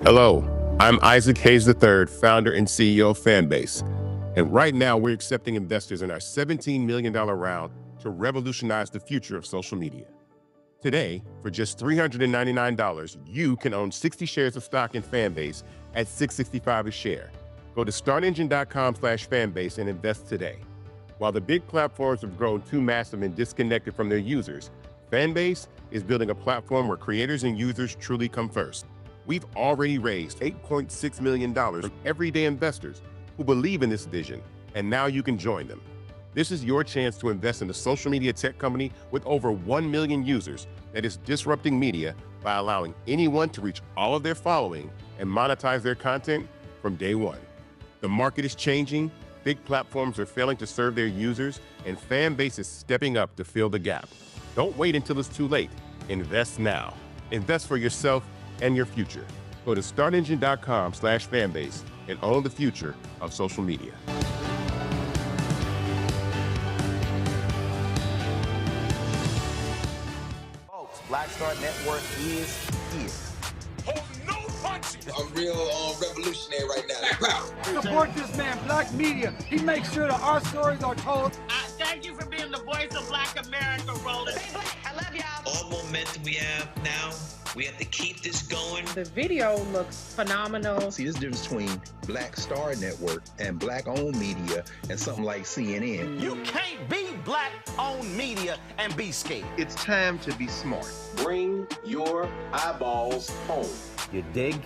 Hello, I'm Isaac Hayes III, founder and CEO of Fanbase. And right now, we're accepting investors in our $17 million round to revolutionize the future of social media. Today, for just $399, you can own 60 shares of stock in Fanbase at $665 a share. Go to startengine.com/fanbase and invest today. While the big platforms have grown too massive and disconnected from their users, Fanbase is building a platform where creators and users truly come first. We've already raised $8.6 million from everyday investors who believe in this vision, and now you can join them. This is your chance to invest in a social media tech company with over 1 million users that is disrupting media by allowing anyone to reach all of their following and monetize their content from day one. The market is changing, big platforms are failing to serve their users, and Fanbase is stepping up to fill the gap. Don't wait until it's too late. Invest now. Invest for yourself and your future. Go to startengine.com/fanbase and own the future of social media. Folks, Black Star Network is here. Hold no punches. I'm real revolutionary right now. Support this man, Black Media. He makes sure that our stories are told. Thank you for being the voice of Black America, Roland. Stay black. I love y'all. All momentum we have now, we have to keep this going. The video looks phenomenal. See, this difference between Black Star Network and Black-owned media and something like CNN. You can't be Black-owned media and be scared. It's time to be smart. Bring your eyeballs home. You dig?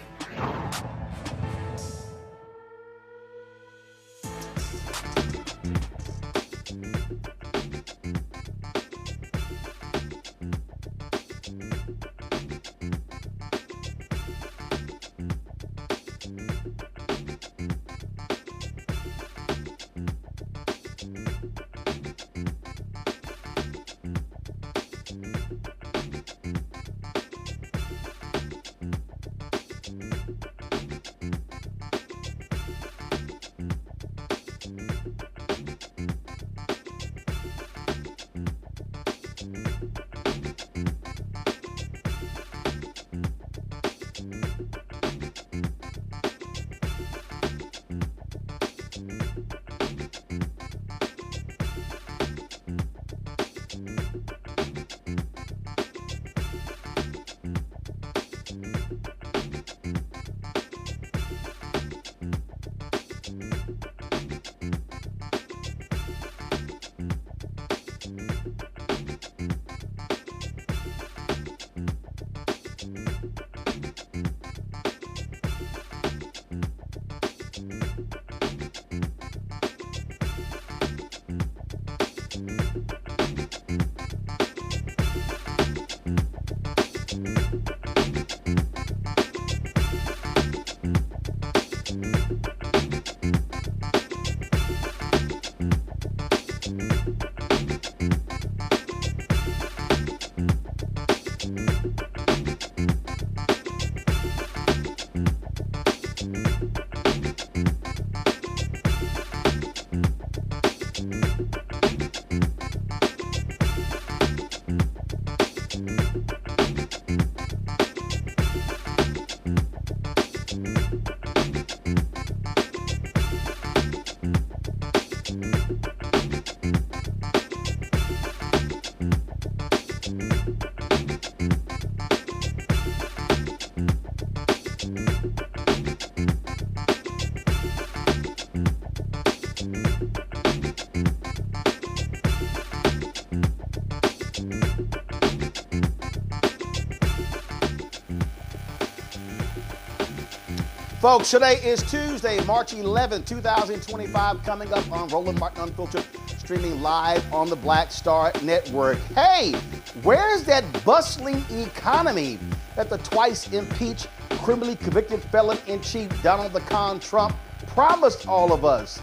Folks, today is Tuesday, March 11, 2025, coming up on Roland Martin Unfiltered, streaming live on the Black Star Network. Hey, where's that bustling economy that the twice impeached, criminally convicted felon-in-chief Donald the Con Trump promised all of us?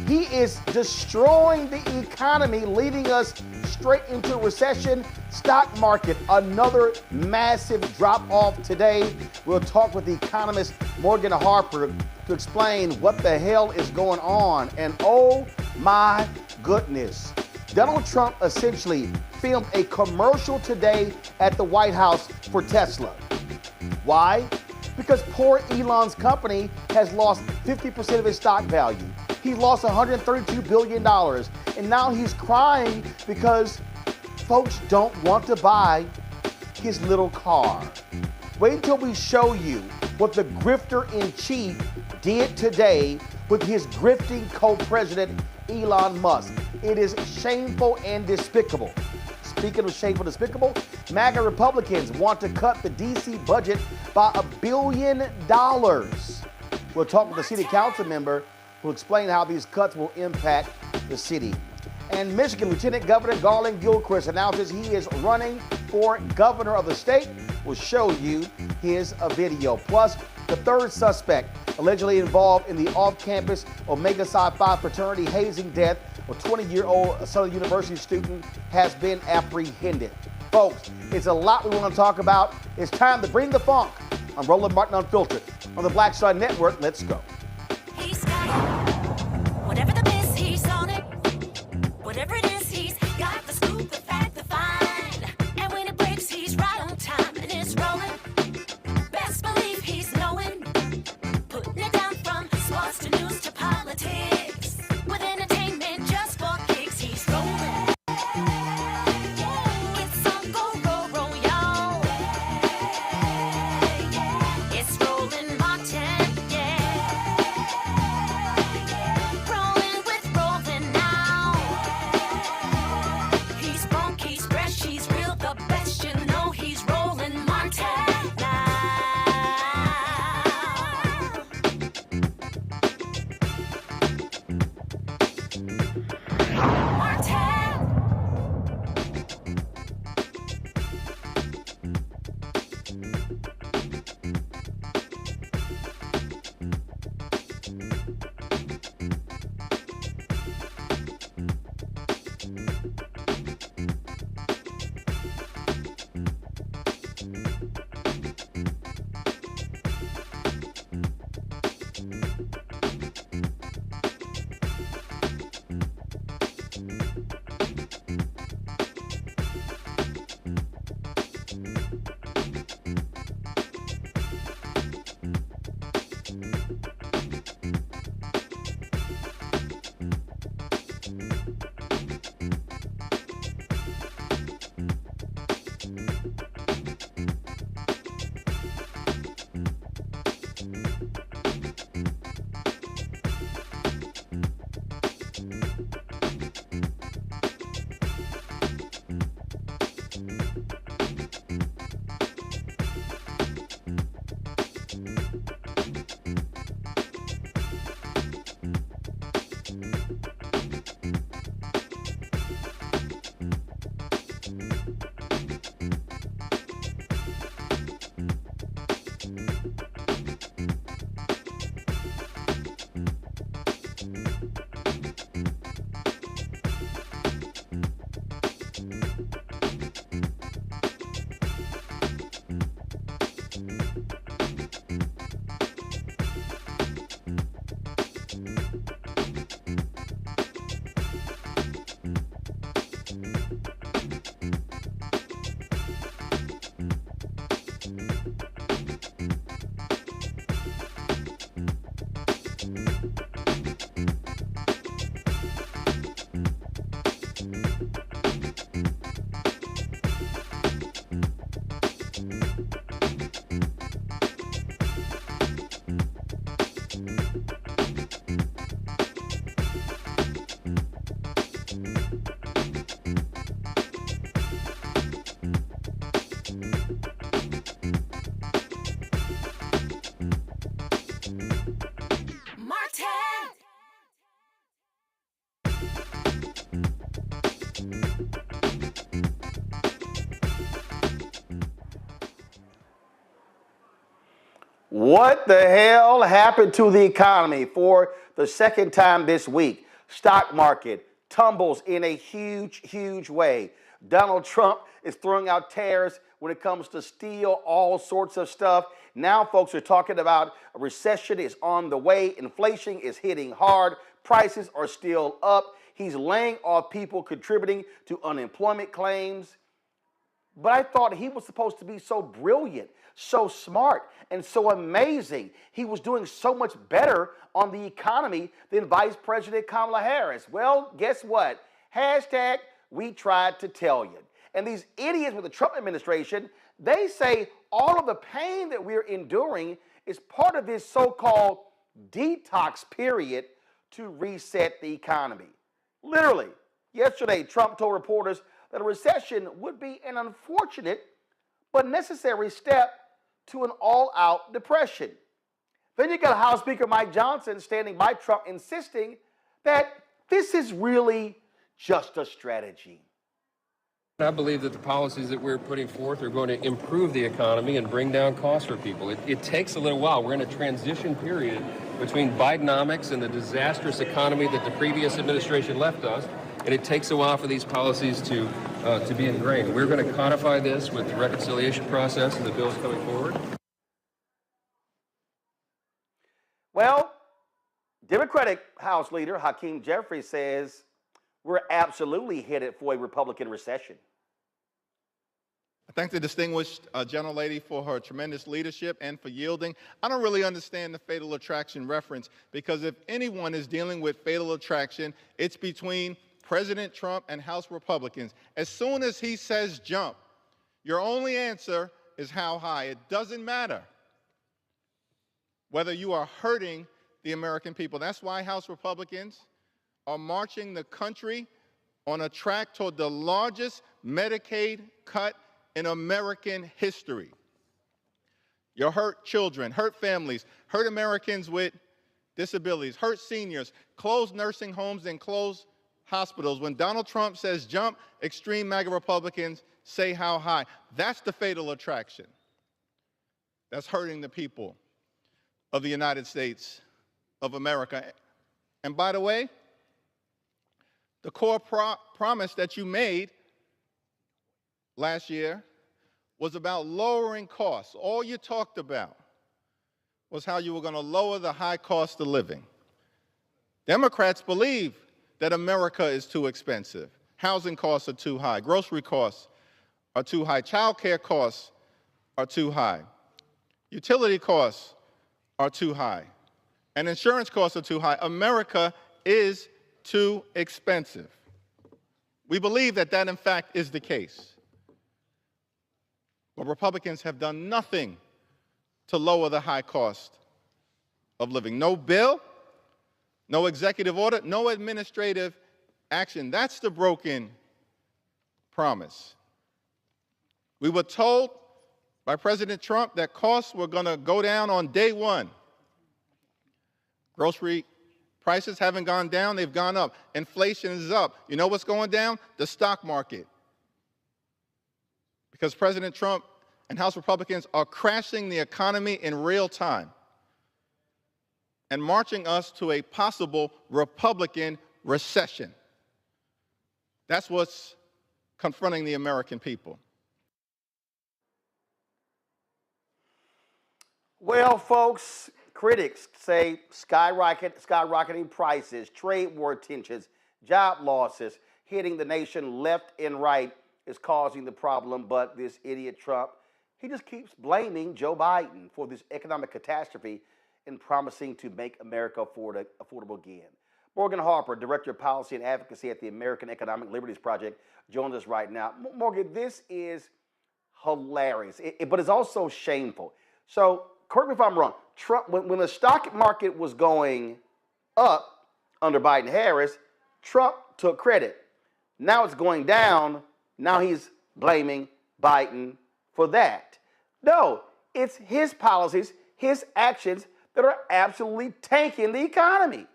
He is destroying the economy, leading us straight into recession. Stock market, another massive drop-off today. We'll talk with the Economist Morgan Harper to explain what the hell is going on. And oh my goodness, Donald Trump essentially filmed a commercial today at the White House for Tesla. Why? Because poor Elon's company has lost 50% of its stock value. He lost $132 billion, and now he's crying because folks don't want to buy his little car. Wait until we show you what the grifter-in-chief did today with his grifting co-president, Elon Musk. It is shameful and despicable. Speaking of shameful and despicable, MAGA Republicans want to cut the D.C. budget by $1 billion. We'll talk with a city council member who will explain how these cuts will impact the city. And Michigan Lieutenant Governor Garlin Gilchrist announces he is running for governor of the state. We'll show you his video. Plus, the third suspect allegedly involved in the off-campus Omega Psi Phi fraternity hazing death of 20-year-old Southern University student has been apprehended. Folks, it's a lot we want to talk about. It's time to bring the funk. I'm Roland Martin Unfiltered on the Black Star Network. Let's go. He's got it. Whatever the miss, he's on it. Whatever it is, he's got the scoop, the fact, the find. And when it breaks, he's right on time and it's rolling. Best believe he's knowing. Putting it down from sports to news to politics. With entertainment just for kicks, he's rolling. It's on go, roll, roll, y'all. It's rolling Martin, yeah. Rolling with rolling now. He's funk, he's fresh, he's real, the best, you know he's rolling Martin now. Martin. What the hell happened to the economy for the second time this week? Stock market tumbles in a huge, huge way. Donald Trump is throwing out tariffs when it comes to steel, all sorts of stuff. Now folks are talking about a recession is on the way. Inflation is hitting hard. Prices are still up. He's laying off people contributing to unemployment claims. But I thought he was supposed to be so brilliant, so smart, and so amazing. He was doing so much better on the economy than Vice President Kamala Harris. Well, guess what? Hashtag we tried to tell you. And these idiots with the Trump administration, they say all of the pain that we're enduring is part of this so-called detox period to reset the economy. Literally, yesterday, Trump told reporters that a recession would be an unfortunate but necessary step to an all-out depression. Then you got House Speaker Mike Johnson standing by Trump insisting that this is really just a strategy. I believe that the policies that we're putting forth are going to improve the economy and bring down costs for people. It takes a little while. We're in a transition period between Bidenomics and the disastrous economy that the previous administration left us, and it takes a while for these policies to be ingrained. We're going to codify this with the reconciliation process and the bills coming forward. Well, Democratic House Leader Hakeem Jeffries says we're absolutely headed for a Republican recession. I thank the distinguished gentlelady for her tremendous leadership and for yielding. I don't really understand the fatal attraction reference, because if anyone is dealing with fatal attraction, it's between President Trump and House Republicans. As soon as he says jump, your only answer is how high. It doesn't matter whether you are hurting the American people. That's why House Republicans are marching the country on a track toward the largest Medicaid cut in American history. You hurt children, hurt families, hurt Americans with disabilities, hurt seniors, close nursing homes and close hospitals. When Donald Trump says jump, extreme MAGA Republicans say how high. That's the fatal attraction. That's hurting the people of the United States of America. And by the way, the core promise that you made last year was about lowering costs. All you talked about was how you were going to lower the high cost of living. Democrats believe that America is too expensive. Housing costs are too high. Grocery costs are too high. Child care costs are too high. Utility costs are too high. And insurance costs are too high. America is too expensive. We believe that that, in fact, is the case. But Republicans have done nothing to lower the high cost of living. No bill, no executive order, no administrative action. That's the broken promise. We were told by President Trump that costs were going to go down on day one. Grocery prices haven't gone down, they've gone up. Inflation is up. You know what's going down? The stock market. Because President Trump and House Republicans are crashing the economy in real time and marching us to a possible Republican recession. That's what's confronting the American people. Well, folks, critics say skyrocketing prices, trade war tensions, job losses hitting the nation left and right is causing the problem. But this idiot Trump, he just keeps blaming Joe Biden for this economic catastrophe and promising to make America affordable again. Morgan Harper, Director of Policy and Advocacy at the American Economic Liberties Project, joins us right now. Morgan, this is hilarious, but it's also shameful. So, correct me if I'm wrong, Trump, when the stock market was going up under Biden-Harris, Trump took credit. Now it's going down. Now he's blaming Biden for that. No, it's his policies, his actions that are absolutely tanking the economy.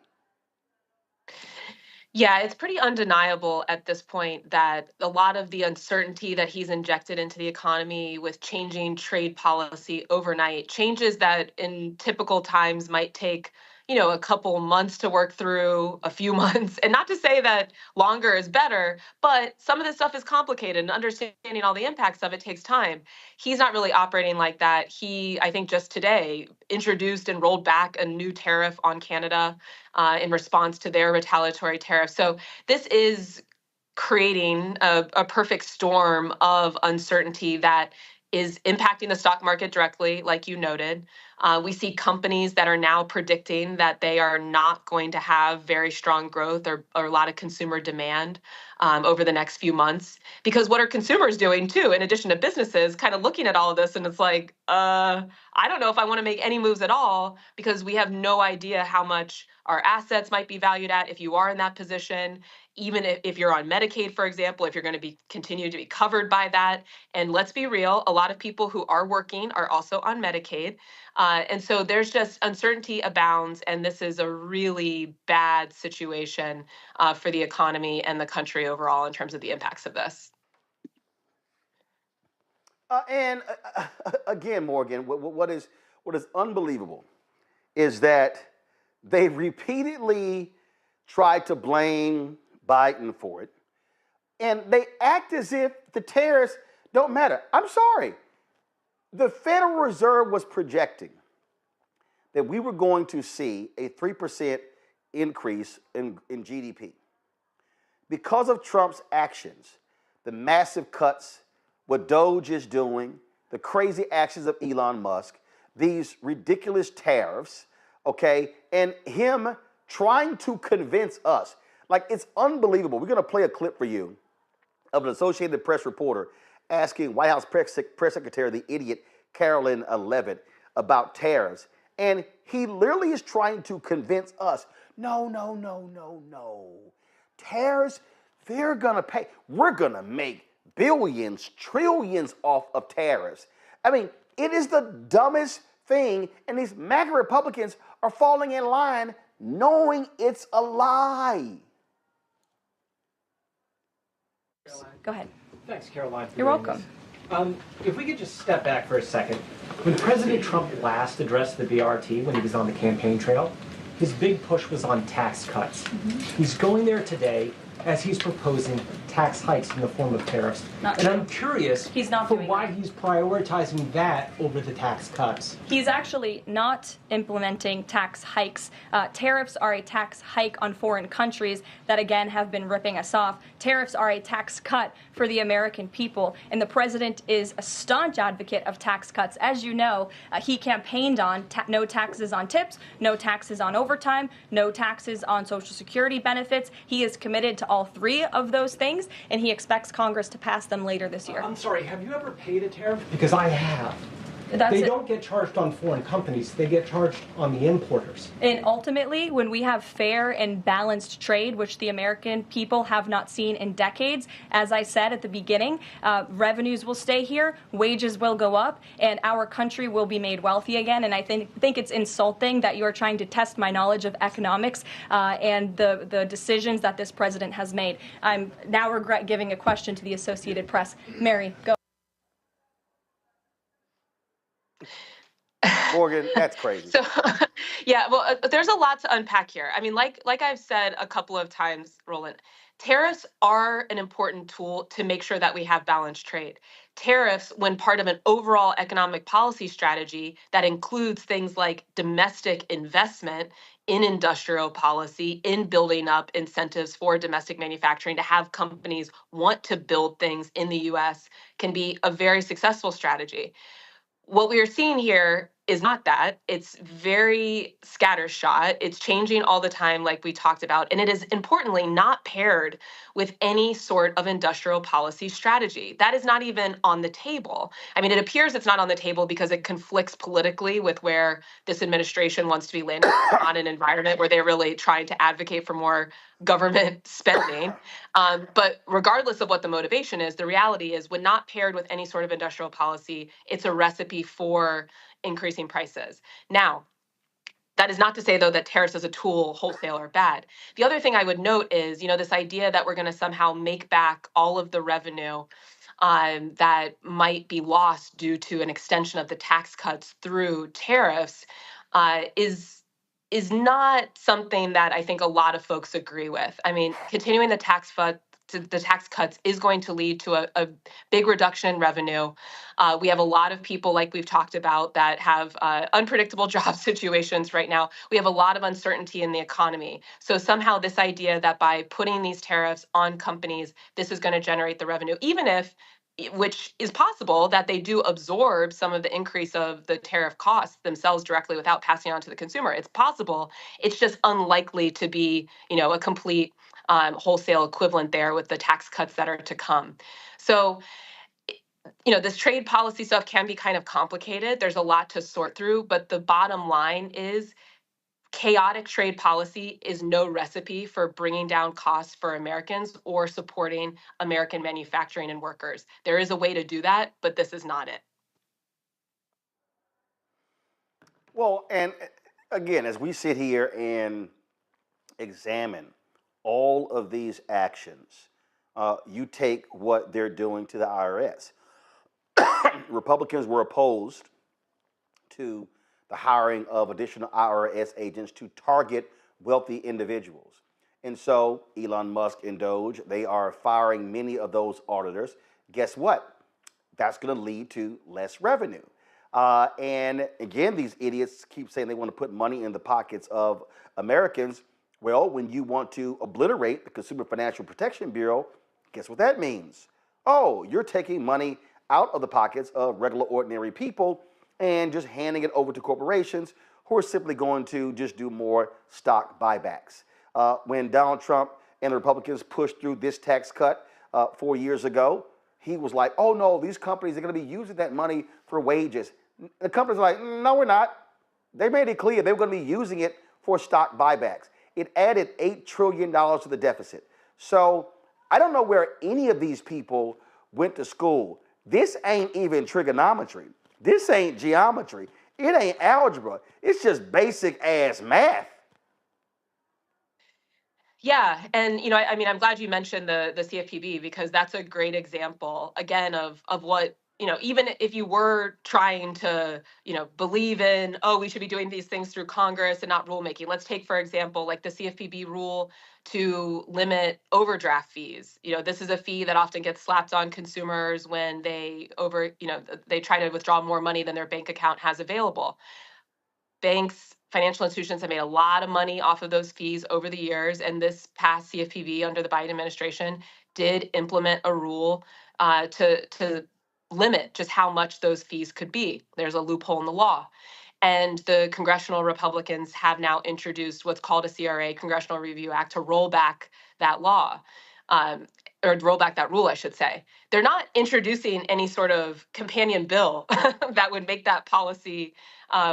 Yeah, it's pretty undeniable at this point that a lot of the uncertainty that he's injected into the economy with changing trade policy overnight, changes that in typical times might take, a couple months to work through, a few months. And not to say that longer is better, but some of this stuff is complicated and understanding all the impacts of it takes time. He's not really operating like that. He, I think just today, introduced and rolled back a new tariff on Canada in response to their retaliatory tariff. So this is creating a perfect storm of uncertainty that is impacting the stock market directly, like you noted. We see companies that are now predicting that they are not going to have very strong growth or a lot of consumer demand over the next few months. Because what are consumers doing too, in addition to businesses, kind of looking at all of this and it's like, I don't know if I want to make any moves at all because we have no idea how much our assets might be valued at if you are in that position. Even if you're on Medicaid, for example, if you're going to continue to be covered by that. And let's be real, a lot of people who are working are also on Medicaid. And so there's just uncertainty abounds, and this is a really bad situation for the economy and the country overall in terms of the impacts of this. And again, Morgan, what is unbelievable is that they repeatedly tried to blame Biden for it, and they act as if the tariffs don't matter. I'm sorry. The Federal Reserve was projecting that we were going to see a 3% increase in GDP. Because of Trump's actions, the massive cuts, what Doge is doing, the crazy actions of Elon Musk, these ridiculous tariffs, okay, and him trying to convince us. Like, it's unbelievable. We're going to play a clip for you of an Associated Press reporter asking White House Press Secretary, the idiot Carolyn Leavitt, about tariffs. And he literally is trying to convince us, no. Tariffs, they're going to pay. We're going to make billions, trillions off of tariffs. I mean, it is the dumbest thing. And these MAGA Republicans are falling in line knowing it's a lie. Go ahead. Thanks, Caroline. You're welcome. If we could just step back for a second. When President Trump last addressed the BRT when he was on the campaign trail, his big push was on tax cuts. He's going there today as he's proposing tax hikes in the form of tariffs. I'm curious why he's prioritizing that over the tax cuts. He's actually not implementing tax hikes. Tariffs are a tax hike on foreign countries that, again, have been ripping us off. Tariffs are a tax cut for the American people, and the president is a staunch advocate of tax cuts. As you know, he campaigned on no taxes on tips, no taxes on overtime, no taxes on Social Security benefits. He is committed to all three of those things, and he expects Congress to pass them later this year. I'm sorry, have you ever paid a tariff? Because I have. They don't get charged on foreign companies. They get charged on the importers. And ultimately, when we have fair and balanced trade, which the American people have not seen in decades, as I said at the beginning, revenues will stay here, wages will go up, and our country will be made wealthy again. And I think it's insulting that you are trying to test my knowledge of economics and the decisions that this president has made. I'm now regret giving a question to the Associated Press. Mary, go. Morgan, that's crazy. So, yeah, well, there's a lot to unpack here. I mean, like I've said a couple of times, Roland, tariffs are an important tool to make sure that we have balanced trade. Tariffs, when part of an overall economic policy strategy that includes things like domestic investment in industrial policy, in building up incentives for domestic manufacturing to have companies want to build things in the U.S., can be a very successful strategy. What we are seeing here is not that. It's very scattershot. It's changing all the time, like we talked about. And it is importantly not paired with any sort of industrial policy strategy. That is not even on the table. I mean, it appears it's not on the table because it conflicts politically with where this administration wants to be landing on an environment where they're really trying to advocate for more government spending. But regardless of what the motivation is, the reality is when not paired with any sort of industrial policy, it's a recipe for increasing prices. Now, that is not to say, though, that tariffs as a tool wholesale are bad. The other thing I would note is, this idea that we're going to somehow make back all of the revenue that might be lost due to an extension of the tax cuts through tariffs is not something that I think a lot of folks agree with. I mean, continuing the tax the tax cuts is going to lead to a big reduction in revenue. We have a lot of people, like we've talked about, that have unpredictable job situations right now. We have a lot of uncertainty in the economy. So somehow this idea that by putting these tariffs on companies, this is going to generate the revenue, even if, which is possible, that they do absorb some of the increase of the tariff costs themselves directly without passing on to the consumer. It's possible. It's just unlikely to be, a complete wholesale equivalent there with the tax cuts that are to come. So, this trade policy stuff can be kind of complicated. There's a lot to sort through, but the bottom line is chaotic trade policy is no recipe for bringing down costs for Americans or supporting American manufacturing and workers. There is a way to do that, but this is not it. Well, and again, as we sit here and examine all of these actions, you take what they're doing to the IRS. Republicans were opposed to the hiring of additional IRS agents to target wealthy individuals. And so Elon Musk and Doge, they are firing many of those auditors. Guess what? That's going to lead to less revenue. And again, these idiots keep saying they want to put money in the pockets of Americans. Well, when you want to obliterate the Consumer Financial Protection Bureau, guess what that means? Oh, you're taking money out of the pockets of regular, ordinary people and just handing it over to corporations who are simply going to just do more stock buybacks. When Donald Trump and the Republicans pushed through this tax cut 4 years ago, he was like, oh no, these companies are going to be using that money for wages. The companies are like, no, we're not. They made it clear they were going to be using it for stock buybacks. It added $8 trillion to the deficit. So I don't know where any of these people went to school. This ain't even trigonometry. This ain't geometry. It ain't algebra. It's just basic ass math. Yeah, and I'm glad you mentioned the CFPB, because that's a great example again of what, even if you were trying to, believe in, oh, we should be doing these things through Congress and not rulemaking. Let's take, for example, like the CFPB rule to limit overdraft fees. This is a fee that often gets slapped on consumers when they they try to withdraw more money than their bank account has available. Banks, financial institutions have made a lot of money off of those fees over the years, and this past CFPB under the Biden administration did implement a rule to limit just how much those fees could be. There's a loophole in the law. And the congressional Republicans have now introduced what's called a CRA, Congressional Review Act, to roll back that law, or roll back that rule, I should say. They're not introducing any sort of companion bill that would make that policy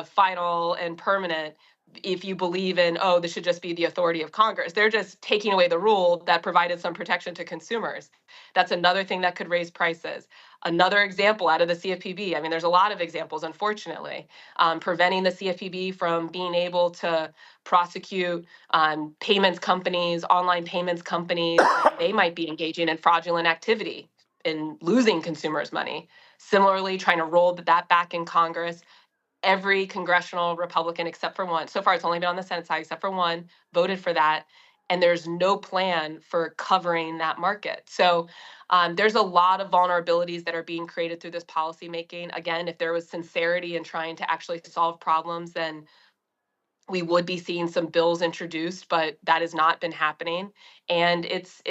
final and permanent if you believe in, oh, this should just be the authority of Congress. They're just taking away the rule that provided some protection to consumers. That's another thing that could raise prices. Another example out of the CFPB, there's a lot of examples, unfortunately, preventing the CFPB from being able to prosecute payments companies, online payments companies. They might be engaging in fraudulent activity and losing consumers' money. Similarly, trying to roll that back in Congress. Every congressional Republican, except for one, so far it's only been on the Senate side, except for one, voted for that. And there's no plan for covering that market. So there's a lot of vulnerabilities that are being created through this policymaking. Again, if there was sincerity in trying to actually solve problems, then we would be seeing some bills introduced, but that has not been happening. And it's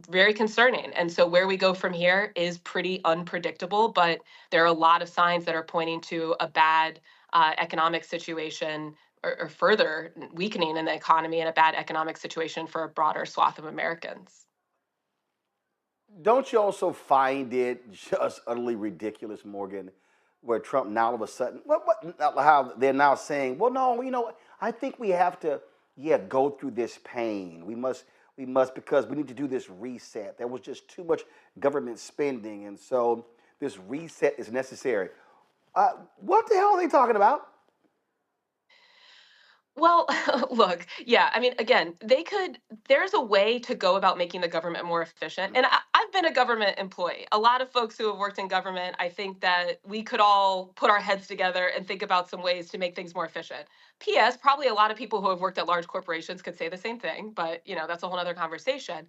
very concerning. And so where we go from here is pretty unpredictable, but there are a lot of signs that are pointing to a bad economic situation or further weakening in the economy and a bad economic situation for a broader swath of Americans. Don't you also find it just utterly ridiculous, Morgan, where Trump now all of a sudden, how they're now saying, well, no, I think we have to, go through this pain. We must, because we need to do this reset. There was just too much government spending, and so this reset is necessary. What the hell are they talking about? Well, look, again, there's a way to go about making the government more efficient. And I've been a government employee. A lot of folks who have worked in government, I think that we could all put our heads together and think about some ways to make things more efficient. P.S., probably a lot of people who have worked at large corporations could say the same thing, but that's a whole other conversation.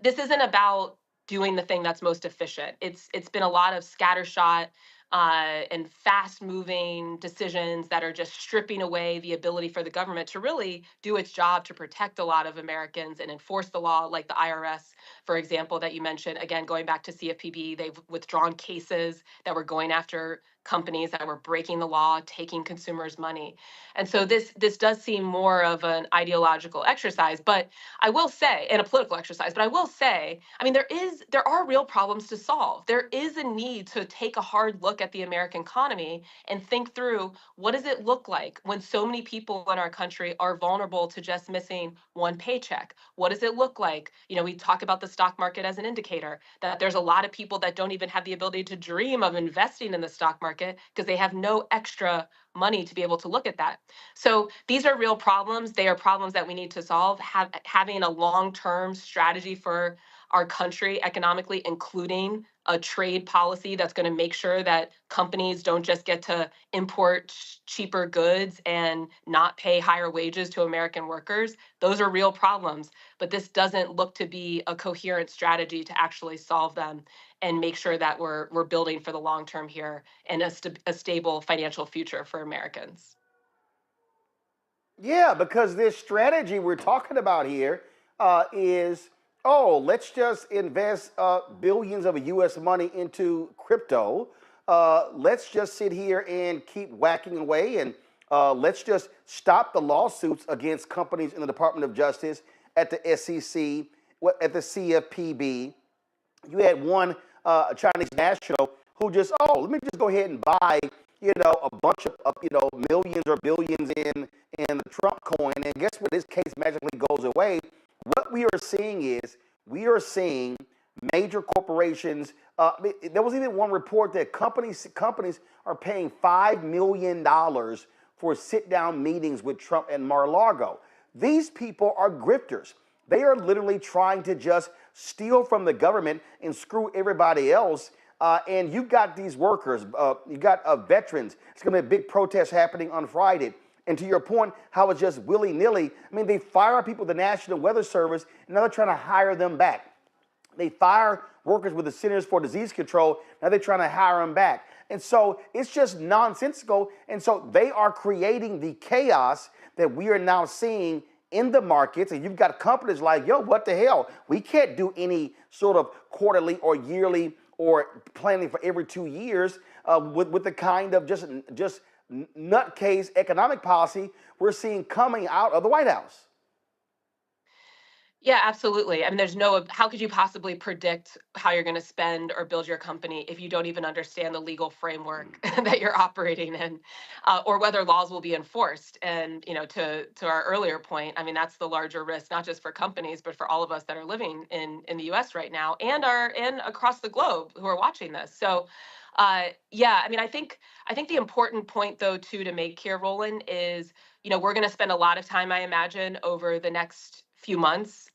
this isn't about doing the thing that's most efficient. It's been a lot of scattershot and fast-moving decisions that are just stripping away the ability for the government to really do its job to protect a lot of Americans and enforce the law, like the IRS, for example, that you mentioned. Again, going back to CFPB, they've withdrawn cases that were going after companies that were breaking the law, taking consumers' money. And so this does seem more of an ideological exercise, but I will say, and a political exercise, but I will say, I mean, there are real problems to solve. There is a need to take a hard look at the American economy and think through, what does it look like when so many people in our country are vulnerable to just missing one paycheck? What does it look like? You know, we talk about the stock market as an indicator, that there's a lot of people that don't even have the ability to dream of investing in the stock market because they have no extra money to be able to look at that. So these are real problems. They are problems that we need to solve. Having a long-term strategy for our country economically, including a trade policy that's going to make sure that companies don't just get to import cheaper goods and not pay higher wages to American workers. Those are real problems, but this doesn't look to be a coherent strategy to actually solve them and make sure that we're building for the long term here and a stable financial future for Americans. Yeah, because this strategy we're talking about here is, let's just invest billions of U.S. money into crypto. Let's just sit here and keep whacking away, and let's just stop the lawsuits against companies in the Department of Justice, at the SEC, at the CFPB. You had one Chinese national who just, let me just go ahead and buy, a bunch of, millions or billions in the Trump coin, and guess what? This case magically goes away. What we are seeing is major corporations. There was even one report that companies are paying $5 million for sit-down meetings with Trump and Mar-a-Lago. These people are grifters. They are literally trying to just steal from the government and screw everybody else. And you've got these workers, you got veterans. It's going to be a big protest happening on Friday. And to your point, how it's just willy-nilly. I mean, they fire people at the National Weather Service, and now they're trying to hire them back. They fire workers with the Centers for Disease Control, now they're trying to hire them back. And so it's just nonsensical. And so they are creating the chaos that we are now seeing in the markets. And you've got companies like, what the hell? We can't do any sort of quarterly or yearly or planning for every 2 years with the kind of just nutcase economic policy we're seeing coming out of the White House. Yeah, absolutely. I mean, how could you possibly predict how you're going to spend or build your company if you don't even understand the legal framework that you're operating in, or whether laws will be enforced? And, to our earlier point, I mean, that's the larger risk, not just for companies, but for all of us that are living in the U.S. right now and across the globe who are watching this. So, I mean, I think the important point, though, too, to make here, Roland, is, we're going to spend a lot of time, I imagine, over the next few months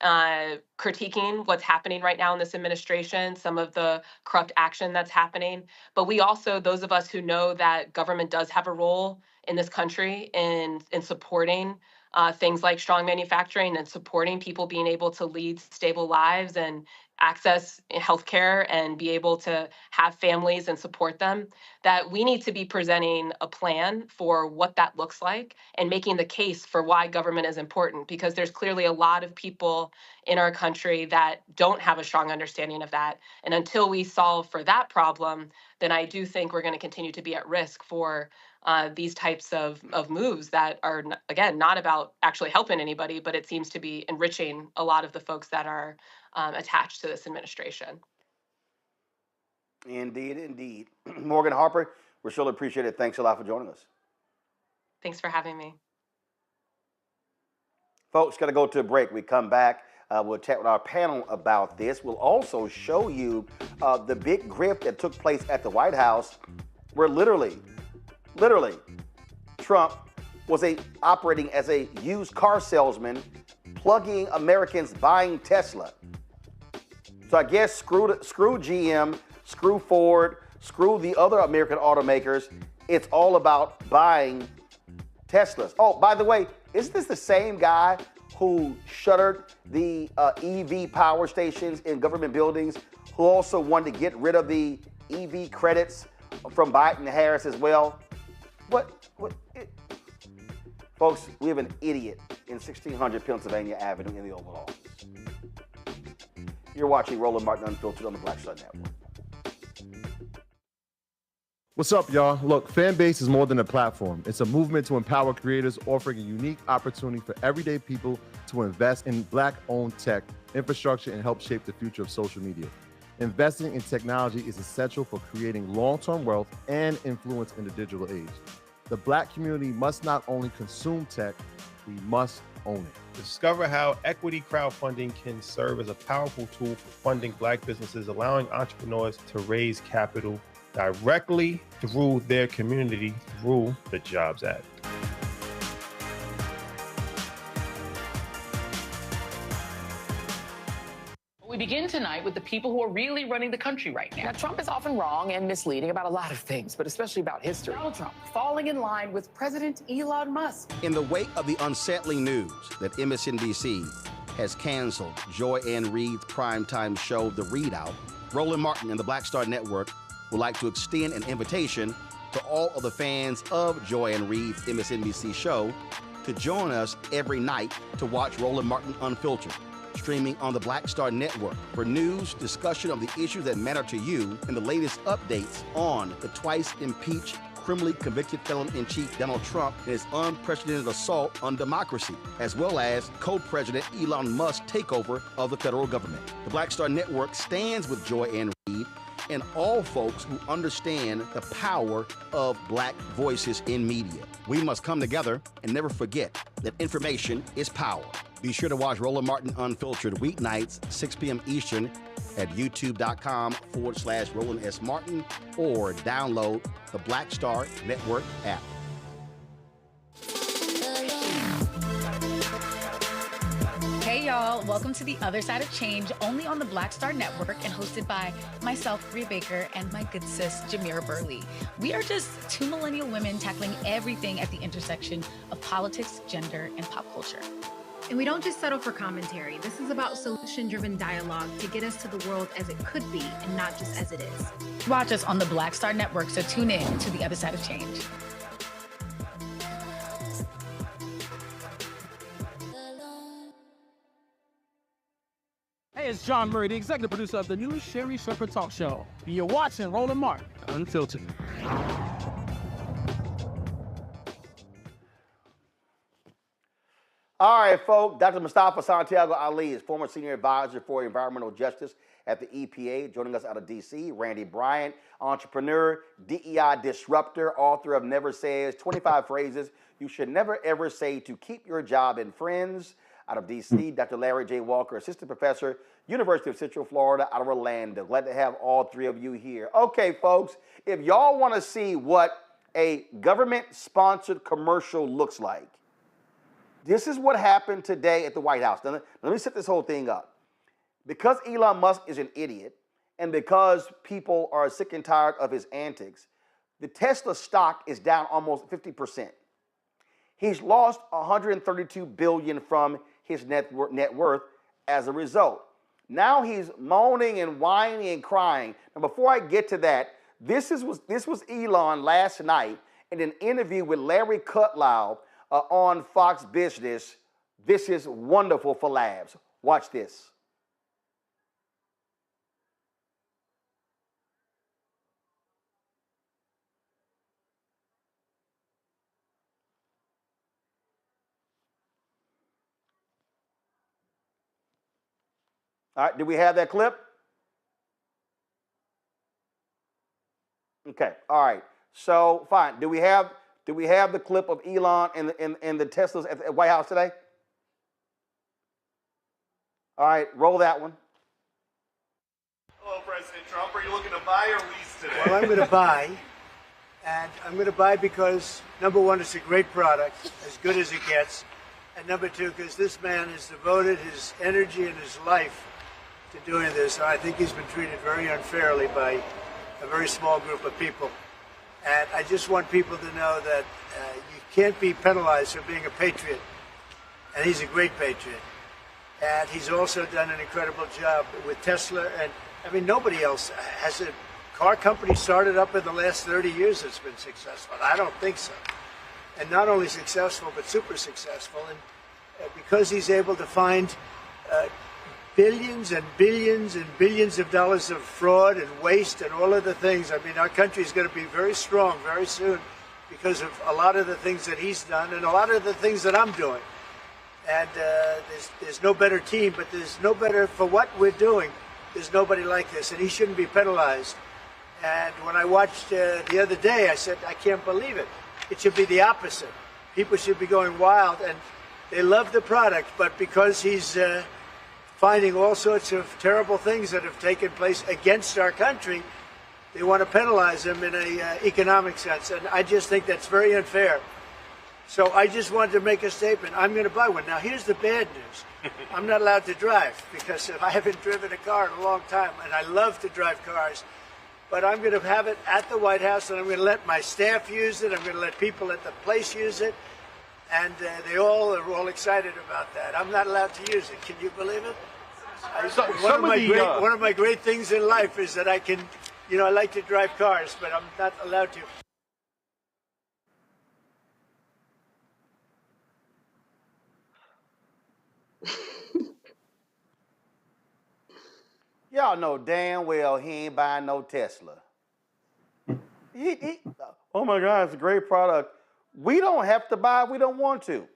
critiquing what's happening right now in this administration, some of the corrupt action that's happening. But we also, those of us who know that government does have a role in this country in supporting things like strong manufacturing and supporting people being able to lead stable lives and access healthcare and be able to have families and support them, that we need to be presenting a plan for what that looks like and making the case for why government is important, because there's clearly a lot of people in our country that don't have a strong understanding of that. And until we solve for that problem, then I do think we're going to continue to be at risk for these types of moves that are, again, not about actually helping anybody, but it seems to be enriching a lot of the folks that are attached to this administration. Indeed, indeed. Morgan Harper, we surely appreciate it. Thanks a lot for joining us. Thanks for having me. Folks, got to go to a break. We come back. We'll chat with our panel about this. We'll also show you the big grift that took place at the White House, where literally, Trump was operating as a used car salesman, plugging Americans buying Tesla. So I guess screw GM, screw Ford, screw the other American automakers. It's all about buying Teslas. Oh, by the way, isn't this the same guy who shuttered the EV power stations in government buildings, who also wanted to get rid of the EV credits from Biden and Harris as well. Folks, we have an idiot in 1600 Pennsylvania Avenue in the Oval Office. You're watching Roland Martin Unfiltered on the Black Star Network. What's up, y'all? Look, Fanbase is more than a platform. It's a movement to empower creators, offering a unique opportunity for everyday people to invest in Black-owned tech, infrastructure, and help shape the future of social media. Investing in technology is essential for creating long-term wealth and influence in the digital age. The Black community must not only consume tech, we must own it. Discover how equity crowdfunding can serve as a powerful tool for funding Black businesses, allowing entrepreneurs to raise capital directly through their community through the Jobs Act. We begin tonight with the people who are really running the country right now. Now, Trump is often wrong and misleading about a lot of things, but especially about history. Donald Trump falling in line with President Elon Musk. In the wake of the unsettling news that MSNBC has canceled Joy Ann Reid's primetime show, The Readout, Roland Martin and the Black Star Network would like to extend an invitation to all of the fans of Joy Ann Reid's MSNBC show to join us every night to watch Roland Martin Unfiltered, streaming on the Black Star Network for news, discussion of the issues that matter to you, and the latest updates on the twice impeached, criminally convicted felon-in-chief Donald Trump and his unprecedented assault on democracy, as well as co-president Elon Musk's takeover of the federal government. The Black Star Network stands with Joy Ann Reid and all folks who understand the power of Black voices in media. We must come together and never forget that information is power. Be sure to watch Roland Martin Unfiltered weeknights, 6 p.m. Eastern at youtube.com/Roland S. Martin or download the Black Star Network app. Hey y'all, welcome to The Other Side of Change, only on the Black Star Network and hosted by myself, Rhea Baker, and my good sis, Jamira Burley. We are just two millennial women tackling everything at the intersection of politics, gender, and pop culture. And we don't just settle for commentary. This is about solution-driven dialogue to get us to the world as it could be and not just as it is. Watch us on the Black Star Network, so tune in to The Other Side of Change. Hey, it's John Murray, the executive producer of the new Sherry Shepherd Talk Show. And you're watching Roland Martin Unfiltered. All right, folks, Dr. Mustafa Santiago Ali is former senior advisor for environmental justice at the EPA, joining us out of D.C. Randy Bryant, entrepreneur, DEI disruptor, author of Never Says, 25 Phrases You Should Never Ever Say to Keep Your Job and Friends, out of D.C. Dr. Larry J. Walker, assistant professor, University of Central Florida, out of Orlando. Glad to have all three of you here. Okay, folks, if y'all want to see what a government-sponsored commercial looks like, this is what happened today at the White House. Now, let me set this whole thing up. Because Elon Musk is an idiot, and because people are sick and tired of his antics, the Tesla stock is down almost 50%. He's lost $132 billion from his net worth as a result. Now he's moaning and whining and crying. Now, before I get to that, this was Elon last night in an interview with Larry Kudlow on Fox Business. This is wonderful for labs. Watch this. All right, do we have that clip? Okay, all right. So fine. Do we have the clip of Elon and the Teslas at the White House today? All right, roll that one. Hello, President Trump. Are you looking to buy or lease today? Well, I'm going to buy, and I'm going to buy because, number one, it's a great product, as good as it gets, and number two, because this man has devoted his energy and his life to doing this. I think he's been treated very unfairly by a very small group of people. And I just want people to know that you can't be penalized for being a patriot. and he's a great patriot. And he's also done an incredible job with Tesla. And I mean, nobody else has a car company started up in the last 30 years that's been successful. I don't think so. And not only successful, but super successful. And because he's able to find billions and billions and billions of dollars of fraud and waste and all of the things. I mean, our country is going to be very strong very soon because of a lot of the things that he's done and a lot of the things that I'm doing. And there's no better team, but there's no better for what we're doing. There's nobody like this, and he shouldn't be penalized. And when I watched the other day, I said, I can't believe it. It should be the opposite. People should be going wild, and they love the product, but because he's finding all sorts of terrible things that have taken place against our country, they want to penalize him in an economic sense. And I just think that's very unfair. So I just wanted to make a statement. I'm going to buy one. Now, here's the bad news. I'm not allowed to drive because I haven't driven a car in a long time, and I love to drive cars. But I'm going to have it at the White House, and I'm going to let my staff use it. I'm going to let people at the place use it. And they all are all excited about that. I'm not allowed to use it. Can you believe it? One of my great things in life is that I can, I like to drive cars, but I'm not allowed to. Y'all know damn well he ain't buying no Tesla. Oh my God, it's a great product. We don't have to buy it, we don't want to.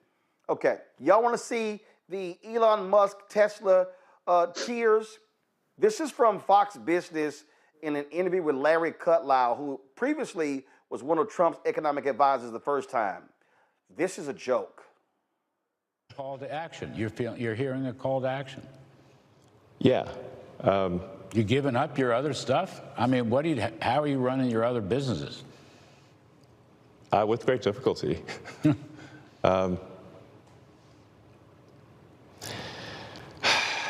Okay, y'all want to see the Elon Musk Tesla cheers? This is from Fox Business in an interview with Larry Kudlow, who previously was one of Trump's economic advisors the first time. This is a joke. Call to action. You're hearing a call to action. Yeah. You giving up your other stuff? I mean, how are you running your other businesses? With great difficulty.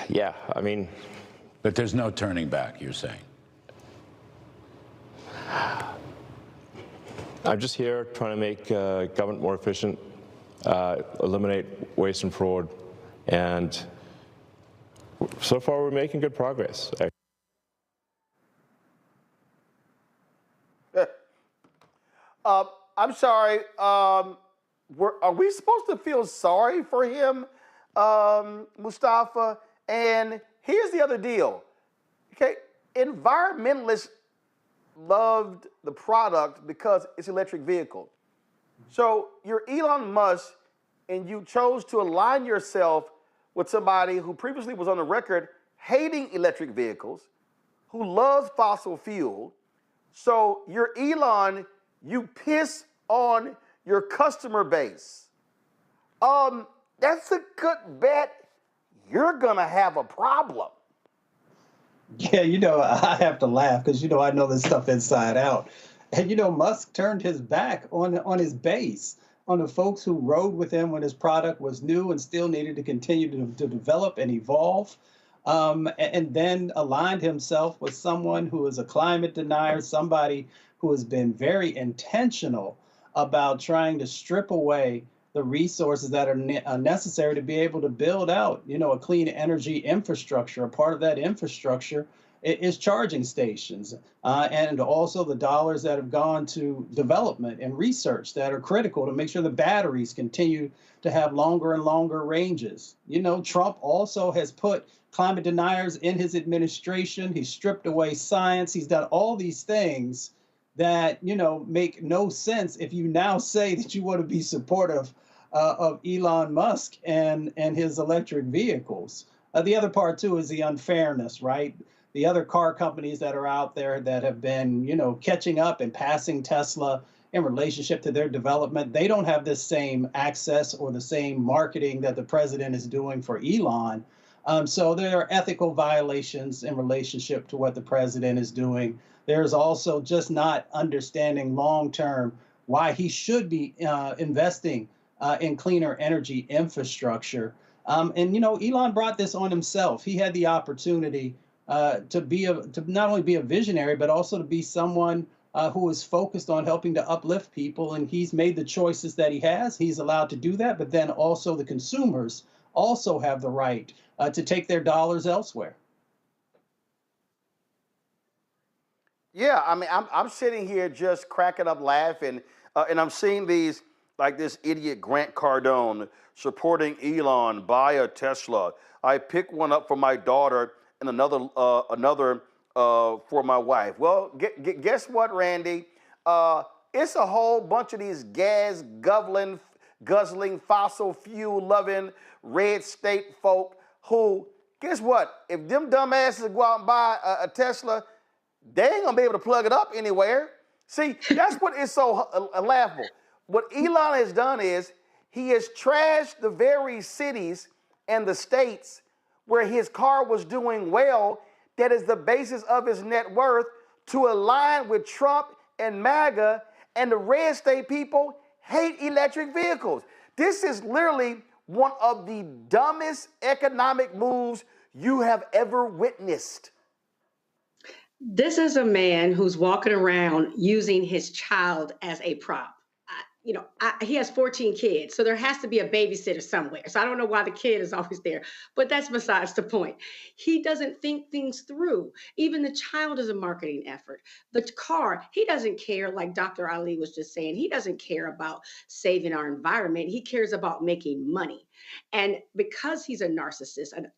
Yeah, I mean. But there's no turning back, you're saying? I'm just here trying to make government more efficient, eliminate waste and fraud, and so far we're making good progress. I'm sorry. Are we supposed to feel sorry for him, Mustafa? And here's the other deal. Okay, environmentalists loved the product because it's an electric vehicle. So you're Elon Musk, and you chose to align yourself with somebody who previously was on the record hating electric vehicles, who loves fossil fuel. So you're Elon, you piss on your customer base. That's a good bet. You're gonna have a problem. Yeah, I have to laugh because, I know this stuff inside out. And, Musk turned his back on his base, on the folks who rode with him when his product was new and still needed to continue to develop and evolve, and then aligned himself with someone who is a climate denier, somebody who has been very intentional about trying to strip away the resources that are necessary to be able to build out, a clean energy infrastructure. A part of that infrastructure is charging stations, and also the dollars that have gone to development and research that are critical to make sure the batteries continue to have longer and longer ranges. Trump also has put climate deniers in his administration. He's stripped away science. He's done all these things that, make no sense if you now say that you want to be supportive of Elon Musk and his electric vehicles. The other part, too, is the unfairness, right? The other car companies that are out there that have been, catching up and passing Tesla in relationship to their development, they don't have this same access or the same marketing that the president is doing for Elon. So there are ethical violations in relationship to what the president is doing. There's also just not understanding long-term why he should be investing in cleaner energy infrastructure. And Elon brought this on himself. He had the opportunity to not only be a visionary, but also to be someone who is focused on helping to uplift people, and he's made the choices that he has. He's allowed to do that, but then also the consumers also have the right to take their dollars elsewhere. Yeah, I mean, I'm sitting here just cracking up laughing, and I'm seeing these, like this idiot Grant Cardone supporting Elon, buy a Tesla. I picked one up for my daughter and another for my wife. Well, guess what, Randy? It's a whole bunch of these gas guzzling, fossil fuel loving red state folk who, guess what? If them dumbasses go out and buy a Tesla, they ain't gonna be able to plug it up anywhere. See, that's what is so laughable. What Elon has done is he has trashed the very cities and the states where his car was doing well, that is the basis of his net worth, to align with Trump and MAGA, and the red state people hate electric vehicles. This is literally one of the dumbest economic moves you have ever witnessed. This is a man who's walking around using his child as a prop. He has 14 kids, so there has to be a babysitter somewhere. So I don't know why the kid is always there, but that's besides the point. He doesn't think things through. Even the child is a marketing effort. The car, he doesn't care, like Dr. Ali was just saying, he doesn't care about saving our environment. He cares about making money. And because he's a narcissist, an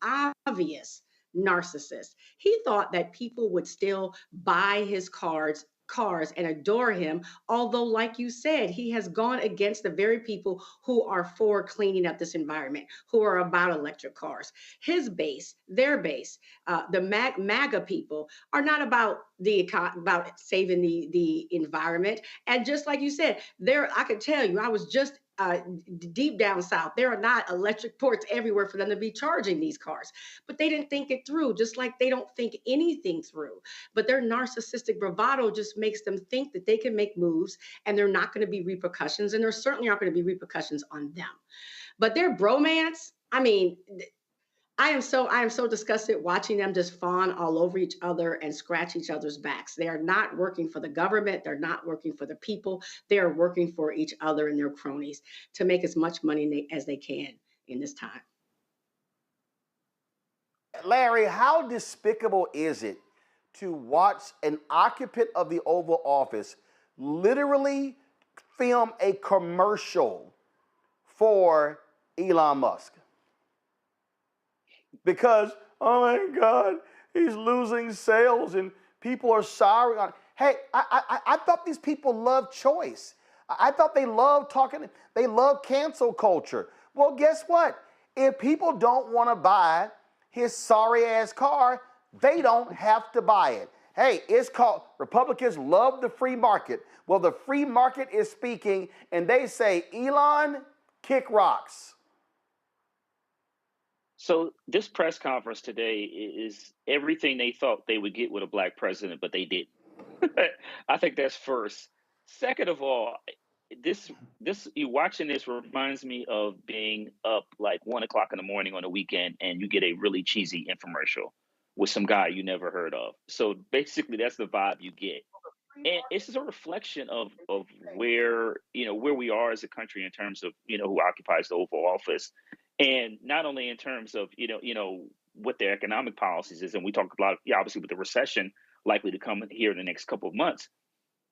obvious narcissist, he thought that people would still buy his cars and adore him, although, like you said, he has gone against the very people who are for cleaning up this environment, who are about electric cars. His base, their base, the MAGA people are not about saving the environment. And just like you said, I could tell you, I was just deep down south, there are not electric ports everywhere for them to be charging these cars. But they didn't think it through, just like they don't think anything through. But their narcissistic bravado just makes them think that they can make moves and there are not going to be repercussions, and there certainly aren't going to be repercussions on them. But their bromance, I mean, I am so disgusted watching them just fawn all over each other and scratch each other's backs. They are not working for the government. They're not working for the people. They are working for each other and their cronies to make as much money as they can in this time. Larry, how despicable is it to watch an occupant of the Oval Office literally film a commercial for Elon Musk? Because, oh my God, he's losing sales and people are sorry. Hey, I thought these people loved choice. I thought they loved talking, they love cancel culture. Well, guess what? If people don't want to buy his sorry ass car, they don't have to buy it. Hey, it's called, Republicans love the free market. Well, the free market is speaking and they say, Elon, kick rocks. So this press conference today is everything they thought they would get with a black president, but they didn't. I think that's first. Second of all, you watching this reminds me of being up like 1 o'clock in the morning on a weekend and you get a really cheesy infomercial with some guy you never heard of. So basically that's the vibe you get. And it's just a reflection of where we are as a country in terms of, who occupies the Oval Office. And not only in terms of, what their economic policies is, and we talk about, obviously, with the recession likely to come here in the next couple of months.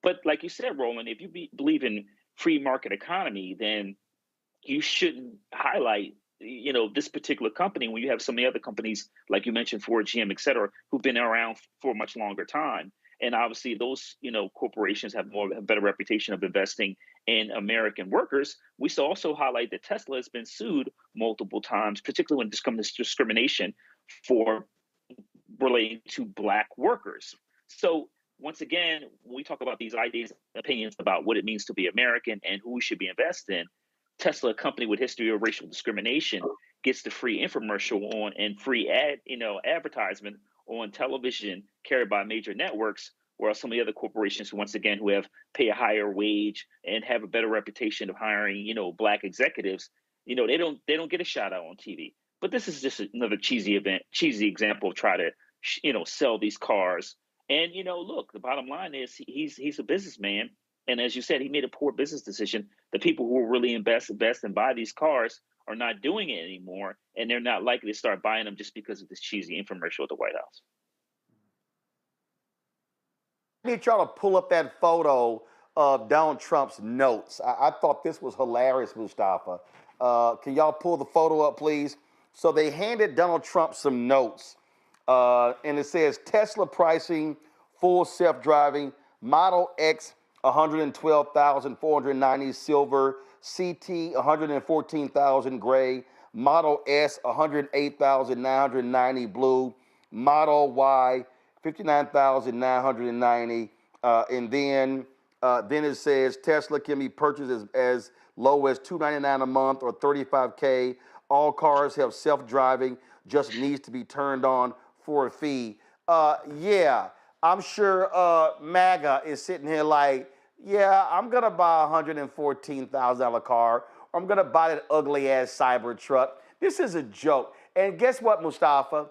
But like you said, Roland, if you believe in free market economy, then you shouldn't highlight, this particular company when you have so many other companies, like you mentioned, Ford, GM, et cetera, who've been around for a much longer time. And obviously those, corporations have a better reputation of investing in American workers. We should also highlight that Tesla has been sued multiple times, particularly when it comes to discrimination for relating to black workers. So once again, when we talk about these ideas, opinions about what it means to be American and who we should be invested in, Tesla, a company with history of racial discrimination, gets the free infomercial on and free advertisement on television carried by major networks, whereas some of the other corporations, once again, who pay a higher wage and have a better reputation of hiring, black executives, they don't get a shout out on TV. But this is just another cheesy example of try to, sell these cars And look, the bottom line is he's a businessman, and as you said, he made a poor business decision. The people who will really invest and buy these cars are not doing it anymore, and they're not likely to start buying them just because of this cheesy infomercial at the White House. I need y'all to pull up that photo of Donald Trump's notes. I thought this was hilarious, Mustafa. Can y'all pull the photo up, please? So they handed Donald Trump some notes, and it says Tesla pricing, full self-driving, Model X, 112,490 silver, CT, 114,000 gray, Model S, 108,990 blue, Model Y, 59,990, and then it says Tesla can be purchased as low as $299 a month or $35K. All cars have self-driving, just needs to be turned on for a fee. Yeah, I'm sure MAGA is sitting here like, yeah, I'm gonna buy a $114,000 car, or I'm gonna buy that ugly ass cyber truck. This is a joke. And guess what, Mustafa?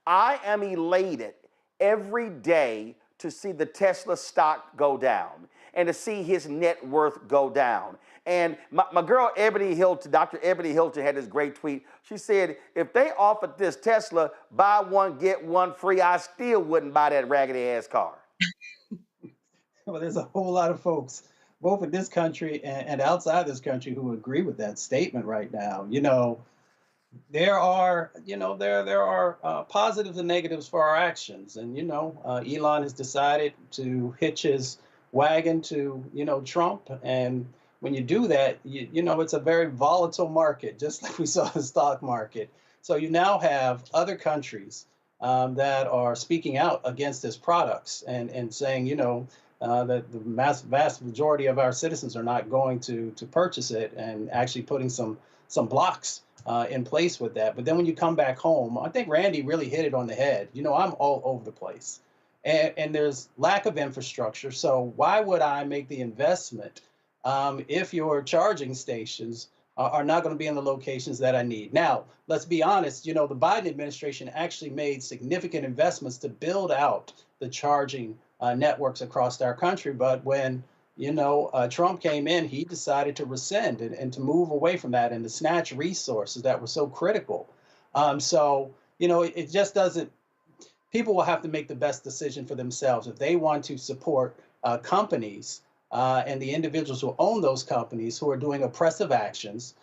I am elated every day to see the Tesla stock go down and to see his net worth go down. And my girl Ebony Hilton, Dr. Ebony Hilton, had this great tweet. She said, if they offered this Tesla, buy one, get one free, I still wouldn't buy that raggedy ass car. Well, there's a whole lot of folks, both in this country and outside this country, who agree with that statement right now. There are positives and negatives for our actions. And, Elon has decided to hitch his wagon to, Trump. And when you do that, it's a very volatile market, just like we saw in the stock market. So you now have other countries that are speaking out against his products and saying, that the vast majority of our citizens are not going to purchase it, and actually putting some blocks in place with that. But then when you come back home, I think Randy really hit it on the head. I'm all over the place, and there's lack of infrastructure. So why would I make the investment if your charging stations are not going to be in the locations that I need? Now, let's be honest, the Biden administration actually made significant investments to build out the charging networks across our country. But when, Trump came in, he decided to rescind and to move away from that and to snatch resources that were so critical. It just doesn't, people will have to make the best decision for themselves. If they want to support companies and the individuals who own those companies who are doing oppressive actions,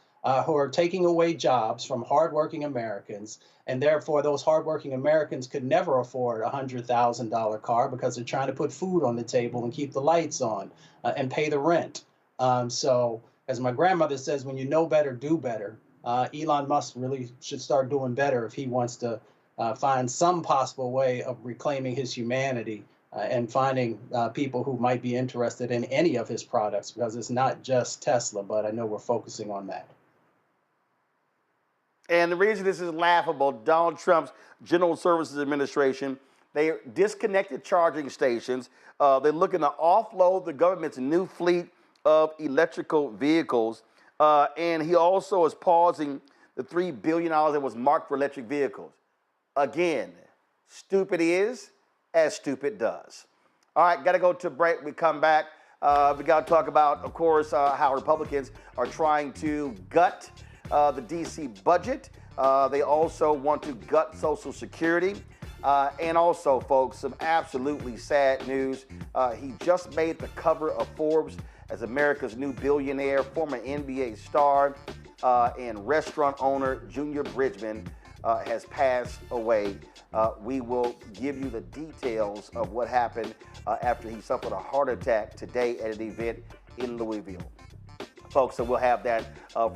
who are taking away jobs from hardworking Americans, and therefore those hardworking Americans could never afford a $100,000 car because they're trying to put food on the table and keep the lights on and pay the rent. So as my grandmother says, when you know better, do better. Elon Musk really should start doing better if he wants to find some possible way of reclaiming his humanity and finding people who might be interested in any of his products, because it's not just Tesla, but I know we're focusing on that. And the reason this is laughable, Donald Trump's General Services Administration, they disconnected charging stations. They're looking to offload the government's new fleet of electrical vehicles. And he also is pausing the $3 billion that was marked for electric vehicles. Again, stupid is as stupid does. All right, got to go to a break. We come back. We got to talk about, of course, how Republicans are trying to gut the D.C. budget. They also want to gut Social Security. And also, folks, some absolutely sad news. He just made the cover of Forbes as America's new billionaire. Former NBA star and restaurant owner Junior Bridgman has passed away. We will give you the details of what happened after he suffered a heart attack today at an event in Louisville. Folks, so we'll have that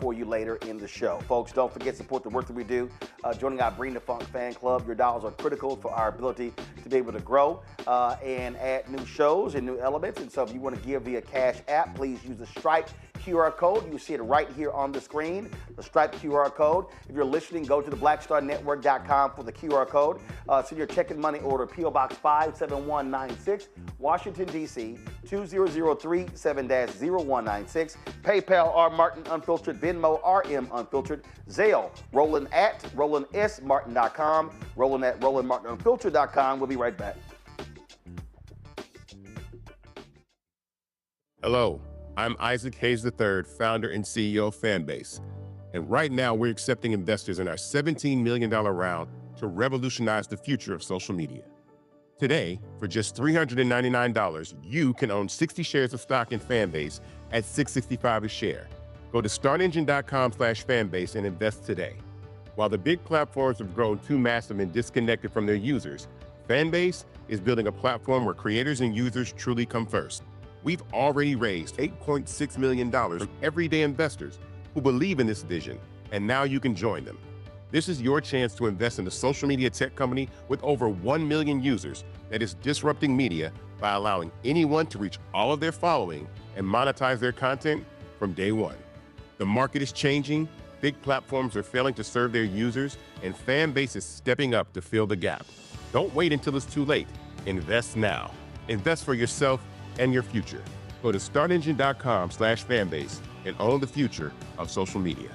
for you later in the show. Folks, don't forget to support the work that we do. Joining our Bring the Funk fan club, your dollars are critical for our ability to be able to grow and add new shows and new elements. And so if you want to give via Cash App, please use the Stripe QR code. You see it right here on the screen, the Stripe QR code. If you're listening, go to the blackstarnetwork.com for the QR code. Send your check and money order, P.O. Box 57196, Washington, D.C., 20037-0196. PayPal, R. Martin Unfiltered, Venmo, RM Unfiltered, Zelle, Roland at RolandSMartin.com, Roland at RolandMartinUnfiltered.com. We'll be right back. Hello, I'm Isaac Hayes III, founder and CEO of Fanbase. And right now, we're accepting investors in our $17 million round to revolutionize the future of social media. Today, for just $399, you can own 60 shares of stock in Fanbase at $665 a share. Go to startengine.com/fanbase and invest today. While the big platforms have grown too massive and disconnected from their users, Fanbase is building a platform where creators and users truly come first. We've already raised $8.6 million from everyday investors who believe in this vision, and now you can join them. This is your chance to invest in a social media tech company with over 1 million users that is disrupting media by allowing anyone to reach all of their following and monetize their content from day one. The market is changing, big platforms are failing to serve their users, and Fanbase is stepping up to fill the gap. Don't wait until it's too late. Invest now. Invest for yourself and your future. Go to startengine.com/fanbase and own the future of social media.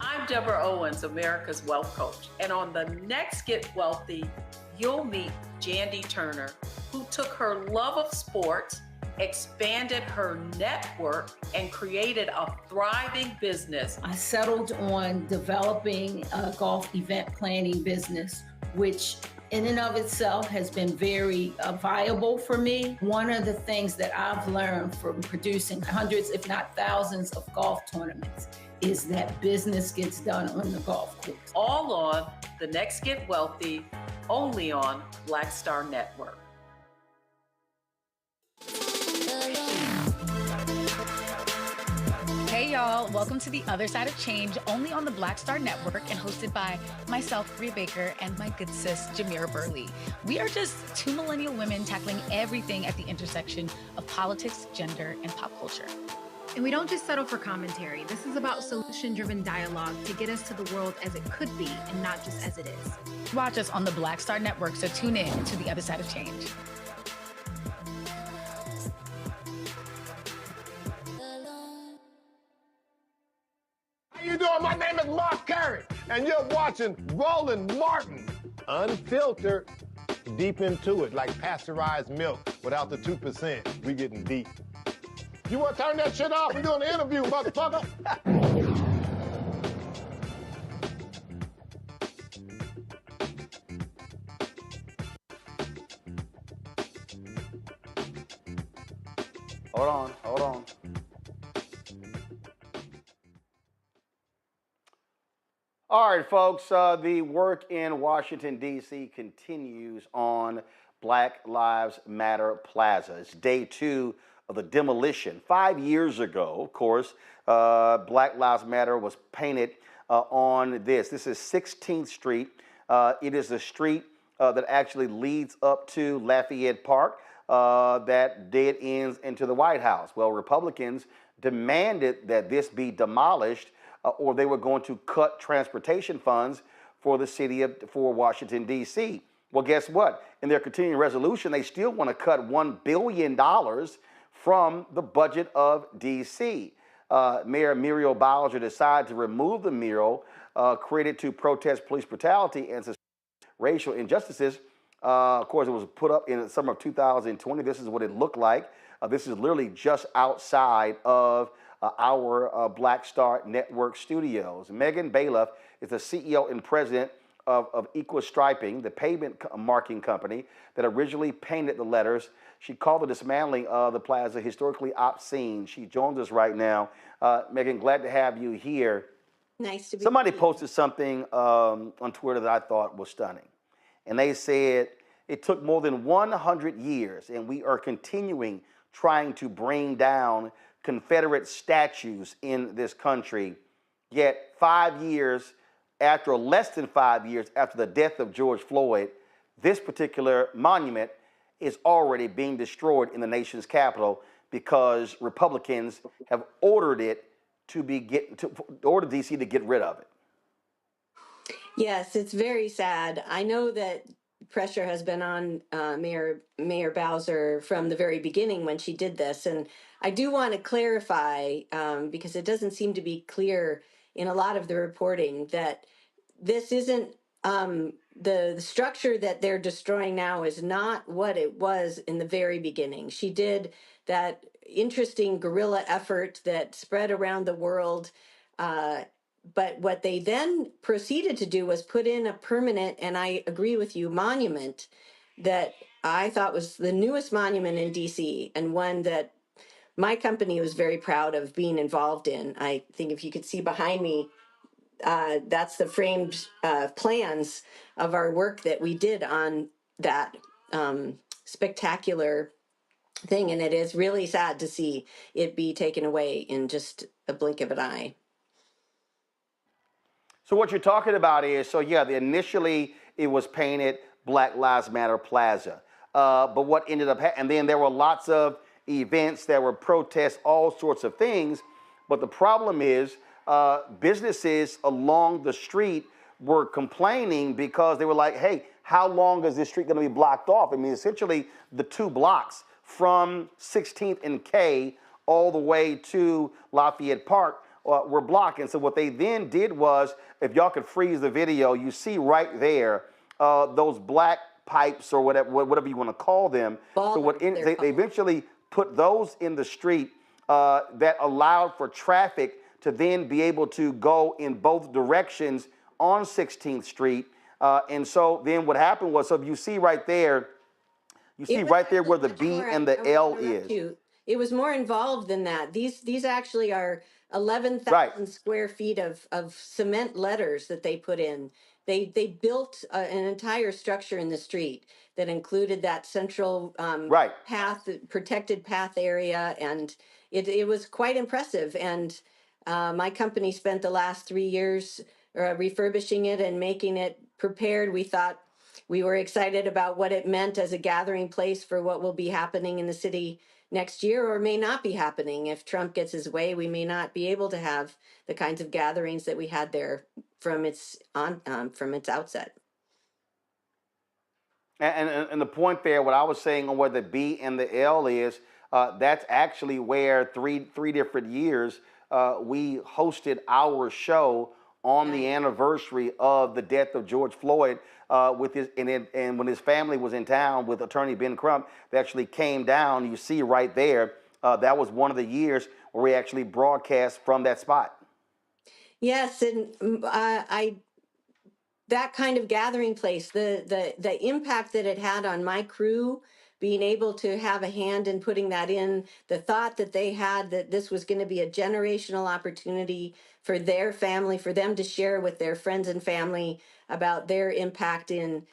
I'm Deborah Owens, America's Wealth Coach. And on the next Get Wealthy, you'll meet Jandy Turner, who took her love of sports, expanded her network, and created a thriving business. I settled on developing a golf event planning business, which in and of itself has been very viable for me. One of the things that I've learned from producing hundreds, if not thousands, of golf tournaments is that business gets done on the golf course. All on The Next Get Wealthy, only on Black Star Network. Hey y'all, welcome to The Other Side of Change, only on the Black Star Network and hosted by myself, Rhea Baker, and my good sis, Jamira Burley. We are just two millennial women tackling everything at the intersection of politics, gender, and pop culture. And we don't just settle for commentary. This is about solution-driven dialogue to get us to the world as it could be and not just as it is. Watch us on the Black Star Network, so tune in to The Other Side of Change. How you doing? My name is Mark Curry, and you're watching Roland Martin, unfiltered, deep into it, like pasteurized milk without the 2%. We getting deep. You want to turn that shit off? We're doing an interview, motherfucker. Hold on. All right, folks, the work in Washington, D.C. continues on Black Lives Matter Plaza. It's day 2 of the demolition. 5 years ago, of course, Black Lives Matter was painted on this. This is 16th Street. It is a street that actually leads up to Lafayette Park that dead ends into the White House. Well, Republicans demanded that this be demolished or they were going to cut transportation funds for the city for Washington, D.C. Well, guess what? In their continuing resolution, they still want to cut $1 billion from the budget of D.C. Mayor Muriel Bowser decided to remove the mural created to protest police brutality and racial injustices. Of course, it was put up in the summer of 2020. This is what it looked like. This is literally just outside of our Black Star Network studios. Megan Bailiff is the CEO and president of Equistriping, the pavement marking company that originally painted the letters. She called the dismantling of the plaza historically obscene. She joins us right now. Megan, glad to have you here. Nice to be Somebody here. posted something on Twitter that I thought was stunning. And they said, it took more than 100 years, and we are continuing trying to bring down Confederate statues in this country. Yet 5 years after, or less than 5 years after the death of George Floyd, this particular monument is already being destroyed in the nation's capital because Republicans have ordered it order DC to get rid of it. Yes, it's very sad. I know that pressure has been on Mayor Bowser from the very beginning when she did this. And I do want to clarify, because it doesn't seem to be clear in a lot of the reporting, that this isn't the structure that they're destroying now is not what it was in the very beginning. She did that interesting guerrilla effort that spread around the world. But what they then proceeded to do was put in a permanent, and I agree with you, monument that I thought was the newest monument in DC, and one that my company was very proud of being involved in. I think if you could see behind me, that's the framed plans of our work that we did on that spectacular thing. And it is really sad to see it be taken away in just a blink of an eye. So what you're talking about is, so yeah, initially it was painted Black Lives Matter Plaza. But what ended up and then there were lots of events, there were protests, all sorts of things. But the problem is businesses along the street were complaining because they were like, hey, how long is this street going to be blocked off? I mean, essentially the 2 blocks from 16th and K all the way to Lafayette Park were blocked. And so what they then did was, if y'all could freeze the video, you see right there those black pipes or whatever you want to call them. So they eventually put those in the street that allowed for traffic to then be able to go in both directions on 16th Street. And so then what happened was, so if you see right there, you see right there where the B and the L is. It was more involved than that. These actually are 11,000 square feet of cement letters that they put in. They built an entire structure in the street that included that central path, protected path area, and it was quite impressive. And my company spent the last 3 years refurbishing it and making it prepared. We were excited about what it meant as a gathering place for what will be happening in the city next year, or may not be happening. If Trump gets his way, we may not be able to have the kinds of gatherings that we had there from its outset. And the point there, what I was saying on where the B and the L is, that's actually where three different years we hosted our show on the anniversary of the death of George Floyd, with his and when his family was in town with Attorney Ben Crump, they actually came down. You see right there, that was one of the years where we actually broadcast from that spot. Yes, and that kind of gathering place, the impact that it had on my crew, being able to have a hand in putting that in, the thought that they had that this was going to be a generational opportunity for their family, for them to share with their friends and family about their impact in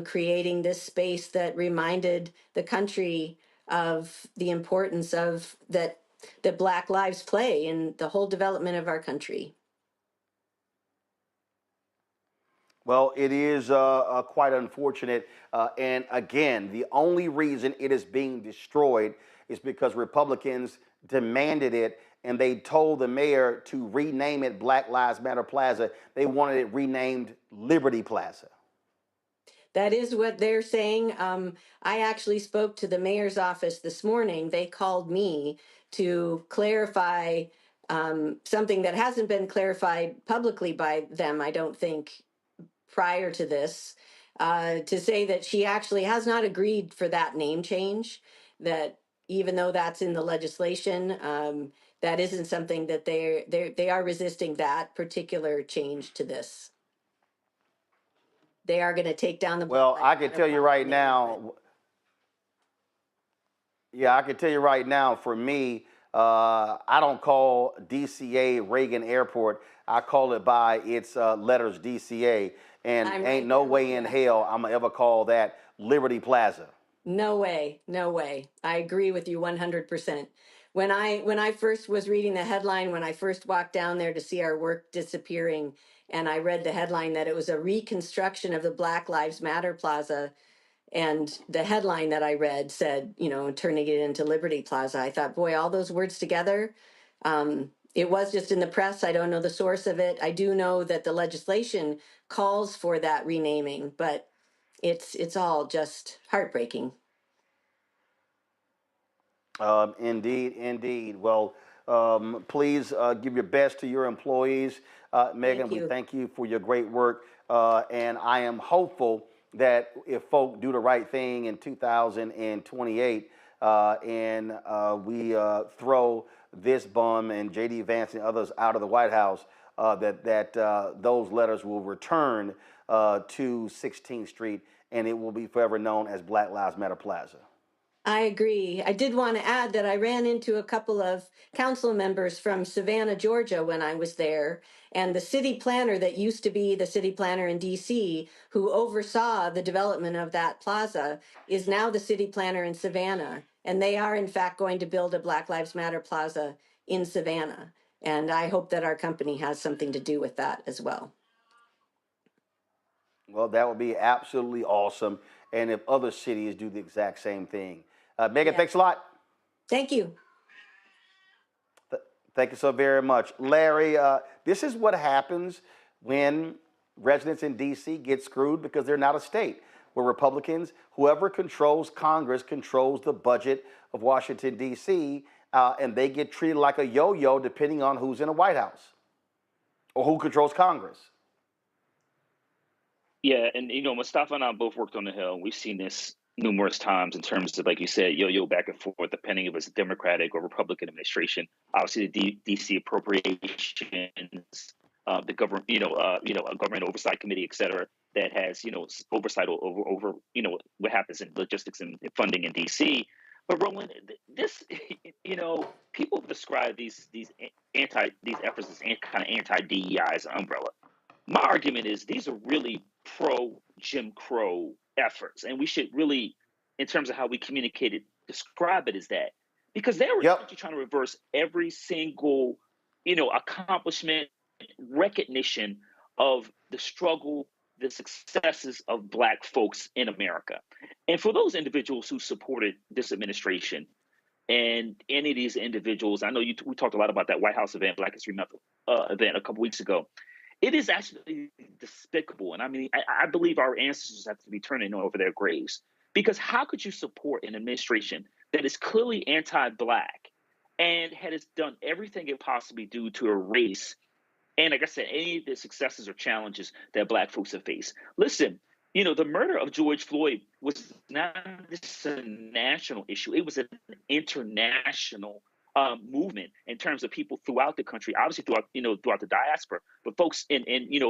creating this space that reminded the country of the importance of that Black lives play in the whole development of our country. Well, it is quite unfortunate. And again, the only reason it is being destroyed is because Republicans demanded it, and they told the mayor to rename it Black Lives Matter Plaza. They wanted it renamed Liberty Plaza. That is what they're saying. I actually spoke to the mayor's office this morning. They called me to clarify something that hasn't been clarified publicly by them, I don't think, prior to this, to say that she actually has not agreed for that name change, that even though that's in the legislation, that isn't something that they are resisting that particular change to this. They are going to take down the. Well, I can tell you right now. Yeah, I can tell you right now, for me, I don't call DCA Reagan Airport. I call it by its letters, DCA. And ain't no way in hell I'm going to ever call that Liberty Plaza. No way. No way. I agree with you 100%. When I first was reading the headline, when I first walked down there to see our work disappearing, and I read the headline that it was a reconstruction of the Black Lives Matter Plaza, and the headline that I read said, turning it into Liberty Plaza, I thought, boy, all those words together. It was just in the press. I don't know the source of it. I do know that the legislation calls for that renaming, but it's all just heartbreaking. Indeed. Well, Please give your best to your employees. Megan, we thank you for your great work. And I am hopeful that if folk do the right thing in 2028 and we throw this bum and J.D. Vance and others out of the White House, that those letters will return to 16th Street, and it will be forever known as Black Lives Matter Plaza. I agree. I did want to add that I ran into a couple of council members from Savannah, Georgia when I was there. And the city planner that used to be the city planner in DC, who oversaw the development of that plaza, is now the city planner in Savannah. And they are, in fact, going to build a Black Lives Matter plaza in Savannah. And I hope that our company has something to do with that as well. Well, that would be absolutely awesome. And if other cities do the exact same thing. Megan, thanks a lot. Thank you. Thank you so very much. Larry, this is what happens when residents in D.C. get screwed because they're not a state. Where Republicans, whoever controls Congress, controls the budget of Washington, D.C., and they get treated like a yo-yo depending on who's in the White House or who controls Congress. Yeah, and Mustafa and I both worked on the Hill. We've seen this numerous times in terms of, like you said, yo-yo back and forth, depending if it's a Democratic or Republican administration. Obviously, the DC appropriations, the government, a government oversight committee, et cetera, that has, oversight over what happens in logistics and funding in DC. But Roland, this, people describe these efforts as kind of anti-DEI as an umbrella. My argument is these are really pro-Jim Crow efforts, and we should really, in terms of how we communicate it, describe it as that, because they were trying to reverse every single, accomplishment, recognition of the struggle, the successes of Black folks in America. And for those individuals who supported this administration, and any of these individuals, I know we talked a lot about that White House event, Black History Month event a couple weeks ago. It is actually despicable. And I mean, I believe our ancestors have to be turning over their graves, because how could you support an administration that is clearly anti-Black and has done everything it possibly do to erase, and like I said, any of the successes or challenges that Black folks have faced? Listen, the murder of George Floyd was not just a national issue. It was an international movement in terms of people throughout the country, obviously throughout the diaspora, but folks in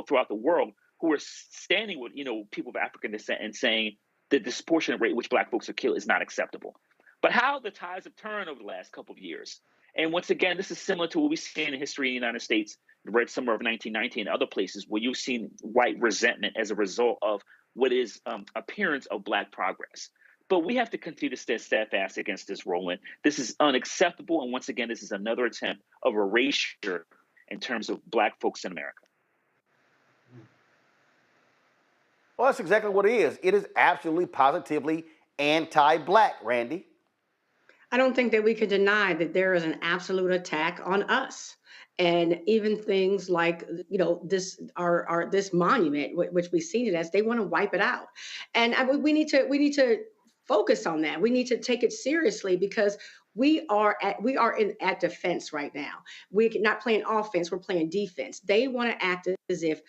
throughout the world who are standing with people of African descent and saying that the disproportionate rate at which Black folks are killed is not acceptable. But how the tides have turned over the last couple of years. And once again, this is similar to what we see in history in the United States, the Red Summer of 1919 and other places where you've seen white resentment as a result of what is appearance of Black progress. But we have to continue to stay steadfast against this, Roland. This is unacceptable. And once again, this is another attempt of erasure in terms of Black folks in America. Well, that's exactly what it is. It is absolutely, positively anti-Black, Randy. I don't think that we can deny that there is an absolute attack on us. And even things like, this monument, which we've seen it as, they want to wipe it out. And we need to focus on that. We need to take it seriously, because we are at defense right now. We're not playing offense, we're playing defense. They want to act as if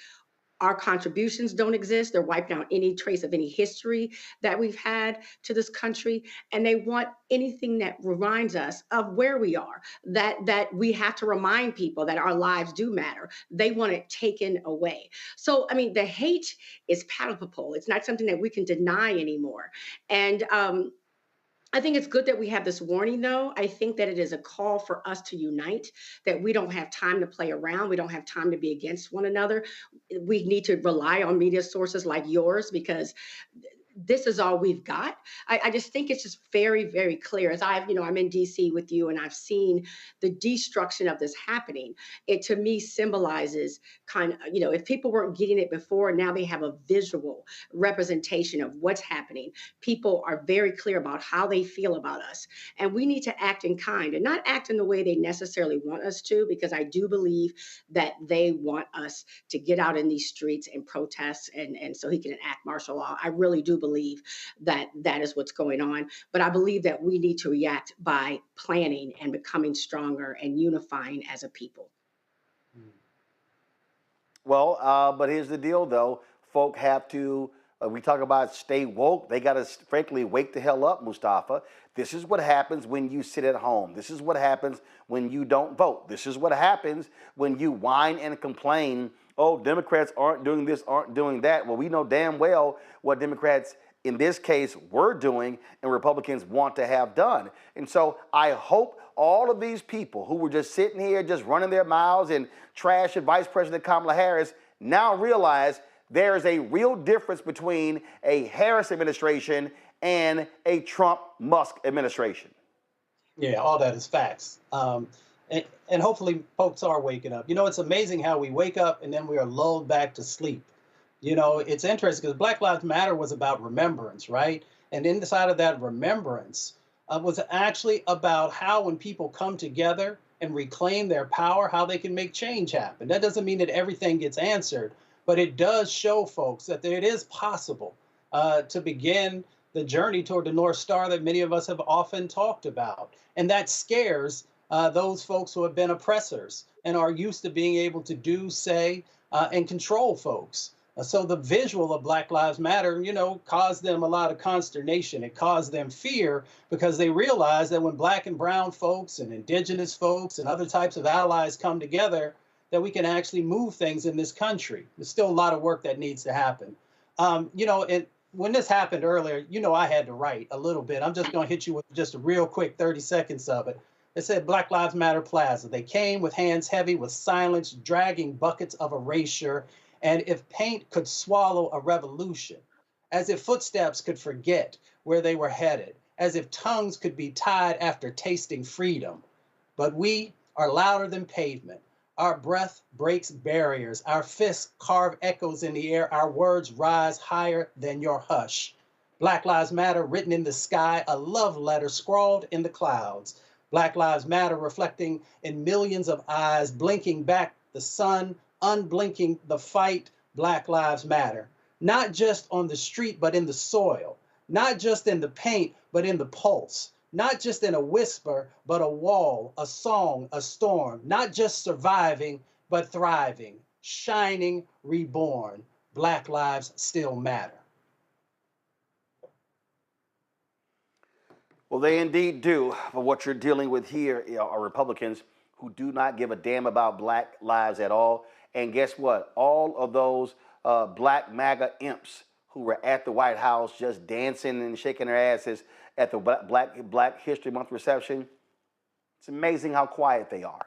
our contributions don't exist. They're wiping out any trace of any history that we've had to this country. And they want anything that reminds us of where we are, that we have to remind people that our lives do matter. They want it taken away. So, I mean, the hate is palpable. It's not something that we can deny anymore. And I think it's good that we have this warning, though. I think that it is a call for us to unite, that we don't have time to play around. We don't have time to be against one another. We need to rely on media sources like yours, because this is all we've got. I just think it's just very, very clear. As I'm in DC with you, and I've seen the destruction of this happening. It to me symbolizes kind of, if people weren't getting it before, now they have a visual representation of what's happening. People are very clear about how they feel about us. And we need to act in kind, and not act in the way they necessarily want us to, because I do believe that they want us to get out in these streets and protest, and so he can enact martial law. I really do believe believe that that is what's going on. But I believe that we need to react by planning and becoming stronger and unifying as a people. Well, but here's the deal, though. Folk have to, we talk about stay woke. They got to, frankly, wake the hell up, Mustafa. This is what happens when you sit at home. This is what happens when you don't vote. This is what happens when you whine and complain, oh, Democrats aren't doing this, aren't doing that. Well, we know damn well what Democrats, in this case, were doing and Republicans want to have done. And so I hope all of these people who were just sitting here, just running their mouths and trashing Vice President Kamala Harris now realize there is a real difference between a Harris administration and a Trump-Musk administration. Yeah, all that is facts. And hopefully folks are waking up. You know, it's amazing how we wake up and then we are lulled back to sleep. You know, it's interesting because Black Lives Matter was about remembrance, right? And inside of that remembrance was actually about how when people come together and reclaim their power, how they can make change happen. That doesn't mean that everything gets answered, but it does show folks that it is possible to begin the journey toward the North Star that many of us have often talked about. And that scares those folks who have been oppressors and are used to being able to do, say, and control folks. So the visual of Black Lives Matter, you know, caused them a lot of consternation. It caused them fear because they realized that when Black and brown folks and indigenous folks and other types of allies come together, that we can actually move things in this country. There's still a lot of work that needs to happen. You know, and when this happened earlier, you know, I had to write a little bit. I'm just going to hit you with just a real quick 30 seconds of it. It said Black Lives Matter Plaza. They came with hands heavy with silence, dragging buckets of erasure. And if paint could swallow a revolution, as if footsteps could forget where they were headed, as if tongues could be tied after tasting freedom. But we are louder than pavement. Our breath breaks barriers. Our fists carve echoes in the air. Our words rise higher than your hush. Black Lives Matter written in the sky, a love letter scrawled in the clouds. Black Lives Matter reflecting in millions of eyes, blinking back the sun, unblinking the fight. Black Lives Matter. Not just on the street, but in the soil. Not just in the paint, but in the pulse. Not just in a whisper, but a wall, a song, a storm. Not just surviving, but thriving. Shining, reborn. Black lives still matter. Well, they indeed do. But what you're dealing with here are Republicans who do not give a damn about Black lives at all. And guess what? All of those Black MAGA imps who were at the White House just dancing and shaking their asses at the Black History Month reception, it's amazing how quiet they are.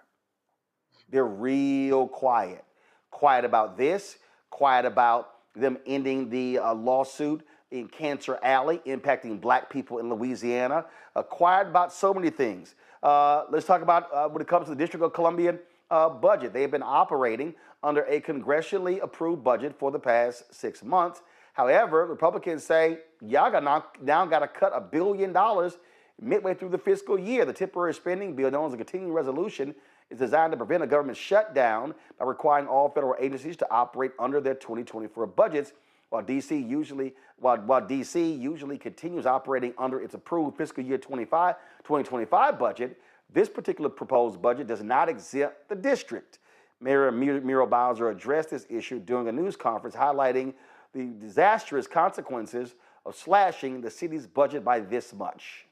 They're real quiet. Quiet about this, quiet about them ending the lawsuit in Cancer Alley, impacting Black people in Louisiana. Quiet about so many things. Let's talk about when it comes to the District of Columbia budget. They have been operating under a congressionally approved budget for the past 6 months. However, Republicans say, y'all now got to cut $1 billion midway through the fiscal year. The temporary spending bill, known as a continuing resolution, is designed to prevent a government shutdown by requiring all federal agencies to operate under their 2024 budgets, while DC usually continues operating under its approved fiscal year 2025 budget. This particular proposed budget does not exempt the district. Mayor Muriel Bowser addressed this issue during a news conference, highlighting the disastrous consequences of slashing the city's budget by this much.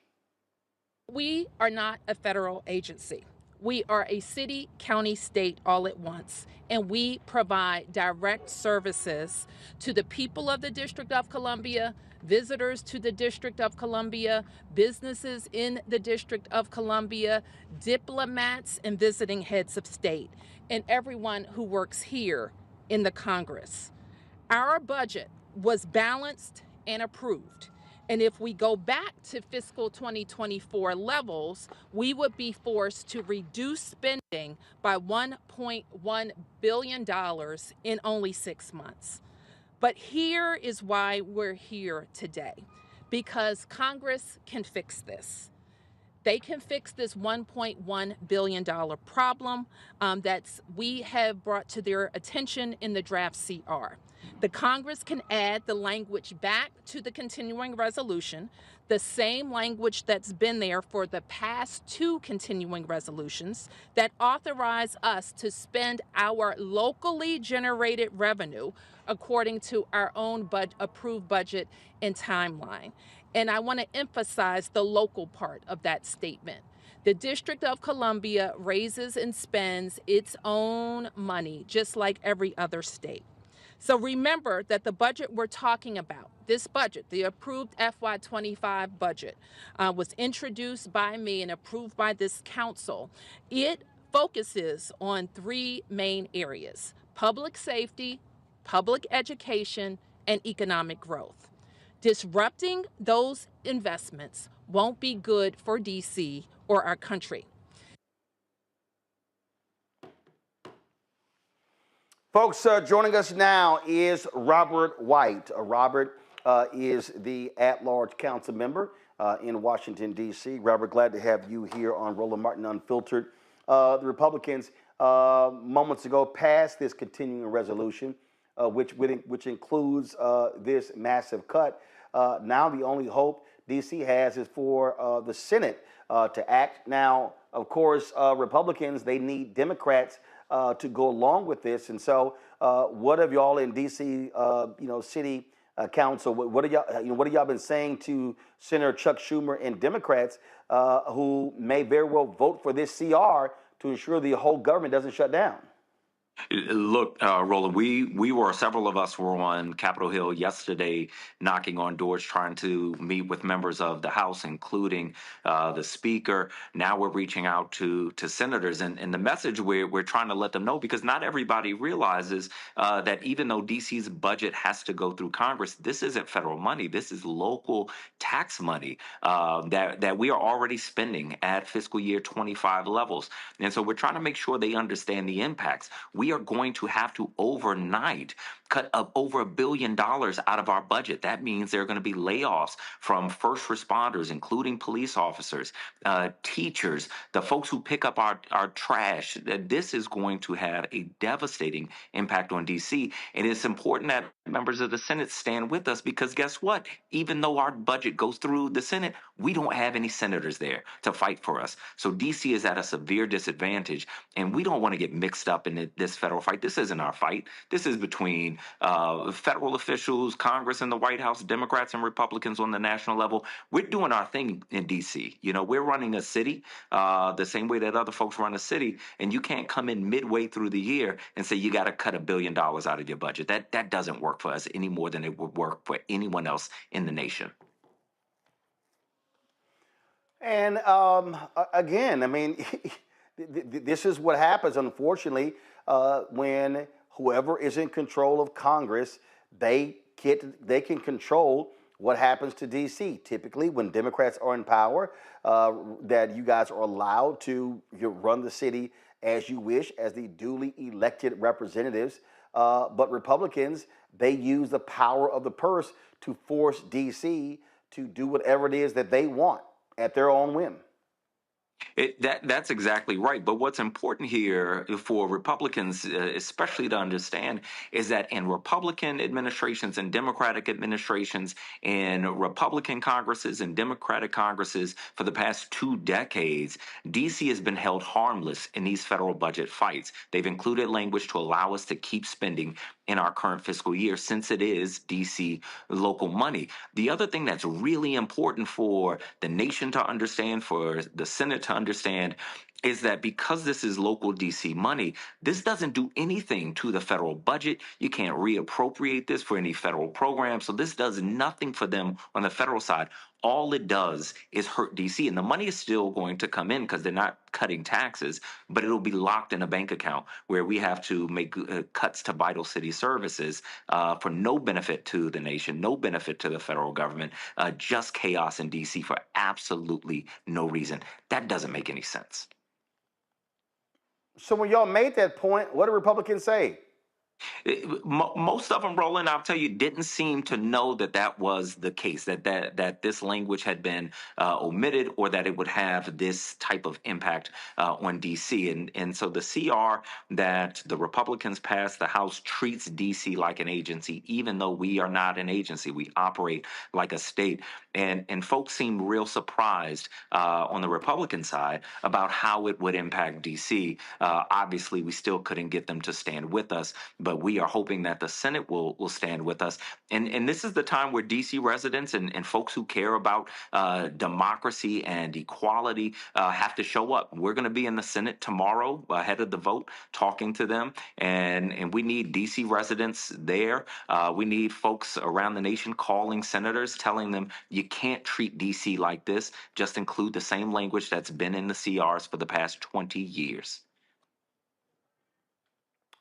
We are not a federal agency. We are a city, county, state all at once, and we provide direct services to the people of the District of Columbia, visitors to the District of Columbia, businesses in the District of Columbia, diplomats and visiting heads of state, and everyone who works here in the Congress. Our budget was balanced and approved. And if we go back to fiscal 2024 levels, we would be forced to reduce spending by $1.1 billion in only 6 months. But here is why we're here today, because Congress can fix this. They can fix this $1.1 billion problem that we have brought to their attention in the draft CR. The Congress can add the language back to the continuing resolution, the same language that's been there for the past 2 continuing resolutions that authorize us to spend our locally generated revenue according to our own approved budget and timeline. And I want to emphasize the local part of that statement. The District of Columbia raises and spends its own money just like every other state. So remember that the budget we're talking about, this budget, the approved FY25 budget, was introduced by me and approved by this council. It focuses on 3 main areas: public safety, public education, and economic growth. Disrupting those investments won't be good for DC or our country. Folks, joining us now is Robert White. Robert is the at-large council member in Washington, D.C. Robert, glad to have you here on Roland Martin Unfiltered. The Republicans moments ago passed this continuing resolution, which includes this massive cut. Now the only hope D.C. has is for the Senate to act. Now, of course, Republicans, they need Democrats to go along with this. And so what have y'all in D.C., City Council, what have y'all been saying to Senator Chuck Schumer and Democrats who may very well vote for this CR to ensure the whole government doesn't shut down? Look, Roland, several of us were on Capitol Hill yesterday knocking on doors trying to meet with members of the House, including the Speaker. Now we're reaching out to senators. And the message we're trying to let them know, because not everybody realizes that even though DC's budget has to go through Congress, this isn't federal money. This is local tax money that we are already spending at fiscal year 25 levels. And so we're trying to make sure they understand the impacts. We are going to have to overnight cut up over $1 billion out of our budget. That means there are going to be layoffs from first responders, including police officers, teachers, the folks who pick up our trash. This is going to have a devastating impact on DC. And it's important that members of the Senate stand with us, because guess what? Even though our budget goes through the Senate, we don't have any senators there to fight for us. So DC is at a severe disadvantage, and we don't want to get mixed up in this federal fight. This isn't our fight. This is between federal officials, Congress and the White House, Democrats and Republicans on the national level. We're doing our thing in DC. We're running a city the same way that other folks run a city, and you can't come in midway through the year and say you got to cut $1 billion out of your budget. That doesn't work for us any more than it would work for anyone else in the nation. And again, I mean, this is what happens, unfortunately, when whoever is in control of Congress, they can control what happens to D.C. Typically, when Democrats are in power, that you guys are allowed to run the city as you wish, as the duly elected representatives. But Republicans, they use the power of the purse to force D.C. to do whatever it is that they want at their own whim. That's exactly right. But what's important here for Republicans, especially to understand, is that in Republican administrations and Democratic administrations, in Republican Congresses and Democratic Congresses for the past 2 decades, D.C. has been held harmless in these federal budget fights. They've included language to allow us to keep spending in our current fiscal year, since it is D.C. local money. The other thing that's really important for the nation to understand, for the Senate to understand, is that because this is local D.C. money, this doesn't do anything to the federal budget. You can't reappropriate this for any federal program. So this does nothing for them on the federal side. All it does is hurt D.C. And the money is still going to come in because they're not cutting taxes, but it'll be locked in a bank account where we have to make cuts to vital city services for no benefit to the nation, no benefit to the federal government, just chaos in D.C. for absolutely no reason. That doesn't make any sense. So when y'all made that point, what do Republicans say? Most of them, Roland, I'll tell you, didn't seem to know that that was the case, that this language had been omitted, or that it would have this type of impact on D.C. And so the CR that the Republicans passed, the House treats D.C. like an agency, even though we are not an agency. We operate like a state. And folks seem real surprised on the Republican side about how it would impact D.C. Obviously, we still couldn't get them to stand with us, but we are hoping that the Senate will stand with us. And this is the time where D.C. residents and folks who care about democracy and equality have to show up. We're going to be in the Senate tomorrow ahead of the vote, talking to them, and we need D.C. residents there. We need folks around the nation calling senators, telling them you can't treat D.C. like this. Just include the same language that's been in the CRs for the past 20 years.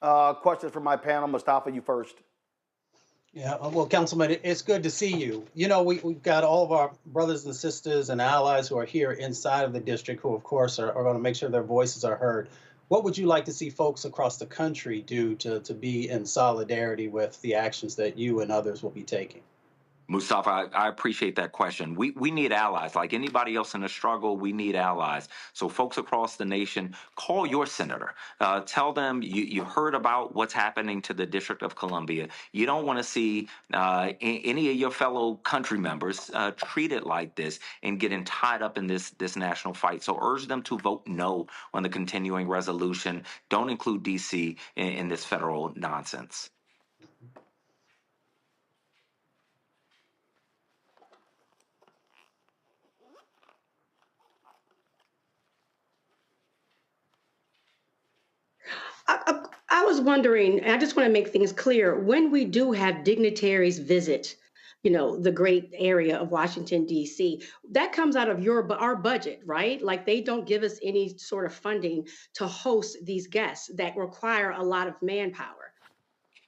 Questions from my panel. Mustafa, you first. Yeah, well, Councilman, it's good to see you. You know, we've got all of our brothers and sisters and allies who are here inside of the district who, of course, are going to make sure their voices are heard. What would you like to see folks across the country do to be in solidarity with the actions that you and others will be taking? Mustafa, I appreciate that question. We need allies. Like anybody else in the struggle, we need allies. So folks across the nation, call your senator. Tell them you heard about what's happening to the District of Columbia. You don't want to see any of your fellow country members treated like this and getting tied up in this national fight. So urge them to vote no on the continuing resolution. Don't include D.C. in this federal nonsense. I was wondering, and I just want to make things clear, when we do have dignitaries visit, the great area of Washington, D.C., that comes out of our budget, right? Like they don't give us any sort of funding to host these guests that require a lot of manpower.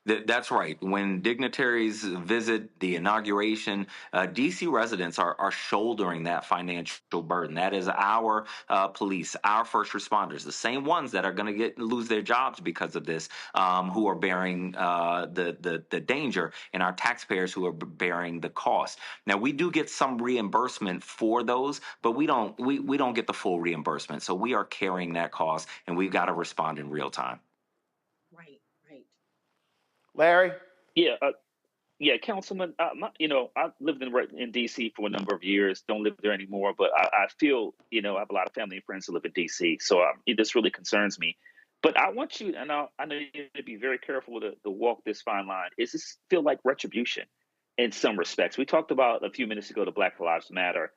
That's right. When dignitaries visit the inauguration, D.C. residents are shouldering that financial burden. That is our police, our first responders, the same ones that are going to lose their jobs because of this, who are bearing the danger, and our taxpayers who are bearing the cost. Now, we do get some reimbursement for those, but we don't get the full reimbursement. So we are carrying that cost, and we've got to respond in real time. Larry? Yeah, Councilman. I've lived in D.C. for a number of years. Don't live there anymore, but I feel, I have a lot of family and friends who live in D.C. So this really concerns me. But I want you, and I know you to be very careful to walk this fine line. Does this feel like retribution in some respects? We talked about a few minutes ago the Black Lives Matter,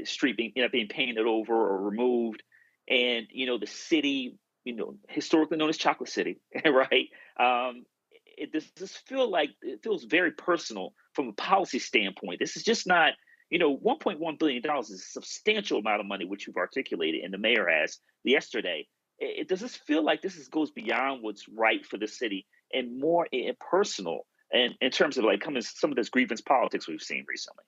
street being painted over or removed, and the city, historically known as Chocolate City, right? Does this feel like it feels very personal from a policy standpoint? This is just not, $1.1 billion is a substantial amount of money, which you've articulated, and the mayor has yesterday. Does this feel like this goes beyond what's right for the city and more personal, and in terms of like some of this grievance politics we've seen recently?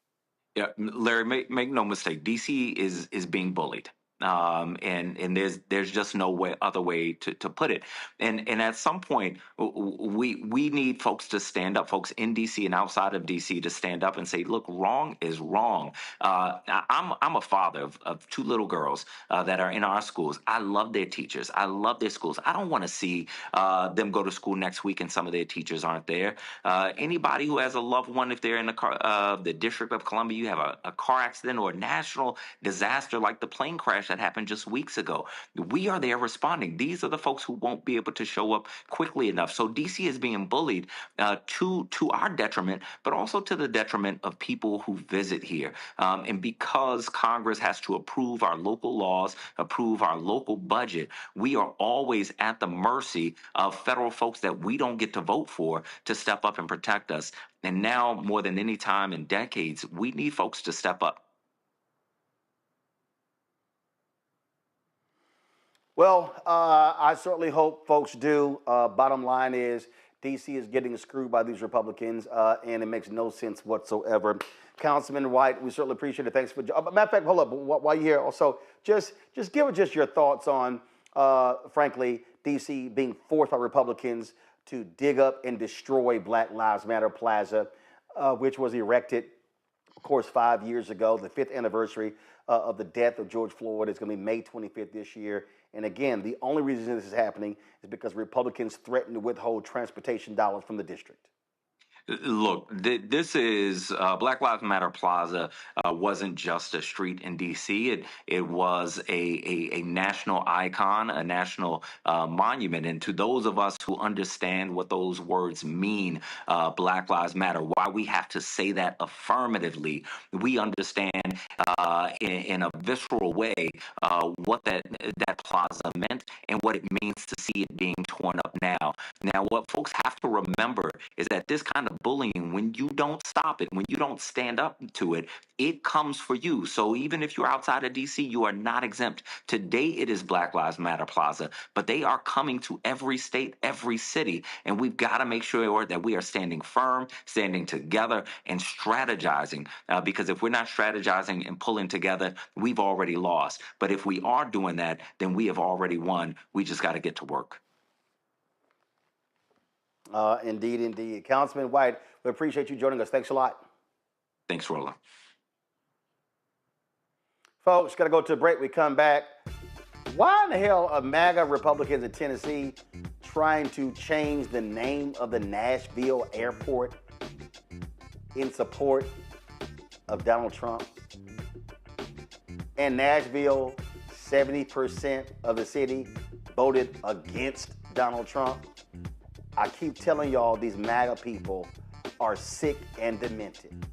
Yeah, Larry, make no mistake. D.C. is being bullied. And there's just no other way to put it. And at some point, we need folks to stand up, folks in D.C. and outside of D.C. to stand up and say, look, wrong is wrong. I'm a father of two little girls that are in our schools. I love their teachers. I love their schools. I don't want to see them go to school next week and some of their teachers aren't there. Anybody who has a loved one, if they're in the District of Columbia, you have a car accident or a national disaster like the plane crash that happened just weeks ago. We are there responding. These are the folks who won't be able to show up quickly enough. So DC is being bullied to our detriment, but also to the detriment of people who visit here. And because Congress has to approve our local laws, approve our local budget, we are always at the mercy of federal folks that we don't get to vote for to step up and protect us. And now, more than any time in decades, we need folks to step up. Well, I certainly hope folks do. Bottom line is D.C. is getting screwed by these Republicans, and it makes no sense whatsoever. Councilman White, we certainly appreciate it. Thanks for. Matter of fact, hold up. While you're here, also just give us your thoughts on frankly, D.C. being forced by Republicans to dig up and destroy Black Lives Matter Plaza, which was erected, of course, 5 years ago. The 5th anniversary of the death of George Floyd is going to be May 25th this year. And again, the only reason this is happening is because Republicans threaten to withhold transportation dollars from the district. Look, this is Black Lives Matter Plaza wasn't just a street in D.C. It was a national icon, a national monument. And to those of us who understand what those words mean, Black Lives Matter, why we have to say that affirmatively, we understand in a visceral way what that plaza meant and what it means to see it being torn up now. Now, what folks have to remember is that this kind of bullying, when you don't stop it, when you don't stand up to it, it comes for you. So even if you're outside of D.C., you are not exempt. Today, it is Black Lives Matter Plaza, but they are coming to every state, every city, and we've got to make sure that we are standing firm, standing together, and strategizing, because if we're not strategizing and pulling together, we've already lost. But if we are doing that, then we have already won. We just got to get to work. Indeed, indeed. Councilman White, we appreciate you joining us. Thanks a lot. Thanks, Roland. Folks, got to go to a break. We come back. Why in the hell are MAGA Republicans in Tennessee trying to change the name of the Nashville airport in support of Donald Trump? And Nashville, 70% of the city voted against Donald Trump. I keep telling y'all, these MAGA people are sick and demented.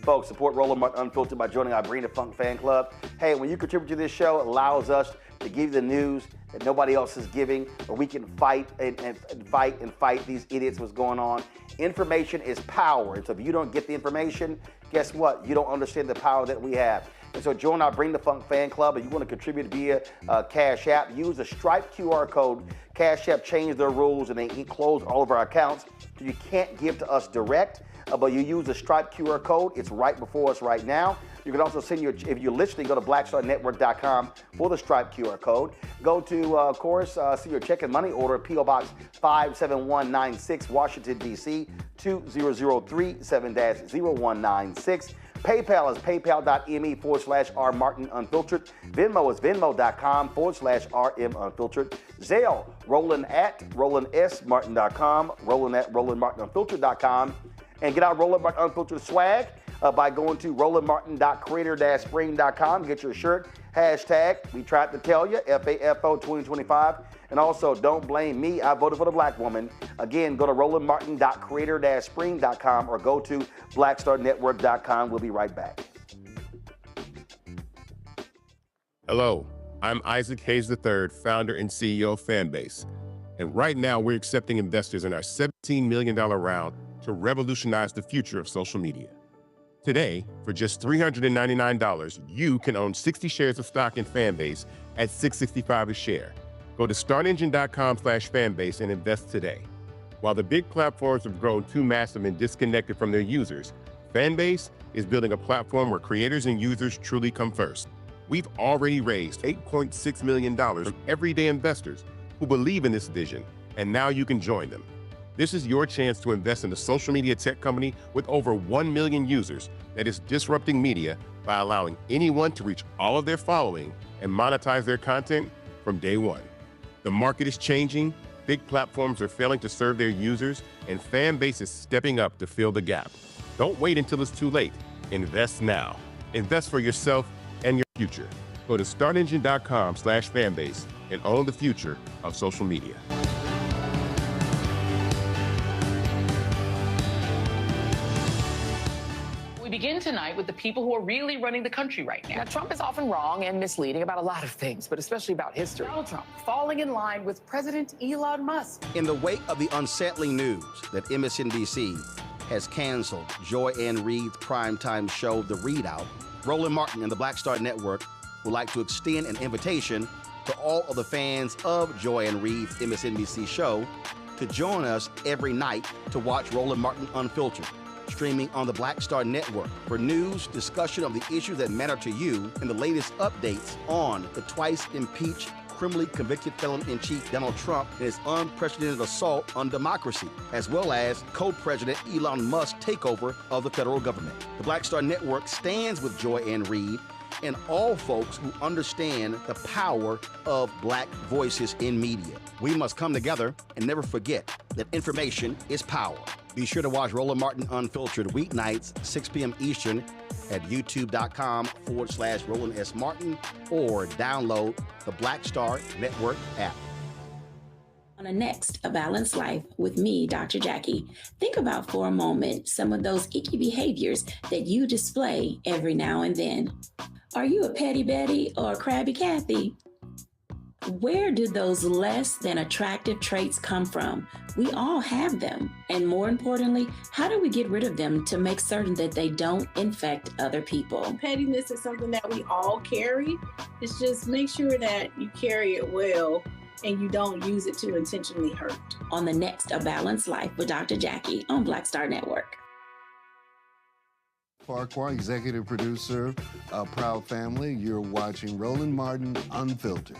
Folks, support Roland Martin Unfiltered by joining our Bring the Funk fan club. Hey, when you contribute to this show, it allows us to give you the news that nobody else is giving, or we can fight and fight these idiots what's going on. Information is power. And so if you don't get the information, guess what? You don't understand the power that we have. And so join our Bring the Funk fan club. If you want to contribute via Cash App, use the Stripe QR code. Cash App changed their rules and they closed all of our accounts. So you can't give to us direct, but you use the Stripe QR code. It's right before us right now. You can also send if you're listening, go to blackstarnetwork.com for the Stripe QR code. Go to, of course, see your check and money order, P.O. Box 57196, Washington, D.C., 20037-0196. PayPal is paypal.me/rmartinunfiltered. Venmo is venmo.com/rmunfiltered. Zelle, Roland@RolandSMartin.com, Roland@RolandMartinUnfiltered.com. And get our Roland Martin Unfiltered swag by going to RolandMartin.creator-spring.com. Get your shirt. Hashtag, we tried to tell you, FAFO 2025. And also, don't blame me, I voted for the black woman. Again, go to RolandMartin.creator-spring.com or go to BlackStarNetwork.com. We'll be right back. Hello, I'm Isaac Hayes III, founder and CEO of Fanbase. And right now, we're accepting investors in our $17 million round to revolutionize the future of social media. Today, for just $399, you can own 60 shares of stock in Fanbase at $665 a share. Go to startengine.com/fanbase and invest today. While the big platforms have grown too massive and disconnected from their users, Fanbase is building a platform where creators and users truly come first. We've already raised $8.6 million from everyday investors who believe in this vision, and now you can join them. This is your chance to invest in a social media tech company with over 1 million users that is disrupting media by allowing anyone to reach all of their following and monetize their content from day one. The market is changing, big platforms are failing to serve their users, and Fanbase is stepping up to fill the gap. Don't wait until it's too late. Invest now. Invest for yourself and your future. Go to startengine.com/fanbase and own the future of social media. We begin tonight with the people who are really running the country right now. Now, Trump is often wrong and misleading about a lot of things, but especially about history. Donald Trump falling in line with President Elon Musk. In the wake of the unsettling news that MSNBC has canceled Joy Ann Reid's primetime show, The Readout, Roland Martin and the Black Star Network would like to extend an invitation to all of the fans of Joy Ann Reid's MSNBC show to join us every night to watch Roland Martin Unfiltered, streaming on the Black Star Network for news, discussion of the issues that matter to you, and the latest updates on the twice impeached criminally convicted felon-in-chief Donald Trump and his unprecedented assault on democracy, as well as co-president Elon Musk's takeover of the federal government. The Black Star Network stands with Joy and Reed and all folks who understand the power of black voices in media. We must come together and never forget that information is power. Be sure to watch Roland Martin Unfiltered weeknights, 6 p.m. Eastern at youtube.com/Roland S. Martin or download the Black Star Network app. On the next A Balanced Life with me, Dr. Jackie, think about for a moment some of those icky behaviors that you display every now and then. Are you a petty Betty or a crabby Kathy? Where do those less than attractive traits come from? We all have them. And more importantly, how do we get rid of them to make certain that they don't infect other people? Pettiness is something that we all carry. It's just make sure that you carry it well and you don't use it to intentionally hurt. On the next A Balanced Life with Dr. Jackie on Black Star Network. Farquhar, executive producer, Proud Family. You're watching Roland Martin Unfiltered.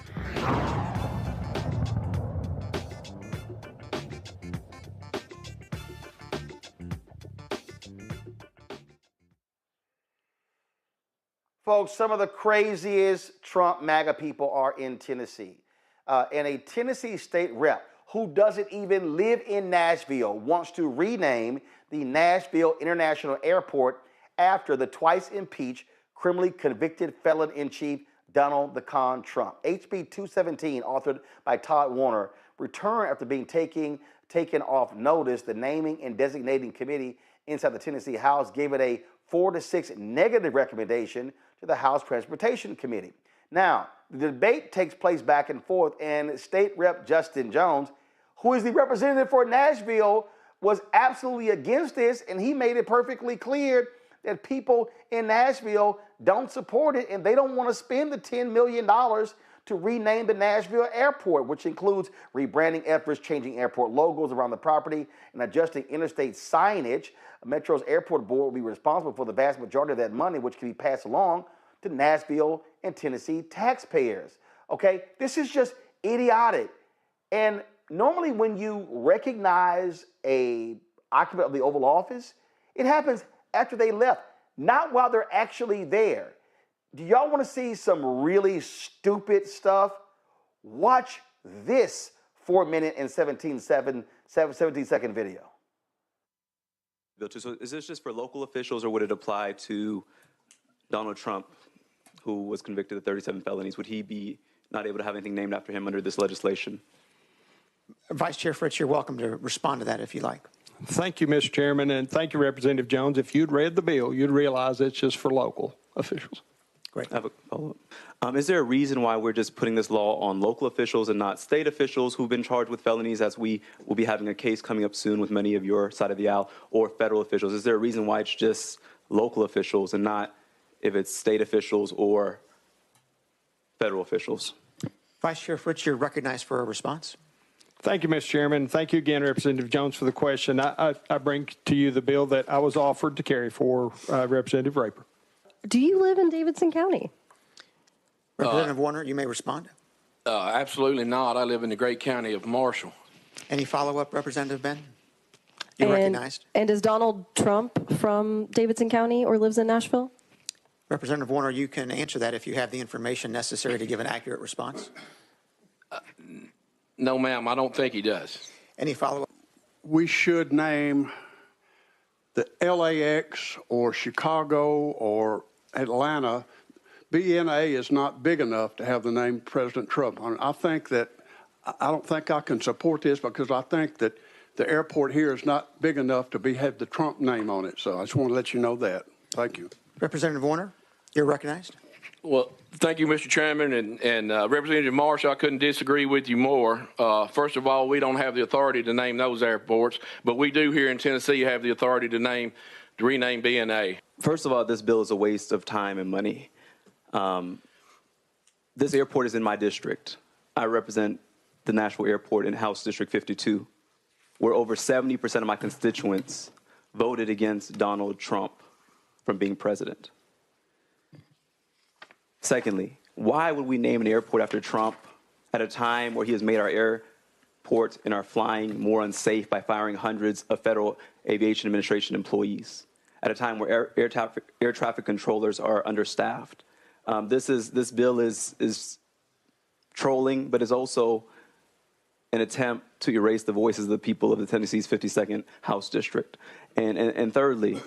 Folks, some of the craziest Trump MAGA people are in Tennessee. And a Tennessee state rep who doesn't even live in Nashville wants to rename the Nashville International Airport after the twice impeached, criminally convicted felon-in-chief Donald the Con Trump. HB 217, authored by Todd Warner, returned after being taken off notice. The Naming and Designating Committee inside the Tennessee House gave it a 4-6 negative recommendation to the House Transportation Committee. Now, the debate takes place back and forth, and State Rep Justin Jones, who is the representative for Nashville, was absolutely against this, and he made it perfectly clear that people in Nashville don't support it, and they don't want to spend the $10 million to rename the Nashville airport, which includes rebranding efforts, changing airport logos around the property, and adjusting interstate signage. Metro's airport board will be responsible for the vast majority of that money, which can be passed along to Nashville and Tennessee taxpayers. Okay, this is just idiotic. And normally when you recognize a occupant of the Oval Office, it happens after they left, not while they're actually there. Do y'all want to see some really stupid stuff? Watch this 4-minute and 17-second video. So is this just for local officials, or would it apply to Donald Trump, who was convicted of 37 felonies? Would he be not able to have anything named after him under this legislation? Vice Chair Fritz, you're welcome to respond to that if you like. Thank you, Mr. Chairman, and thank you, Representative Jones. If you'd read the bill, you'd realize it's just for local officials. Great. I have a follow-up. Is there a reason why we're just putting this law on local officials and not state officials who've been charged with felonies, as we will be having a case coming up soon with many of your side of the aisle, or federal officials? Is there a reason why it's just local officials and not if it's state officials or federal officials? Vice Chair Fritz, you're recognized for a response. Thank you, Mr. Chairman. Thank you again, Representative Jones, for the question. I bring to you the bill that I was offered to carry for Representative Raper. Do you live in Davidson County? Representative Warner, you may respond. Absolutely not. I live in the great county of Marshall. Any follow-up, Representative Ben? You're recognized. And is Donald Trump from Davidson County or lives in Nashville? Representative Warner, you can answer that if you have the information necessary to give an accurate response. No, ma'am, I don't think he does. Any follow-up? We should name the LAX or Chicago or Atlanta. BNA is not big enough to have the name President Trump on it. I don't think I can support this because I think that the airport here is not big enough to have the Trump name on it. So I just want to let you know that. Thank you. Representative Warner, you're recognized. Well, thank you, Mr. Chairman, and Representative Marshall, I couldn't disagree with you more. First of all, we don't have the authority to name those airports, but we do here in Tennessee have the authority to rename BNA. First of all, this bill is a waste of time and money. This airport is in my district. I represent the Nashville Airport in House District 52, where over 70% of my constituents voted against Donald Trump from being president. Secondly, why would we name an airport after Trump at a time where he has made our airports and our flying more unsafe by firing hundreds of Federal Aviation Administration employees, at a time where air traffic controllers are understaffed. This bill is trolling, but is also an attempt to erase the voices of the people of the Tennessee's 52nd House District. And thirdly,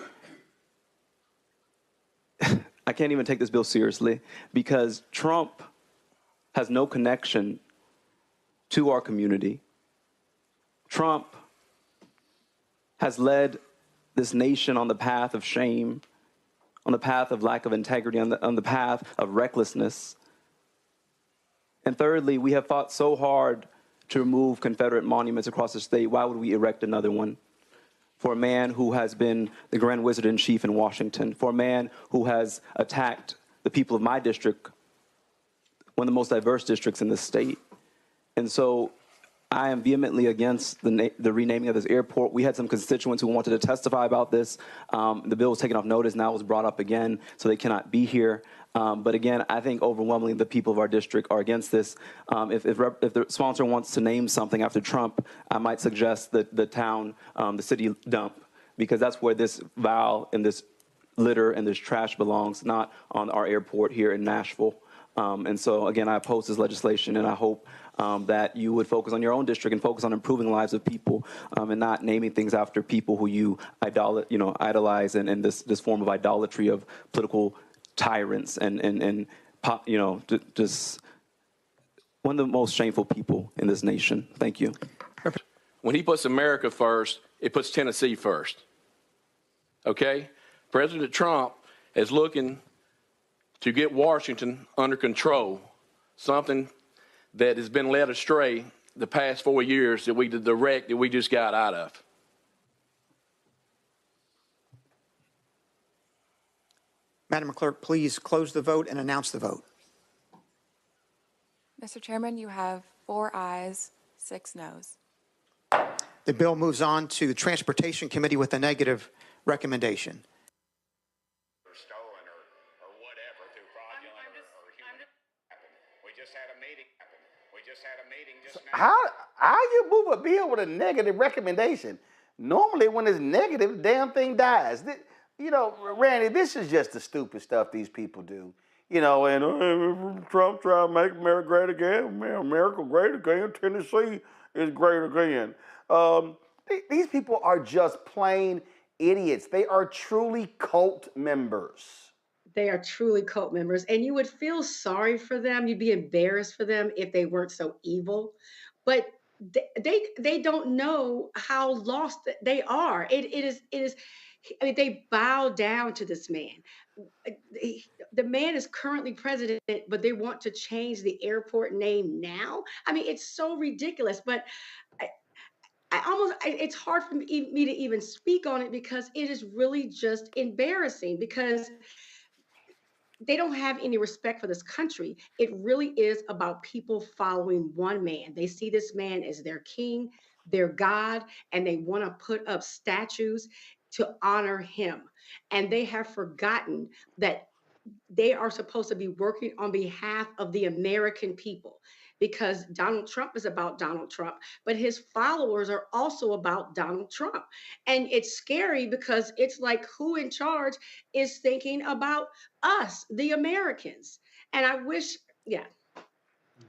I can't even take this bill seriously because Trump has no connection to our community. Trump has led this nation on the path of shame, on the path of lack of integrity, on the path of recklessness. And thirdly, we have fought so hard to remove Confederate monuments across the state. Why would we erect another one? For a man who has been the Grand Wizard-in-Chief in Washington, for a man who has attacked the people of my district, one of the most diverse districts in this state. And so I am vehemently against the renaming of this airport. We had some constituents who wanted to testify about this. The bill was taken off notice, now it's brought up again, so they cannot be here. But again, I think overwhelmingly the people of our district are against this. If the sponsor wants to name something after Trump, I might suggest that the town, the city dump, because that's where this vial and this litter and this trash belongs, not on our airport here in Nashville. And so again, I oppose this legislation, and I hope that you would focus on your own district and focus on improving the lives of people, and not naming things after people who you idolize, and this form of idolatry of political tyrants and just one of the most shameful people in this nation. Thank you. When he puts America first, it puts Tennessee first. Okay? President Trump is looking to get Washington under control, something that has been led astray the past 4 years, the wreck that we just got out of. Madam Clerk, please close the vote and announce the vote. Mr. Chairman, you have 4 ayes, 6 noes. The bill moves on to the Transportation Committee with a negative recommendation. How you move a bill with a negative recommendation? Normally, when it's negative, the damn thing dies. Randy, this is just the stupid stuff these people do. And Trump trying to make America great again. America great again. Tennessee is great again. These people are just plain idiots. They are truly cult members. They are truly cult members, and you would feel sorry for them. You'd be embarrassed for them if they weren't so evil, but they don't know how lost they are. It is. I mean, they bow down to this man. The man is currently president, but they want to change the airport name now. I mean, it's so ridiculous. But it's hard for me to even speak on it because it is really just embarrassing because they don't have any respect for this country. It really is about people following one man. They see this man as their king, their God, and they want to put up statues to honor him. And they have forgotten that they are supposed to be working on behalf of the American people, because Donald Trump is about Donald Trump, but his followers are also about Donald Trump. And it's scary because it's like who in charge is thinking about us, the Americans. And I wish,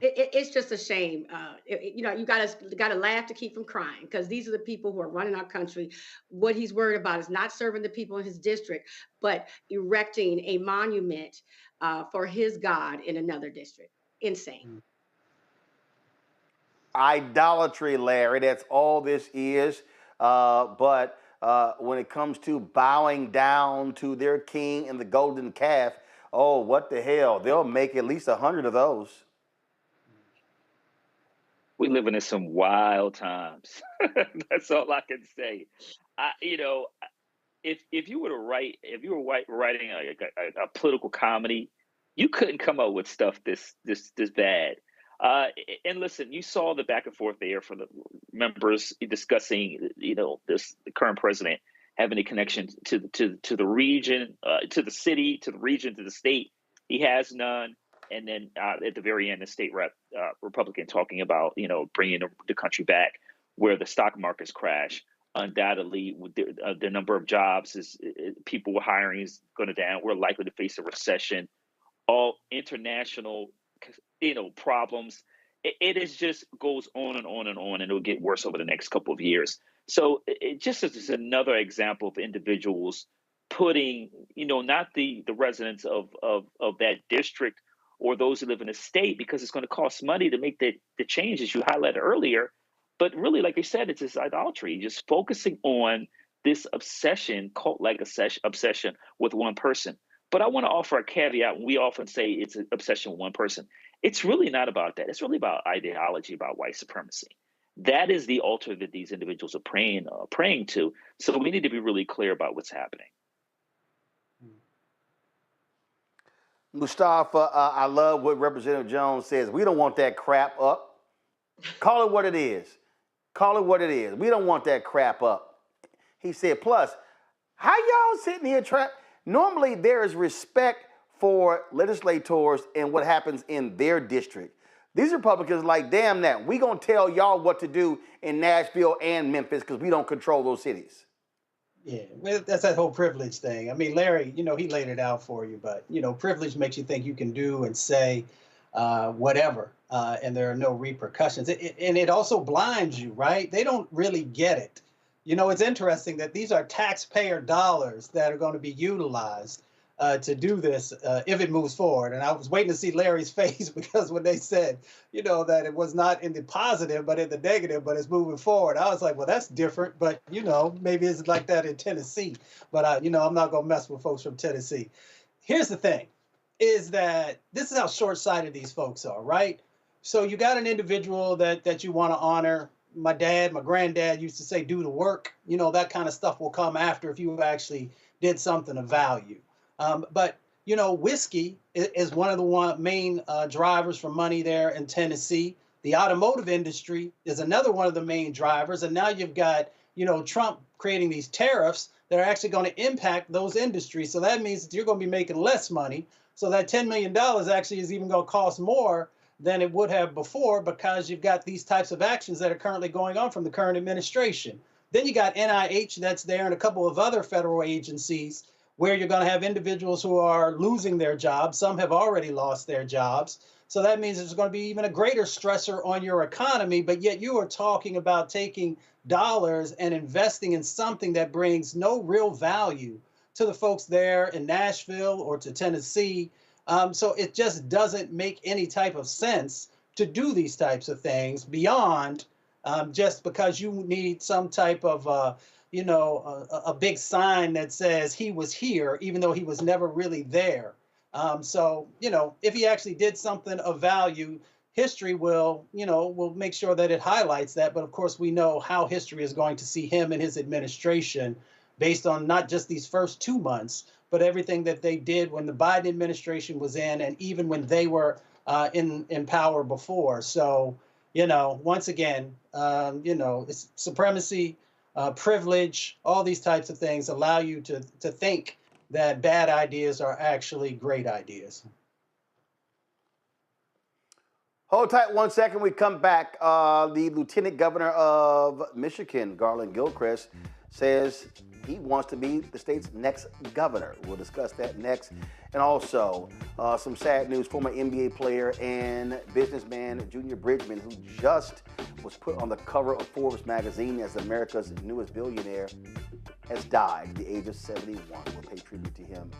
it's just a shame. You gotta laugh to keep from crying, because these are the people who are running our country. What he's worried about is not serving the people in his district, but erecting a monument for his God in another district. Insane. Idolatry, Larry. That's all this is. But when it comes to bowing down to their king and the golden calf, oh, what the hell? They'll make at least 100 of those. We living in some wild times. That's all I can say. If you were writing a political comedy, you couldn't come up with stuff this bad. And listen, you saw the back and forth there from the members discussing, the current president having a connection to the region, to the city, to the region, to the state. He has none. And then at the very end, the state rep Republican talking about, bringing the country back, where the stock markets crash. Undoubtedly, the number of jobs people were hiring is going to down. We're likely to face a recession. All international, problems. It is just goes on and on and on, and it'll get worse over the next couple of years. So it just is another example of individuals putting, not the residents of that district or those who live in the state, because it's going to cost money to make the changes you highlighted earlier. But really, like I said, it's this idolatry, just focusing on this obsession, cult-like obsession with one person. But I want to offer a caveat. We often say it's an obsession with one person. It's really not about that. It's really about ideology, about white supremacy. That is the altar that these individuals are praying to. So we need to be really clear about what's happening. Mustafa, I love what Representative Jones says. We don't want that crap up. Call it what it is. Call it what it is. We don't want that crap up. He said, plus, how y'all sitting here normally there is respect for legislators and what happens in their district. These Republicans like, damn that. We gonna tell y'all what to do in Nashville and Memphis because we don't control those cities. Yeah, well, that's that whole privilege thing. I mean, Larry, he laid it out for you, but, privilege makes you think you can do and say whatever, and there are no repercussions. And it also blinds you, right? They don't really get it. It's interesting that these are taxpayer dollars that are going to be utilized to do this if it moves forward. And I was waiting to see Larry's face because when they said, that it was not in the positive, but in the negative, but it's moving forward, I was like, well, that's different. But, maybe it's like that in Tennessee. But, I'm not going to mess with folks from Tennessee. Here's the thing, is that this is how short-sighted these folks are, right? So you got an individual that you want to honor. My granddad used to say, do the work. That kind of stuff will come after if you actually did something of value. But whiskey is one of the main drivers for money there in Tennessee. The automotive industry is another one of the main drivers. And now you've got, Trump creating these tariffs that are actually going to impact those industries. So that means that you're going to be making less money. So that $10 million actually is even going to cost more than it would have before because you've got these types of actions that are currently going on from the current administration. Then you got NIH that's there and a couple of other federal agencies where you're going to have individuals who are losing their jobs. Some have already lost their jobs. So that means there's going to be even a greater stressor on your economy, but yet you are talking about taking dollars and investing in something that brings no real value to the folks there in Nashville or to Tennessee. So it just doesn't make any type of sense to do these types of things beyond just because you need some type of, a big sign that says he was here, even though he was never really there. So, if he actually did something of value, history will make sure that it highlights that. But of course, we know how history is going to see him and his administration based on not just these first 2 months, but everything that they did when the Biden administration was in and even when they were in power before. So, once again, it's supremacy, privilege, all these types of things allow you to think that bad ideas are actually great ideas. Hold tight 1 second. We come back. The Lieutenant Governor of Michigan, Garlin Gilchrist, says he wants to be the state's next governor. We'll discuss that next. And also, some sad news. Former NBA player and businessman Junior Bridgman, who just was put on the cover of Forbes magazine as America's newest billionaire, has died at the age of 71. We'll pay tribute to him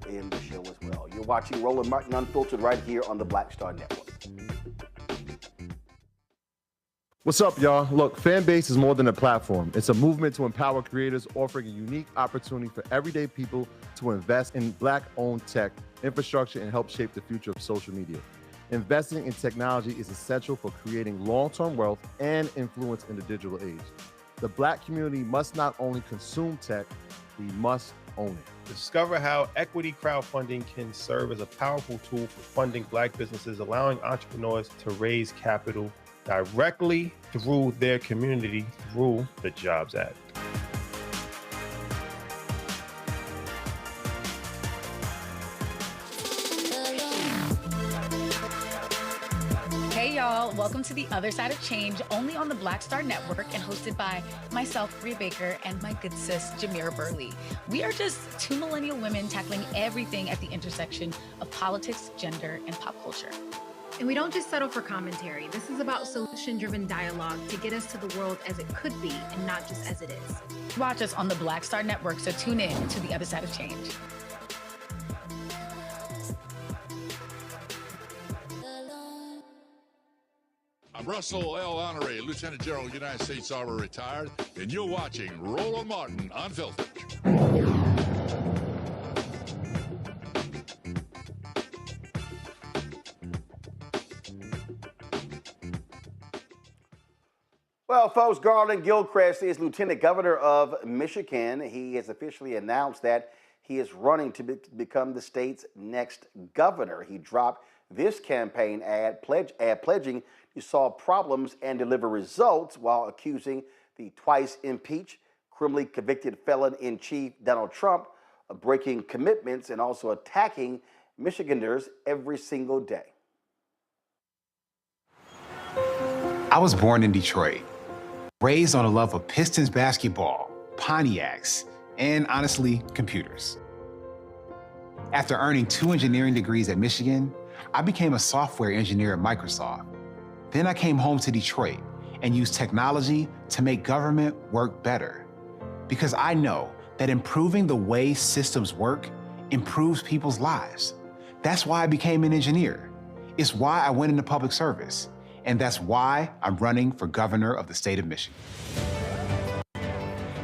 in the show as well. You're watching Roland Martin Unfiltered right here on the Black Star Network. What's up, y'all? Look, Fanbase is more than a platform. It's a movement to empower creators, offering a unique opportunity for everyday people to invest in Black-owned tech, infrastructure, and help shape the future of social media. Investing in technology is essential for creating long-term wealth and influence in the digital age. The Black community must not only consume tech, we must own it. Discover how equity crowdfunding can serve as a powerful tool for funding Black businesses, allowing entrepreneurs to raise capital directly through their community through the Jobs Act. Well, welcome to The Other Side of Change, only on the Black Star Network and hosted by myself, Bria Baker, and my good sis, Jamira Burley. We are just two millennial women tackling everything at the intersection of politics, gender, and pop culture. And we don't just settle for commentary. This is about solution-driven dialogue to get us to the world as it could be and not just as it is. Watch us on the Black Star Network, so tune in to The Other Side of Change. I'm Russell L. Honoré, Lieutenant General, United States Army, retired, and you're watching Roland Martin Unfiltered. Well, folks, Garlin Gilchrist is Lieutenant Governor of Michigan. He has officially announced that he is running to become the state's next governor. He dropped this campaign ad pledging to solve problems and deliver results while accusing the twice impeached, criminally convicted felon-in-chief Donald Trump of breaking commitments and also attacking Michiganders every single day. I was born in Detroit, raised on a love of Pistons basketball, Pontiacs, and honestly, computers. After earning 2 engineering degrees at Michigan, I became a software engineer at Microsoft. Then I came home to Detroit and used technology to make government work better. Because I know that improving the way systems work improves people's lives. That's why I became an engineer. It's why I went into public service. And that's why I'm running for governor of the state of Michigan.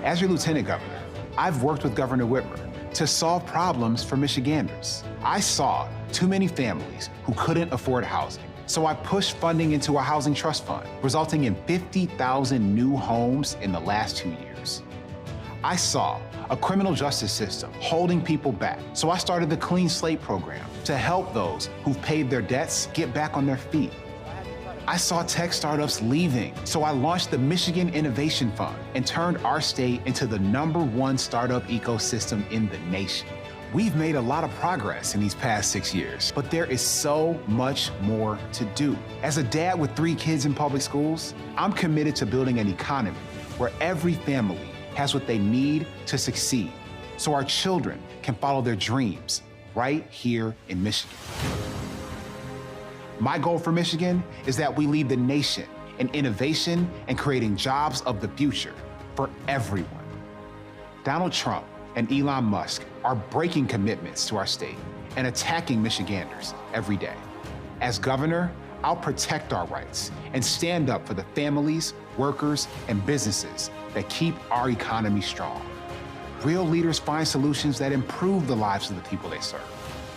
As your lieutenant governor, I've worked with Governor Whitmer to solve problems for Michiganders. I saw too many families who couldn't afford housing, so I pushed funding into a housing trust fund, resulting in 50,000 new homes in the last 2 years. I saw a criminal justice system holding people back, so I started the Clean Slate program to help those who've paid their debts get back on their feet. I saw tech startups leaving, so I launched the Michigan Innovation Fund and turned our state into the #1 startup ecosystem in the nation. We've made a lot of progress in these past 6 years, but there is so much more to do. As a dad with 3 kids in public schools, I'm committed to building an economy where every family has what they need to succeed, so our children can follow their dreams right here in Michigan. My goal for Michigan is that we lead the nation in innovation and creating jobs of the future for everyone. Donald Trump and Elon Musk are breaking commitments to our state and attacking Michiganders every day. As governor, I'll protect our rights and stand up for the families, workers, and businesses that keep our economy strong. Real leaders find solutions that improve the lives of the people they serve,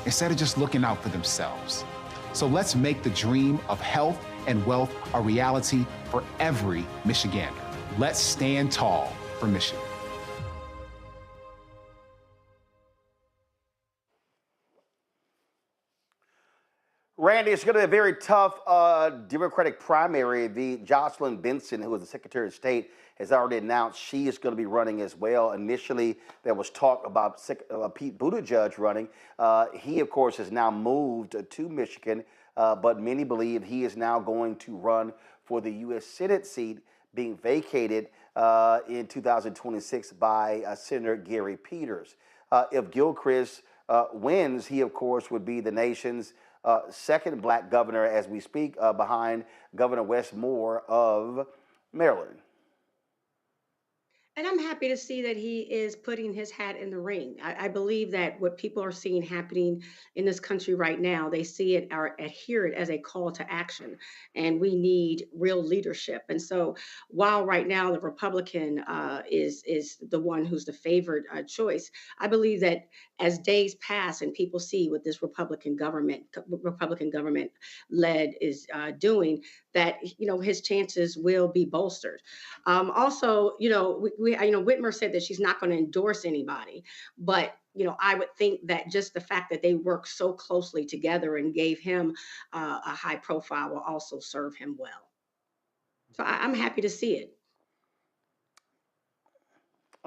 instead of just looking out for themselves. So let's make the dream of health and wealth a reality for every Michigander. Let's stand tall for Michigan. Randy, it's going to be a very tough Democratic primary. The Jocelyn Benson, who is the Secretary of State, has already announced she is going to be running as well. Initially, there was talk about Pete Buttigieg running. He, of course, has now moved to Michigan, but many believe he is now going to run for the U.S. Senate seat being vacated in 2026 by Senator Gary Peters. If Gilchrist wins, he, of course, would be the nation's second black governor as we speak, behind Governor Wes Moore of Maryland. And I'm happy to see that he is putting his hat in the ring. I believe that what people are seeing happening in this country right now, they see it or adhere it as a call to action. And we need real leadership. And so while right now the Republican is the one who's the favored choice, I believe that as days pass and people see what this Republican government led is doing, that his chances will be bolstered. Also, Whitmer said that she's not going to endorse anybody, but I would think that just the fact that they work so closely together and gave him a high profile will also serve him well. So I'm happy to see it.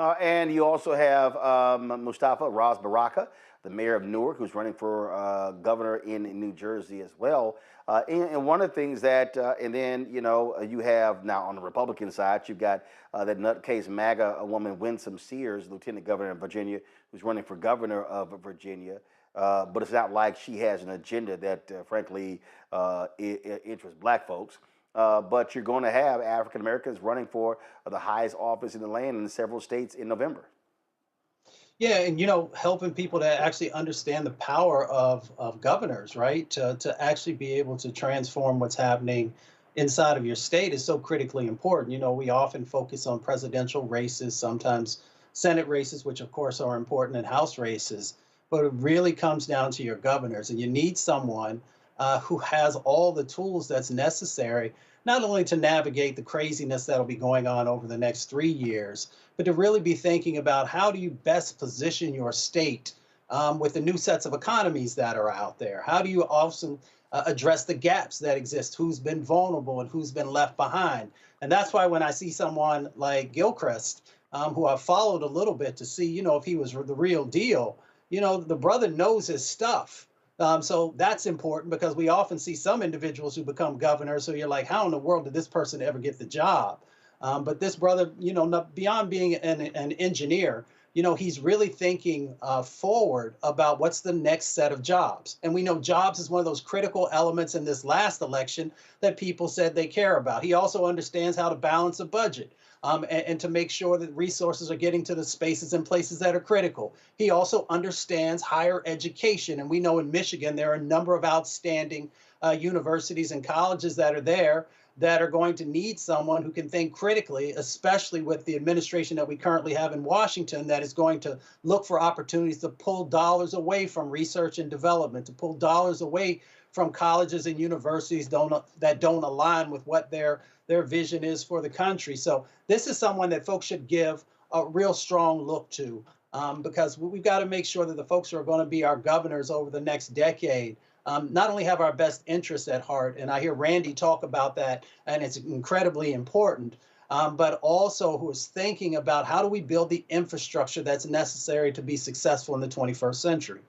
And you also have Mustafa Ras Baraka, the mayor of Newark, who's running for governor in New Jersey as well. And one of the things that, and then, you have now on the Republican side, you've got that nutcase MAGA woman, Winsome Sears, Lieutenant Governor of Virginia, who's running for governor of Virginia. But it's not like she has an agenda that, frankly, interests black folks. But you're going to have African Americans running for the highest office in the land in several states in November. Yeah, and helping people to actually understand the power of governors, right? To actually be able to transform what's happening inside of your state is so critically important. We often focus on presidential races, sometimes Senate races, which of course are important, and House races, but it really comes down to your governors, and you need someone who has all the tools that's necessary, not only to navigate the craziness that'll be going on over the next 3 years, but to really be thinking about how do you best position your state with the new sets of economies that are out there? How do you also address the gaps that exist? Who's been vulnerable and who's been left behind? And that's why when I see someone like Gilchrist, who I've followed a little bit to see, if he was the real deal, the brother knows his stuff. So that's important because we often see some individuals who become governors. So you're like, how in the world did this person ever get the job? But this brother, beyond being an engineer, he's really thinking forward about what's the next set of jobs. And we know jobs is one of those critical elements in this last election that people said they care about. He also understands how to balance a budget. And to make sure that resources are getting to the spaces and places that are critical. He also understands higher education. And we know in Michigan, there are a number of outstanding universities and colleges that are there that are going to need someone who can think critically, especially with the administration that we currently have in Washington that is going to look for opportunities to pull dollars away from research and development, to pull dollars away from colleges and universities that don't align with what their vision is for the country. So this is someone that folks should give a real strong look to because we've got to make sure that the folks who are going to be our governors over the next decade not only have our best interests at heart, and I hear Randy talk about that, and it's incredibly important, but also who is thinking about how do we build the infrastructure that's necessary to be successful in the 21st century.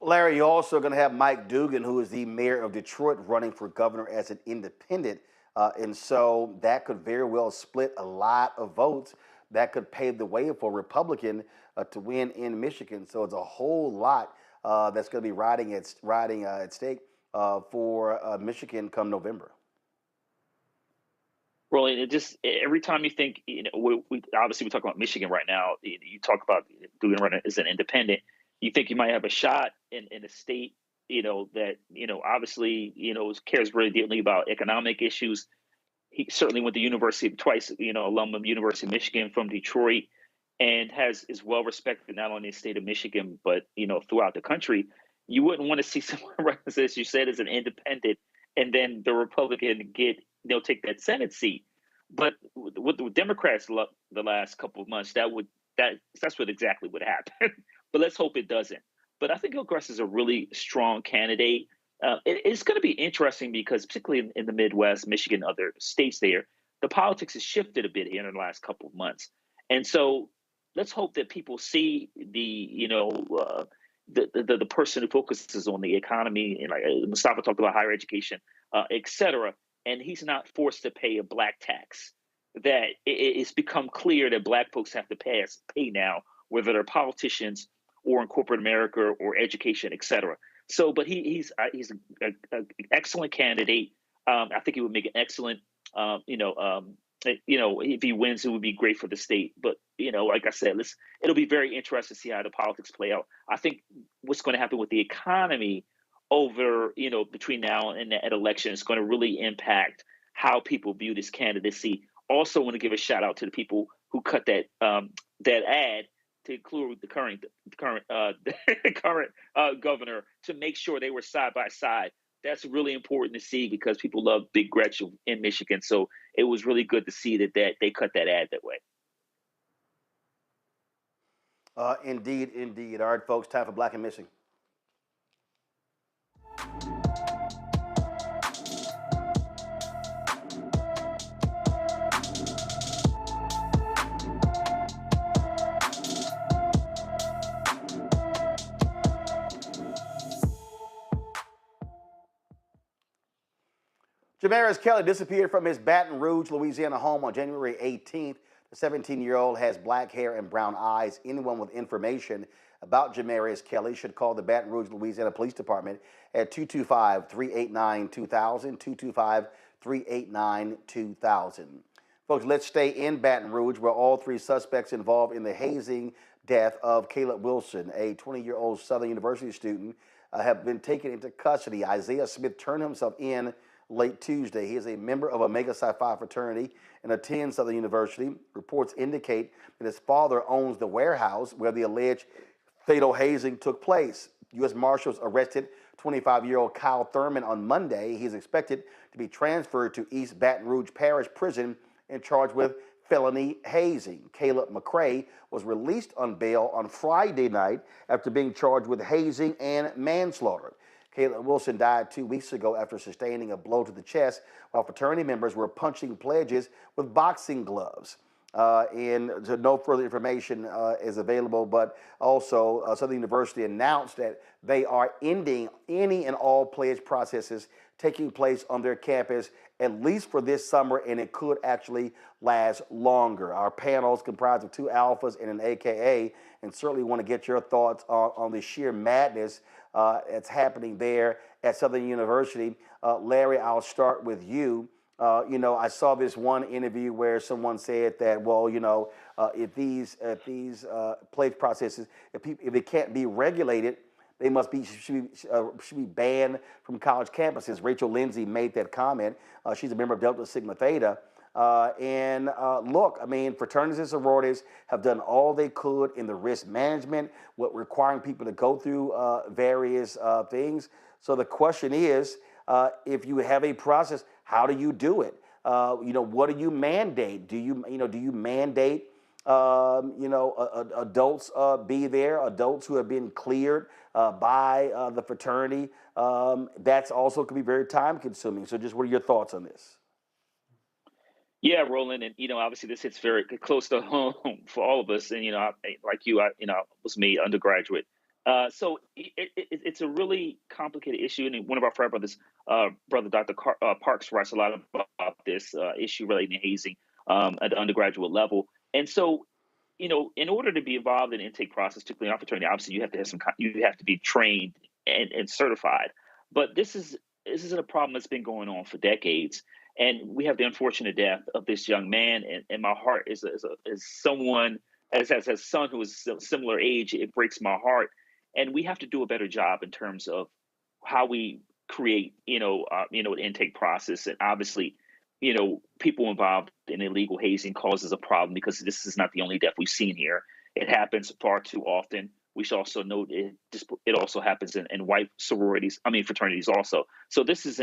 Larry, you're also going to have Mike Dugan, who is the mayor of Detroit, running for governor as an independent. And so that could very well split a lot of votes. That could pave the way for a Republican to win in Michigan. So it's a whole lot that's going to be riding at stake for Michigan come November. Well, it just every time you think, we obviously we talk about Michigan right now. You talk about Dugan running as an independent. You think you might have a shot in a state, that, obviously, cares very deeply about economic issues. He certainly went to university twice, alum of University of Michigan from Detroit, and is well respected not only in the state of Michigan, but, throughout the country. You wouldn't want to see someone run, as you said, as an independent, and then the Republican take that Senate seat. But with the Democrats the last couple of months, that's what exactly would happen. But let's hope it doesn't. But I think Gilchrist is a really strong candidate. It's going to be interesting because particularly in the Midwest, Michigan, other states there, the politics has shifted a bit here in the last couple of months. And so let's hope that people see the person who focuses on the economy, and like Mustafa talked about higher education, et cetera, and he's not forced to pay a black tax. That it's become clear that black folks have to pay now, whether they're politicians or in corporate America or education, et cetera. So, but he's an excellent candidate. I think he would make an excellent, if he wins, it would be great for the state. But, like I said, it'll be very interesting to see how the politics play out. I think what's going to happen with the economy over, between now and that election is going to really impact how people view this candidacy. Also want to give a shout out to the people who cut that ad to include the current governor to make sure they were side by side. That's really important to see because people love Big Gretchen in Michigan. So it was really good to see that they cut that ad that way. Indeed. All right, folks, time for Black and Missing. Jamarius Kelly disappeared from his Baton Rouge, Louisiana home on January 18th. The 17-year-old has black hair and brown eyes. Anyone with information about Jamarius Kelly should call the Baton Rouge, Louisiana Police Department at 225-389-2000, 225-389-2000. Folks, let's stay in Baton Rouge, where all three suspects involved in the hazing death of Caleb Wilson, a 20-year-old Southern University student, have been taken into custody. Isaiah Smith turned himself in late Tuesday. He is a member of a Mega Psi Phi fraternity and attends Southern University. Reports indicate that his father owns the warehouse where the alleged fatal hazing took place. U.S. Marshals arrested 25-year-old Kyle Thurman on Monday. He is expected to be transferred to East Baton Rouge Parish Prison and charged with felony hazing. Caleb McCrae was released on bail on Friday night after being charged with hazing and manslaughter. Caleb Wilson died 2 weeks ago after sustaining a blow to the chest while fraternity members were punching pledges with boxing gloves. And no further information is available, but also Southern University announced that they are ending any and all pledge processes taking place on their campus, at least for this summer, and it could actually last longer. Our panel is comprised of two alphas and an AKA, and certainly want to get your thoughts on the sheer madness that's happening there at Southern University. Larry, I'll start with you. I saw this one interview where someone said that, well, if these pledge processes, if they can't be regulated, they should be banned from college campuses. Rachel Lindsay made that comment. She's a member of Delta Sigma Theta. Look, I mean, fraternities and sororities have done all they could in the risk management, requiring people to go through various things. So the question is, if you have a process, how do you do it? What do you mandate? Do you mandate, adults be there, adults who have been cleared by the fraternity? That's also could be very time consuming. So just what are your thoughts on this? Yeah, Roland, and obviously this hits very close to home for all of us. And like you, I was made undergraduate, so it's a really complicated issue. And one of our frat brothers, brother Dr. Parks, writes a lot about this issue relating to hazing at the undergraduate level. And so, in order to be involved in the intake process, particularly in our fraternity, obviously you have to have you have to be trained and certified. But this isn't a problem that's been going on for decades. And we have the unfortunate death of this young man, and my heart is someone as a son who is similar age. It breaks my heart, and we have to do a better job in terms of how we create, an intake process. And obviously, people involved in illegal hazing causes a problem because this is not the only death we've seen here. It happens far too often. We should also note it also happens in white fraternities also. So this is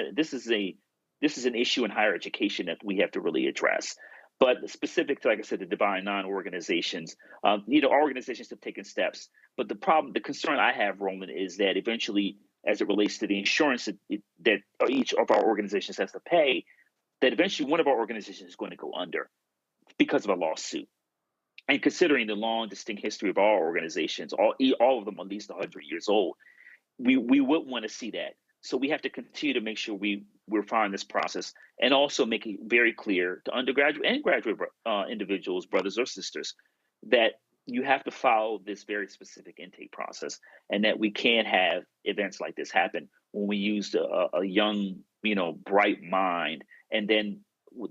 an issue in higher education that we have to really address. But specific to, like I said, the Divine Nine organizations, our organizations have taken steps. But the concern I have, Roland, is that eventually, as it relates to the insurance that each of our organizations has to pay, that eventually one of our organizations is going to go under because of a lawsuit. And considering the long, distinct history of our organizations, all of them at least 100 years old, we would want to see that. So we have to continue to make sure we refine this process and also make it very clear to undergraduate and graduate individuals, brothers or sisters, that you have to follow this very specific intake process, and that we can't have events like this happen when we use a young, bright mind, and then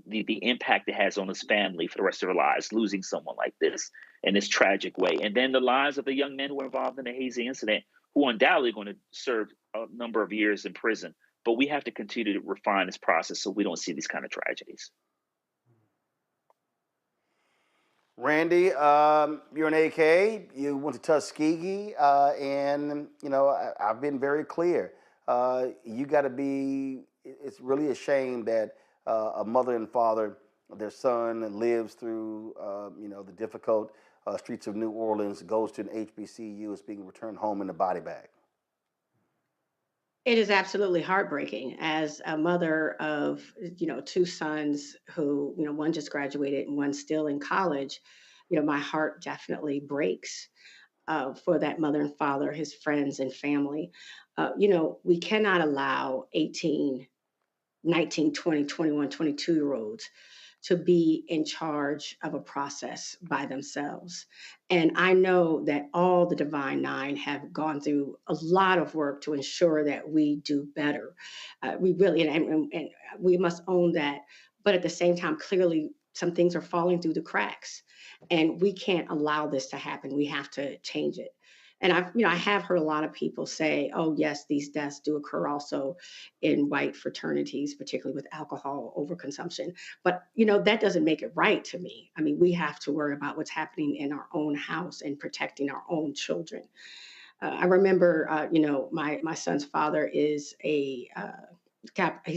the impact it has on his family for the rest of their lives, losing someone like this in this tragic way. And then the lives of the young men who were involved in the hazing incident, who are undoubtedly going to serve a number of years in prison. But we have to continue to refine this process so we don't see these kind of tragedies. Randy, you're an AK. You went to Tuskegee, and I've been very clear. You got to be. It's really a shame that a mother and father, their son lives through, the difficult streets of New Orleans, goes to an HBCU, is being returned home in a body bag. It is absolutely heartbreaking. As a mother of, two sons who, one just graduated and one's still in college, my heart definitely breaks for that mother and father, his friends and family. We cannot allow 18 19, 20, 21, 22-year-olds to be in charge of a process by themselves. And I know that all the Divine Nine have gone through a lot of work to ensure that we do better. We really, and we must own that. But at the same time, clearly, some things are falling through the cracks, and we can't allow this to happen. We have to change it. And I have heard a lot of people say, oh, yes, these deaths do occur also in white fraternities, particularly with alcohol overconsumption. But, that doesn't make it right to me. I mean, we have to worry about what's happening in our own house and protecting our own children. I remember, my son's father is he's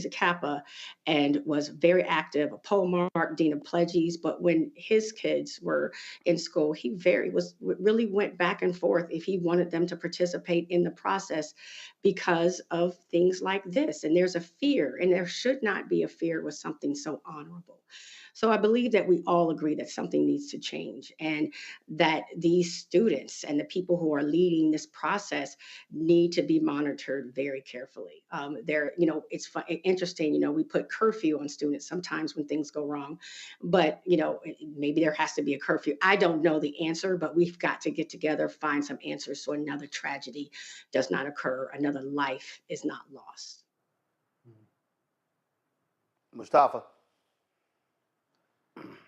a Kappa and was very active, a polemarch, dean of pledges. But when his kids were in school, he really went back and forth if he wanted them to participate in the process because of things like this. And there's a fear, and there should not be a fear with something so honorable. So I believe that we all agree that something needs to change, and that these students and the people who are leading this process need to be monitored very carefully. It's interesting, we put curfew on students sometimes when things go wrong, but, maybe there has to be a curfew. I don't know the answer, but we've got to get together, find some answers so another tragedy does not occur, another life is not lost. Mustafa.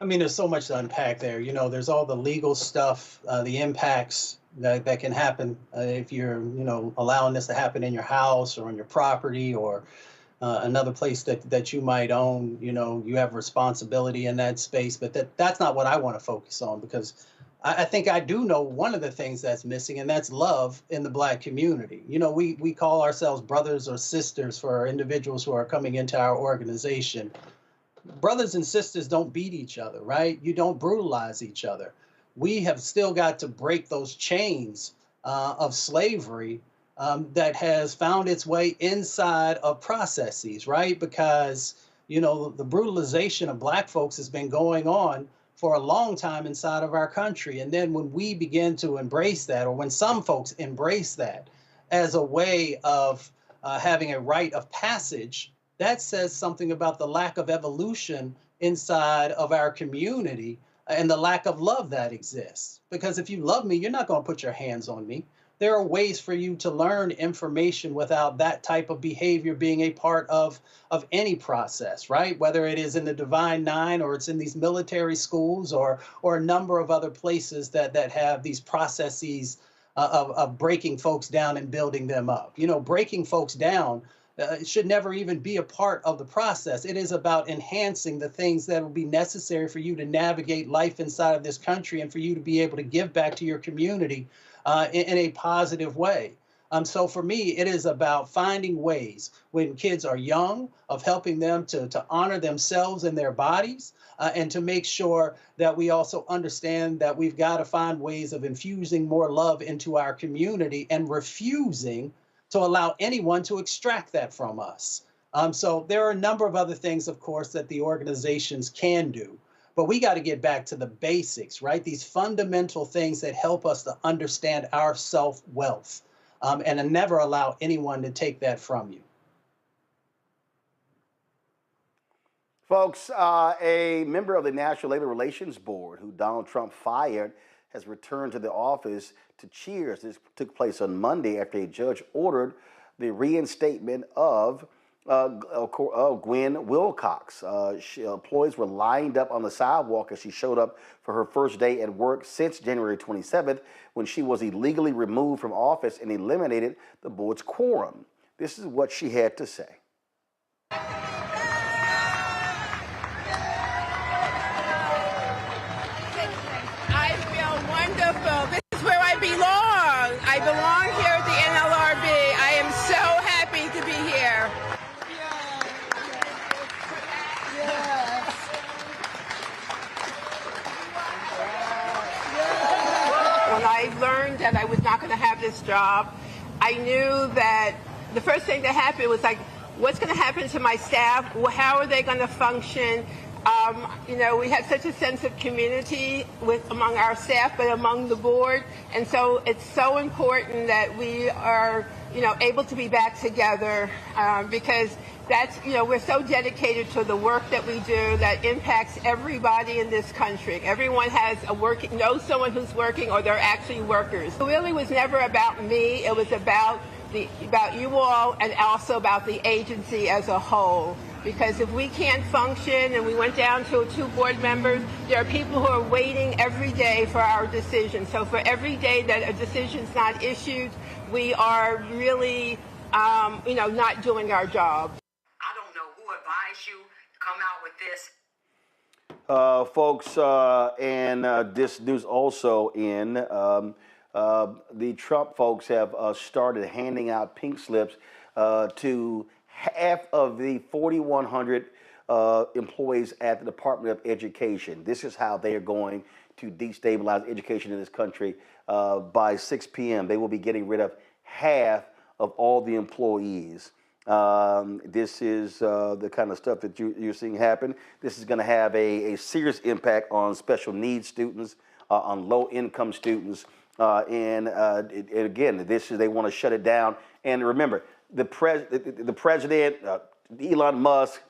I mean, there's so much to unpack there. There's all the legal stuff, the impacts that can happen if you're, allowing this to happen in your house or on your property or another place that you might own. You have responsibility in that space, but that's not what I want to focus on, because I think I do know one of the things that's missing, and that's love in the Black community. We call ourselves brothers or sisters for our individuals who are coming into our organization. Brothers and sisters don't beat each other, right? You don't brutalize each other. We have still got to break those chains of slavery that has found its way inside of processes, right? Because, the brutalization of Black folks has been going on for a long time inside of our country. And then when we begin to embrace that, or when some folks embrace that as a way of having a rite of passage, that says something about the lack of evolution inside of our community and the lack of love that exists. Because if you love me, you're not going to put your hands on me. There are ways for you to learn information without that type of behavior being a part of any process, right? Whether it is in the Divine Nine, or it's in these military schools, or a number of other places that have these processes of breaking folks down and building them up. Breaking folks down it should never even be a part of the process. It is about enhancing the things that will be necessary for you to navigate life inside of this country and for you to be able to give back to your community in a positive way. So for me, it is about finding ways when kids are young of helping them to honor themselves and their bodies, and to make sure that we also understand that we've got to find ways of infusing more love into our community and refusing to allow anyone to extract that from us. So there are a number of other things, of course, that the organizations can do. But we got to get back to the basics, right? These fundamental things that help us to understand our self-wealth, and to never allow anyone to take that from you. Folks, a member of the National Labor Relations Board who Donald Trump fired has returned to the office to cheers. This took place on Monday after a judge ordered the reinstatement of Gwen Wilcox. Employees were lined up on the sidewalk as she showed up for her first day at work since January 27th, when she was illegally removed from office and eliminated the board's quorum. This is what she had to say. I feel wonderful. This is where I belong. I belong here at the NLRB. I am so happy to be here. When I learned that I was not going to have this job, I knew that the first thing that happened was like, what's going to happen to my staff? How are they going to function? We had such a sense of community among our staff, but among the board. And so it's so important that we are, able to be back together because that's, we're so dedicated to the work that we do that impacts everybody in this country. Everyone knows someone who's working or they're actually workers. It really was never about me. It was about you all and also about the agency as a whole. Because if we can't function, and we went down to 2 board members, there are people who are waiting every day for our decision. So for every day that a decision's not issued, we are really, not doing our job. I don't know who advised you to come out with this. Folks, and this news also in, the Trump folks have started handing out pink slips to half of the 4,100 employees at the Department of Education. This is how they are going to destabilize education in this country. By 6 p.m., they will be getting rid of half of all the employees. This is the kind of stuff that you're seeing happen. This is going to have a serious impact on special needs students, on low-income students. And again, they want to shut it down. And remember, the president, Elon Musk,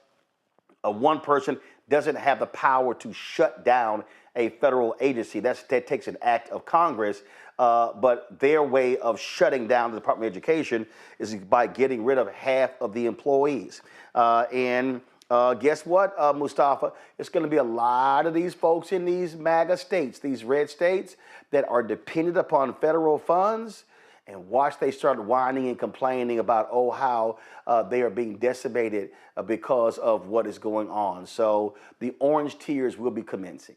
one person doesn't have the power to shut down a federal agency. That takes an act of Congress. But their way of shutting down the Department of Education is by getting rid of half of the employees. And guess what, Mustafa? It's going to be a lot of these folks in these MAGA states, these red states, that are dependent upon federal funds. And watch they start whining and complaining about, how they are being decimated because of what is going on. So the orange tears will be commencing.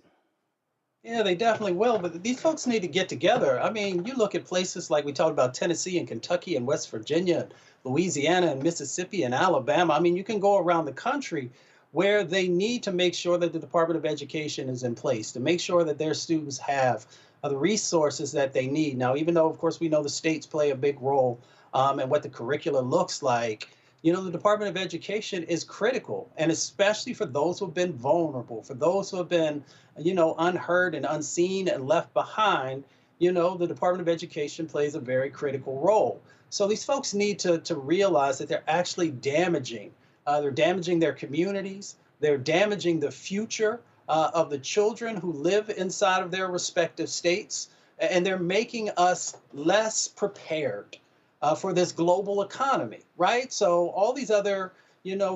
Yeah, they definitely will. But these folks need to get together. I mean, you look at places like we talked about Tennessee and Kentucky and West Virginia, and Louisiana and Mississippi and Alabama. I mean, you can go around the country where they need to make sure that the Department of Education is in place, to make sure that their students have the resources that they need. Now, even though, of course, we know the states play a big role and what the curricula looks like, the Department of Education is critical, and especially for those who have been vulnerable, for those who have been, unheard and unseen and left behind, the Department of Education plays a very critical role. So these folks need to realize that they're actually damaging. They're damaging their communities. They're damaging the future of the children who live inside of their respective states, and they're making us less prepared for this global economy, right? So all these other,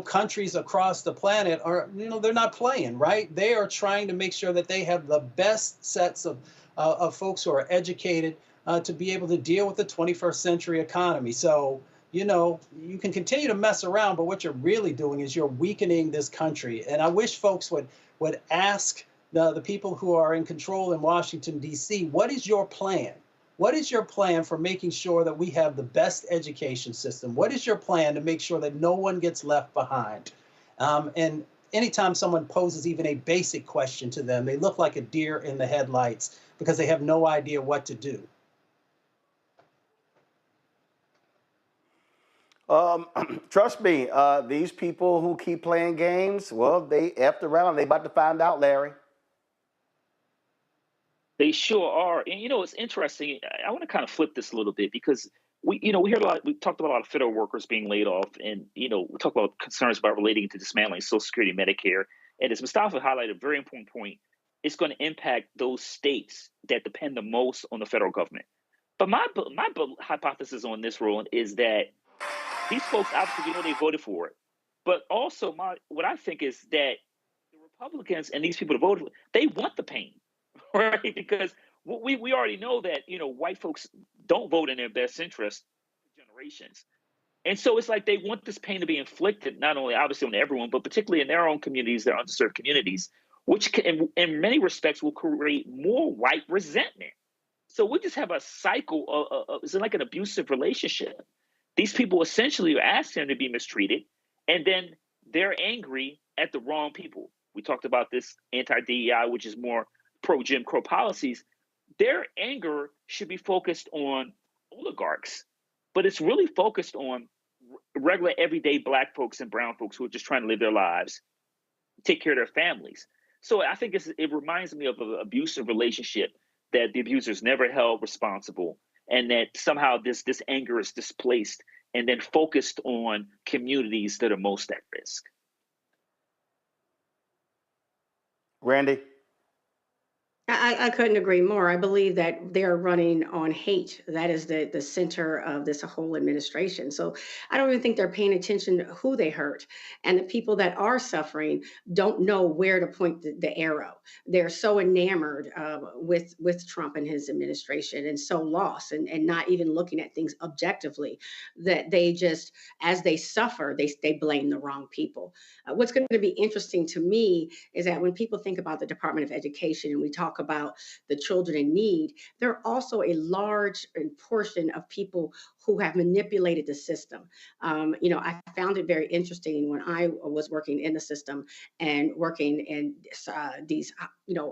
countries across the planet are, they're not playing, right? They are trying to make sure that they have the best sets of folks who are educated to be able to deal with the 21st century economy. So, you can continue to mess around, but what you're really doing is you're weakening this country. And I wish folks would ask the people who are in control in Washington, D.C., what is your plan? What is your plan for making sure that we have the best education system? What is your plan to make sure that no one gets left behind? And anytime someone poses even a basic question to them, they look like a deer in the headlights because they have no idea what to do. Trust me, these people who keep playing games, well, they effed around. They about to find out, Larry. They sure are. And, it's interesting. I want to kind of flip this a little bit because we hear a lot, we talked about a lot of federal workers being laid off, and, we talk about concerns about relating to dismantling Social Security and Medicare. And as Mustafa highlighted, a very important point, it's going to impact those states that depend the most on the federal government. But my hypothesis on this, Roland, is that these folks, obviously, they voted for it. But also, what I think is that the Republicans and these people that voted for it, they want the pain, right? Because we already know that, white folks don't vote in their best interest for generations. And so it's like they want this pain to be inflicted, not only obviously on everyone, but particularly in their own communities, their underserved communities, which can, in many respects will create more white resentment. So we just have a cycle of it's like an abusive relationship. These people essentially are asking them to be mistreated, and then they're angry at the wrong people. We talked about this anti-DEI, which is more pro-Jim Crow policies. Their anger should be focused on oligarchs, but it's really focused on regular, everyday Black folks and brown folks who are just trying to live their lives. take care of their families. So I think it reminds me of an abusive relationship that the abuser is never held responsible, and that somehow this anger is displaced and then focused on communities that are most at risk. Randy? I couldn't agree more. I believe that they're running on hate. That is the center of this whole administration. So I don't even think they're paying attention to who they hurt. And the people that are suffering don't know where to point the arrow. They're so enamored with Trump and his administration, and so lost, and not even looking at things objectively, that they just, as they suffer, they blame the wrong people. What's going to be interesting to me is that when people think about the Department of Education and we talk about the children in need, there are also a large portion of people who have manipulated the system. I found it very interesting when I was working in the system and working in these,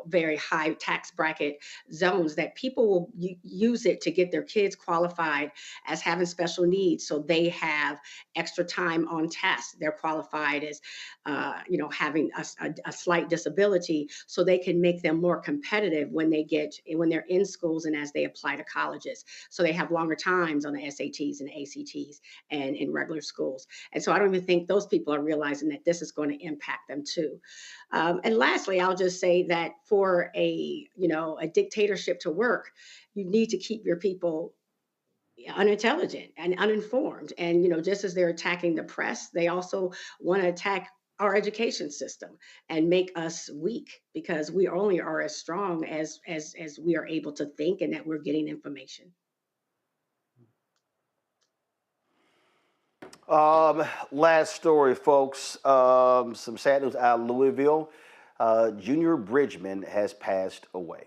very high tax bracket zones, that people will use it to get their kids qualified as having special needs. So they have extra time on task. They're qualified as, having a slight disability, so they can make them more competitive when they're in schools and as they apply to colleges. So they have longer times on the SATs and ACTs and in regular schools. And so I don't even think those people are realizing that this is going to impact them too. And lastly, I'll just say that for a dictatorship to work, you need to keep your people unintelligent and uninformed. And, just as they're attacking the press, they also want to attack our education system and make us weak, because we only are as strong as we are able to think and that we're getting information. Last story, folks. Some sad news out of Louisville. Junior Bridgman has passed away.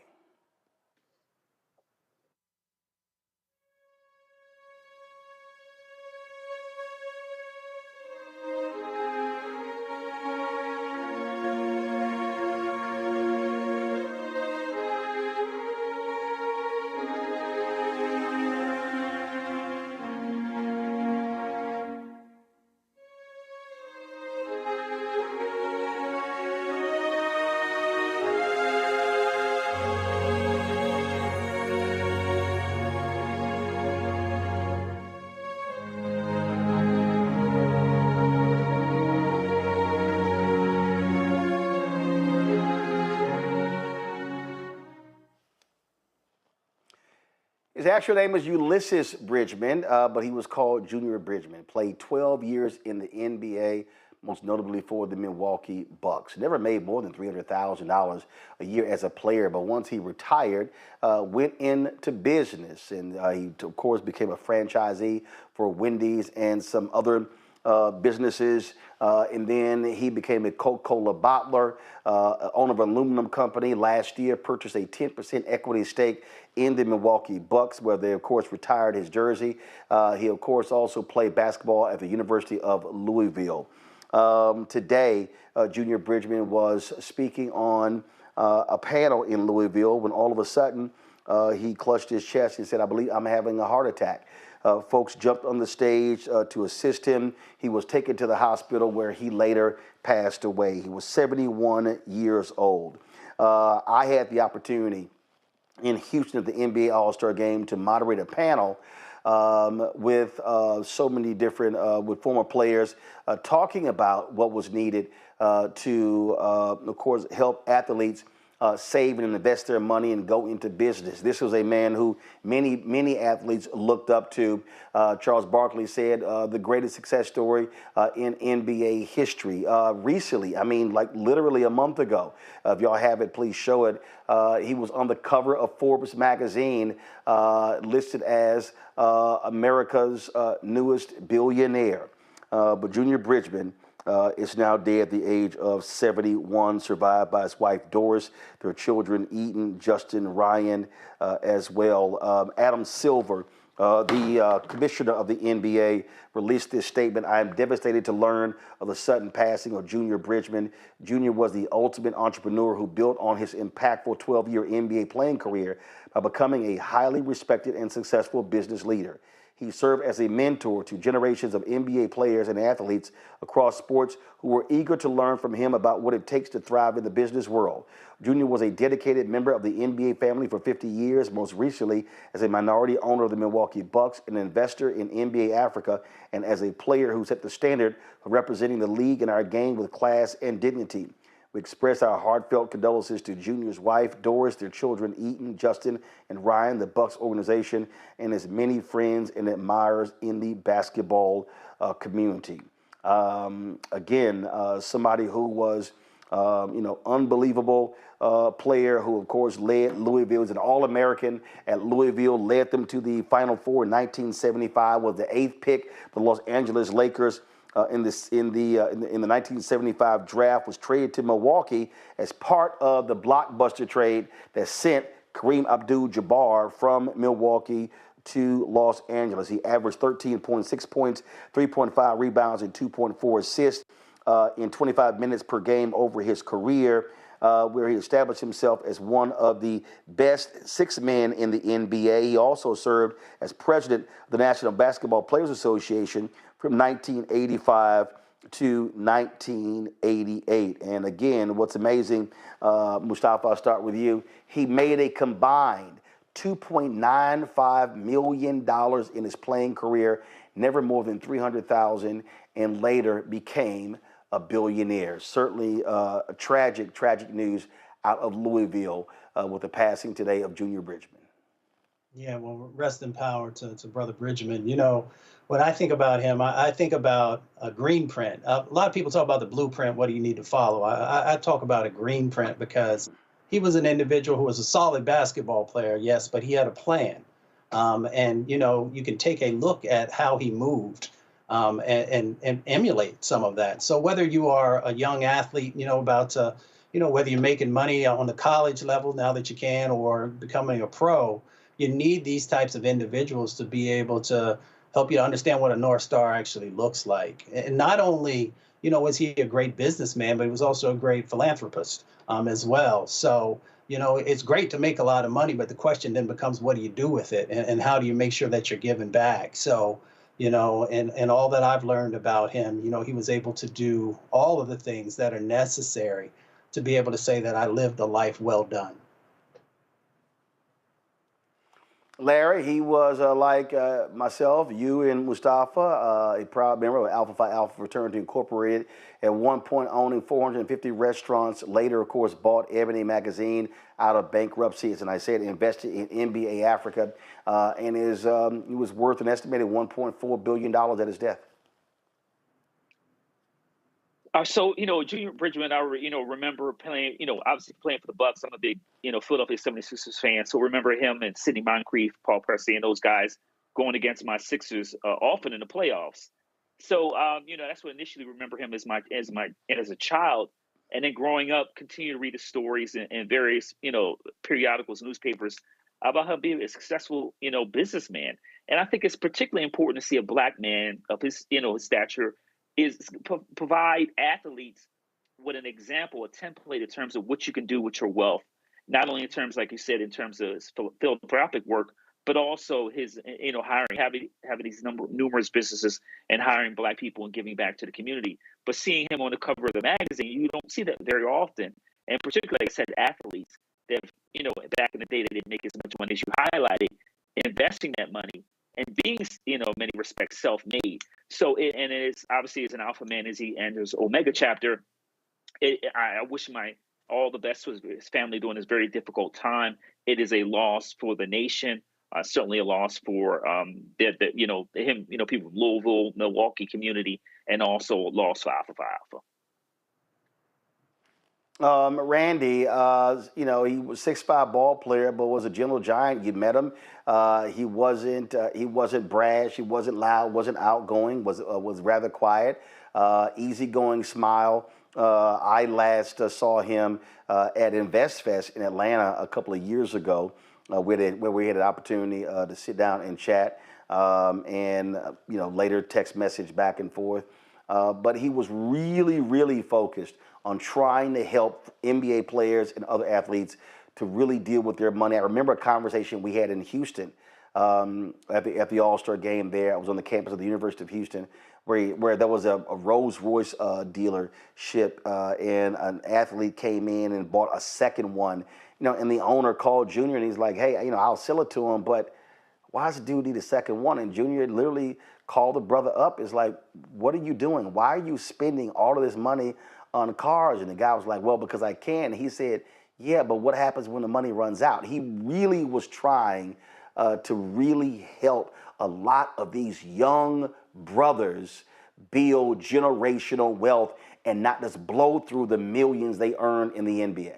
His actual name was Ulysses Bridgman, but he was called Junior Bridgman. Played 12 years in the NBA, most notably for the Milwaukee Bucks. Never made more than $300,000 a year as a player, but once he retired, went into business. And he, of course, became a franchisee for Wendy's and some other businesses. And then he became a Coca-Cola bottler, owner of an aluminum company. Last year, purchased a 10% equity stake in the Milwaukee Bucks, where they, of course, retired his jersey. He, of course, also played basketball at the University of Louisville. Today, Junior Bridgman was speaking on a panel in Louisville when all of a sudden he clutched his chest and said, "I believe I'm having a heart attack." Folks jumped on the stage to assist him. He was taken to the hospital where he later passed away. He was 71 years old. I had the opportunity in Houston at the NBA All-Star Game to moderate a panel with so many different, with former players talking about what was needed to, of course, help athletes save and invest their money and go into business. This was a man who many athletes looked up to. Charles Barkley said the greatest success story in NBA history. Recently, I mean, like literally a month ago, if y'all have it, please show it. He was on the cover of Forbes magazine, listed as America's newest billionaire. But Junior Bridgman is now dead at the age of 71, survived by his wife Doris, their children Eden, Justin, Ryan as well. Adam Silver, the commissioner of the NBA, released this statement. "I am devastated to learn of the sudden passing of Junior Bridgman. Junior was the ultimate entrepreneur who built on his impactful 12-year NBA playing career by becoming a highly respected and successful business leader. He served as a mentor to generations of NBA players and athletes across sports who were eager to learn from him about what it takes to thrive in the business world. Junior was a dedicated member of the NBA family for 50 years, most recently as a minority owner of the Milwaukee Bucks, an investor in NBA Africa, and as a player who set the standard for representing the league and our game with class and dignity. We express our heartfelt condolences to Junior's wife, Doris, their children, Eaton, Justin, and Ryan, the Bucks organization, and his many friends and admirers in the basketball community. Somebody who was, unbelievable player who, of course, led Louisville. He was an All-American at Louisville, led them to the Final Four in 1975, was the 8th pick for the Los Angeles Lakers. In the 1975 draft, was traded to Milwaukee as part of the blockbuster trade that sent Kareem Abdul-Jabbar from Milwaukee to Los Angeles. He averaged 13.6 points, 3.5 rebounds, and 2.4 assists in 25 minutes per game over his career, where he established himself as one of the best 6 men in the NBA. He also served as president of the National Basketball Players Association from 1985 to 1988. And again, what's amazing, Mustafa, I'll start with you. He made a combined $2.95 million in his playing career, never more than $300,000, and later became a billionaire. Certainly tragic news out of Louisville with the passing today of Junior Bridgman. Yeah, well, rest in power to Brother Bridgman. You know, when I think about him, I think about a green print. A lot of people talk about the blueprint, what do you need to follow? I talk about a green print because he was an individual who was a solid basketball player, yes, but he had a plan. And, you know, you can take a look at how he moved and emulate some of that. So whether you are a young athlete, you know, about to, you know, whether you're making money on the college level now that you can, or becoming a pro, you need these types of individuals to be able to help you understand what a North Star actually looks like. And not only, you know, was he a great businessman, but he was also a great philanthropist as well. So, you know, it's great to make a lot of money, but the question then becomes, what do you do with it? And how do you make sure that you're giving back? So, you know, and all that I've learned about him, you know, he was able to do all of the things that are necessary to be able to say that I lived a life well done. Larry, he was like myself, you and Mustafa, a proud member of Alpha Phi Alpha Fraternity Incorporated, at one point owning 450 restaurants, later, of course, bought Ebony magazine out of bankruptcy, as I said, invested in NBA Africa, and he was worth an estimated $1.4 billion at his death. So, you know, Junior Bridgman, I remember playing, obviously playing for the Bucks. I'm a big, Philadelphia 76ers fan. So remember him and Sidney Moncrief, Paul Pressey, and those guys going against my Sixers often in the playoffs. So, that's what initially remember him as a child. And then growing up, continue to read his stories in various, periodicals, newspapers about him being a successful, businessman. And I think it's particularly important to see a Black man of his, his stature is provide athletes with an example, a template in terms of what you can do with your wealth, not only in terms, like you said, in terms of his philanthropic work, but also his, hiring, having these numerous businesses and hiring Black people and giving back to the community. But seeing him on the cover of the magazine, you don't see that very often. And particularly, like I said, athletes that, back in the day, they didn't make as much money as you highlighted, investing that money and being, in many respects, self-made. So, it's obviously as an alpha man as he enters Omega chapter, I wish all the best with his family during this very difficult time. It is a loss for the nation, certainly a loss for him, people from Louisville, Milwaukee community, and also a loss for Alpha Phi Alpha. Randy, he was 6'5" ball player, but was a gentle giant. You met him. He wasn't brash. He wasn't loud. Wasn't outgoing. Was rather quiet. Easygoing smile. I last saw him at InvestFest in Atlanta a couple of years ago, where we had an opportunity to sit down and chat, and later text message back and forth. But he was really, really focused on trying to help NBA players and other athletes to really deal with their money. I remember a conversation we had in Houston at the All-Star game there. I was on the campus of the University of Houston, where there was a Rolls-Royce dealership, and an athlete came in and bought a second one. And the owner called Junior, and he's like, "Hey, I'll sell it to him, but why does the dude need a second one?" And Junior literally called the brother up. It's like, "What are you doing? Why are you spending all of this money on cars?" And the guy was like, "Well, because I can." And he said, "Yeah, but what happens when the money runs out?" He really was trying to really help a lot of these young brothers build generational wealth and not just blow through the millions they earn in the NBA.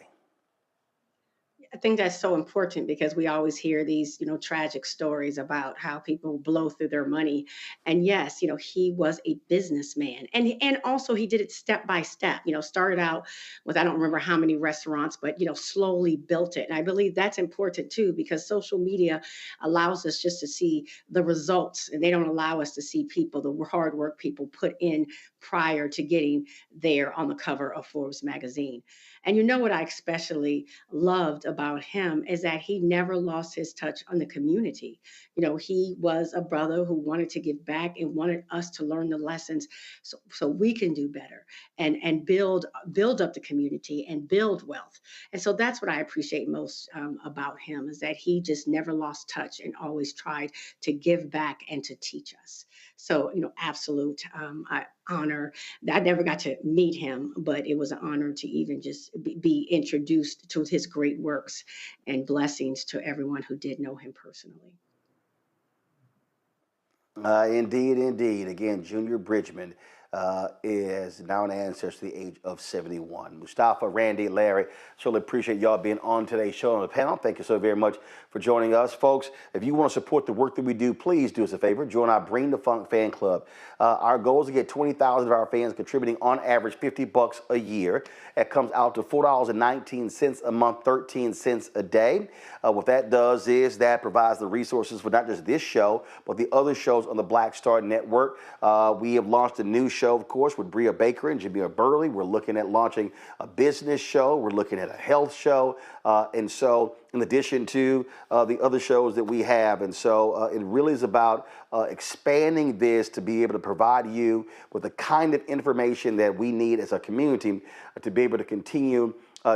I think that's so important because we always hear these, tragic stories about how people blow through their money. And yes, he was a businessman, and also he did it step by step. Started out with, I don't remember how many restaurants, but slowly built it. And I believe that's important too, because social media allows us just to see the results, and they don't allow us to see people, the hard work people put in prior to getting there on the cover of Forbes magazine. And what I especially loved about him is that he never lost his touch on the community. He was a brother who wanted to give back and wanted us to learn the lessons so we can do better and build up the community and build wealth. And so that's what I appreciate most about him, is that he just never lost touch and always tried to give back and to teach us. So, absolute honor. I never got to meet him, but it was an honor to even just be introduced to his great works, and blessings to everyone who did know him personally. Indeed, indeed. Again, Junior Bridgman is now an ancestor to the age of 71. Mustafa, Randy, Larry, surely appreciate y'all being on today's show on the panel. Thank you so very much for joining us. Folks, if you want to support the work that we do, please do us a favor. Join our Bring the Funk fan club. Our goal is to get 20,000 of our fans contributing on average $50 a year. It comes out to $4.19 a month, 13 cents a day. What that does is that provides the resources for not just this show, but the other shows on the Black Star Network. We have launched a new show, of course, with Bria Baker and Jamia Burley. We're looking at launching a business show. We're looking at a health show. And so in addition to the other shows that we have. And so it really is about expanding this to be able to provide you with the kind of information that we need as a community to be able to continue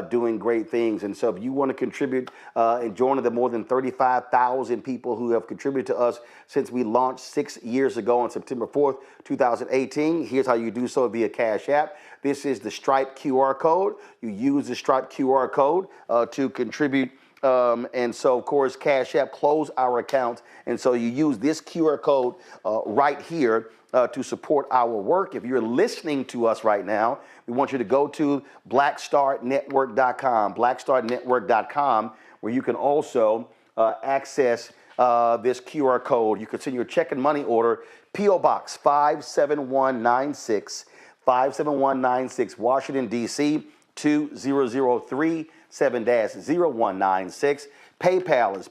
doing great things. And so if you want to contribute and join the more than 35,000 people who have contributed to us since we launched 6 years ago on September 4th, 2018, here's how you do so via Cash App. This is the Stripe QR code. You use the Stripe QR code to contribute. And so, of course, Cash App closed our account. And so you use this QR code right here to support our work. If you're listening to us right now, we want you to go to blackstarnetwork.com, blackstarnetwork.com, where you can also access this QR code. You can send your check and money order, P.O. Box 57196, 57196, Washington, D.C., 20037 7-0196. PayPal is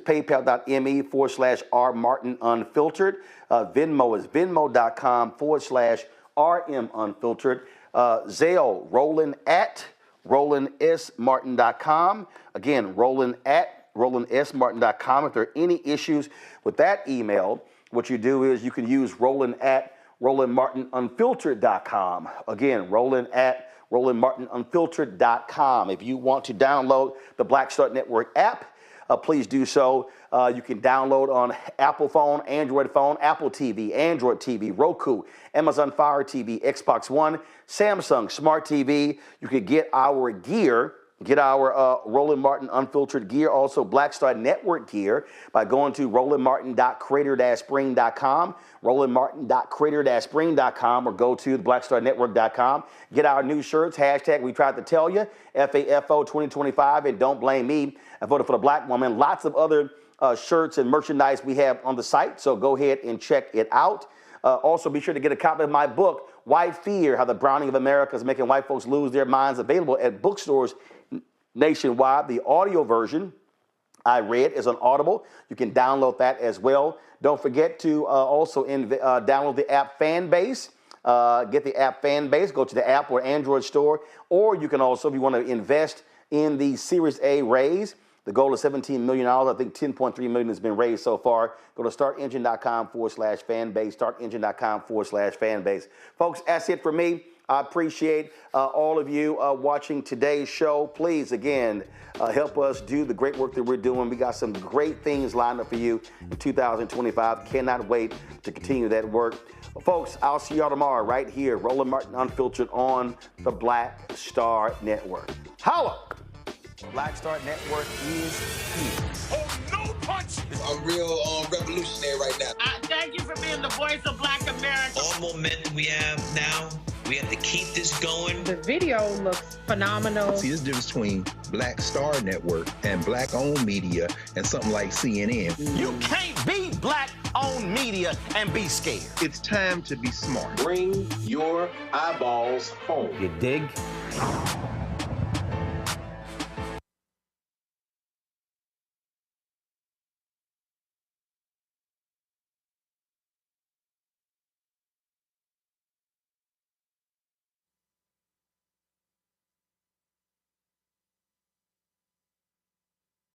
paypal.me/rmartinunfiltered. Venmo is venmo.com/rmunfiltered. Zelle, roland@rolandsmartin.com. Again, roland@rolandsmartin.com. If there are any issues with that email, what you do is you can use roland@rolandmartinunfiltered.com. Again, roland@rolandmartinunfiltered.com. If you want to download the Black Star Network app, please do so. You can download on Apple phone, Android phone, Apple TV, Android TV, Roku, Amazon Fire TV, Xbox One, Samsung Smart TV. You can get our gear, get our Roland Martin Unfiltered gear, also Black Star Network gear by going to rolandmartin.creator-spring.com, rolandmartin.creator-spring.com, or go to blackstarnetwork.com. Get our new shirts, hashtag we tried to tell you, FAFO 2025, and don't blame me, I voted for the black woman. Lots of other shirts and merchandise we have on the site, so go ahead and check it out. Also, be sure to get a copy of my book, White Fear, How the Browning of America is Making White Folks Lose Their Minds, available at bookstores nationwide. The audio version I read is on Audible. You can download that as well. Don't forget to also download the app Fanbase. Get the app Fanbase. Go to the app or Android store. Or you can also, if you want to invest in the Series A raise, The goal is $17 million. I think $10.3 million has been raised so far. Go to startengine.com/fanbase, startengine.com/fanbase. Folks, that's it for me. I appreciate all of you watching today's show. Please, again, help us do the great work that we're doing. We got some great things lined up for you in 2025. Cannot wait to continue that work. Folks, I'll see y'all tomorrow right here, Roland Martin Unfiltered on the Black Star Network. Holla! Black Star Network is here. Oh, no punch! I'm real revolutionary right now. Thank you for being the voice of Black America. All momentum we have now, we have to keep this going. The video looks phenomenal. See, there's a difference between Black Star Network and Black-owned media and something like CNN. You can't be Black-owned media and be scared. It's time to be smart. Bring your eyeballs home. You dig?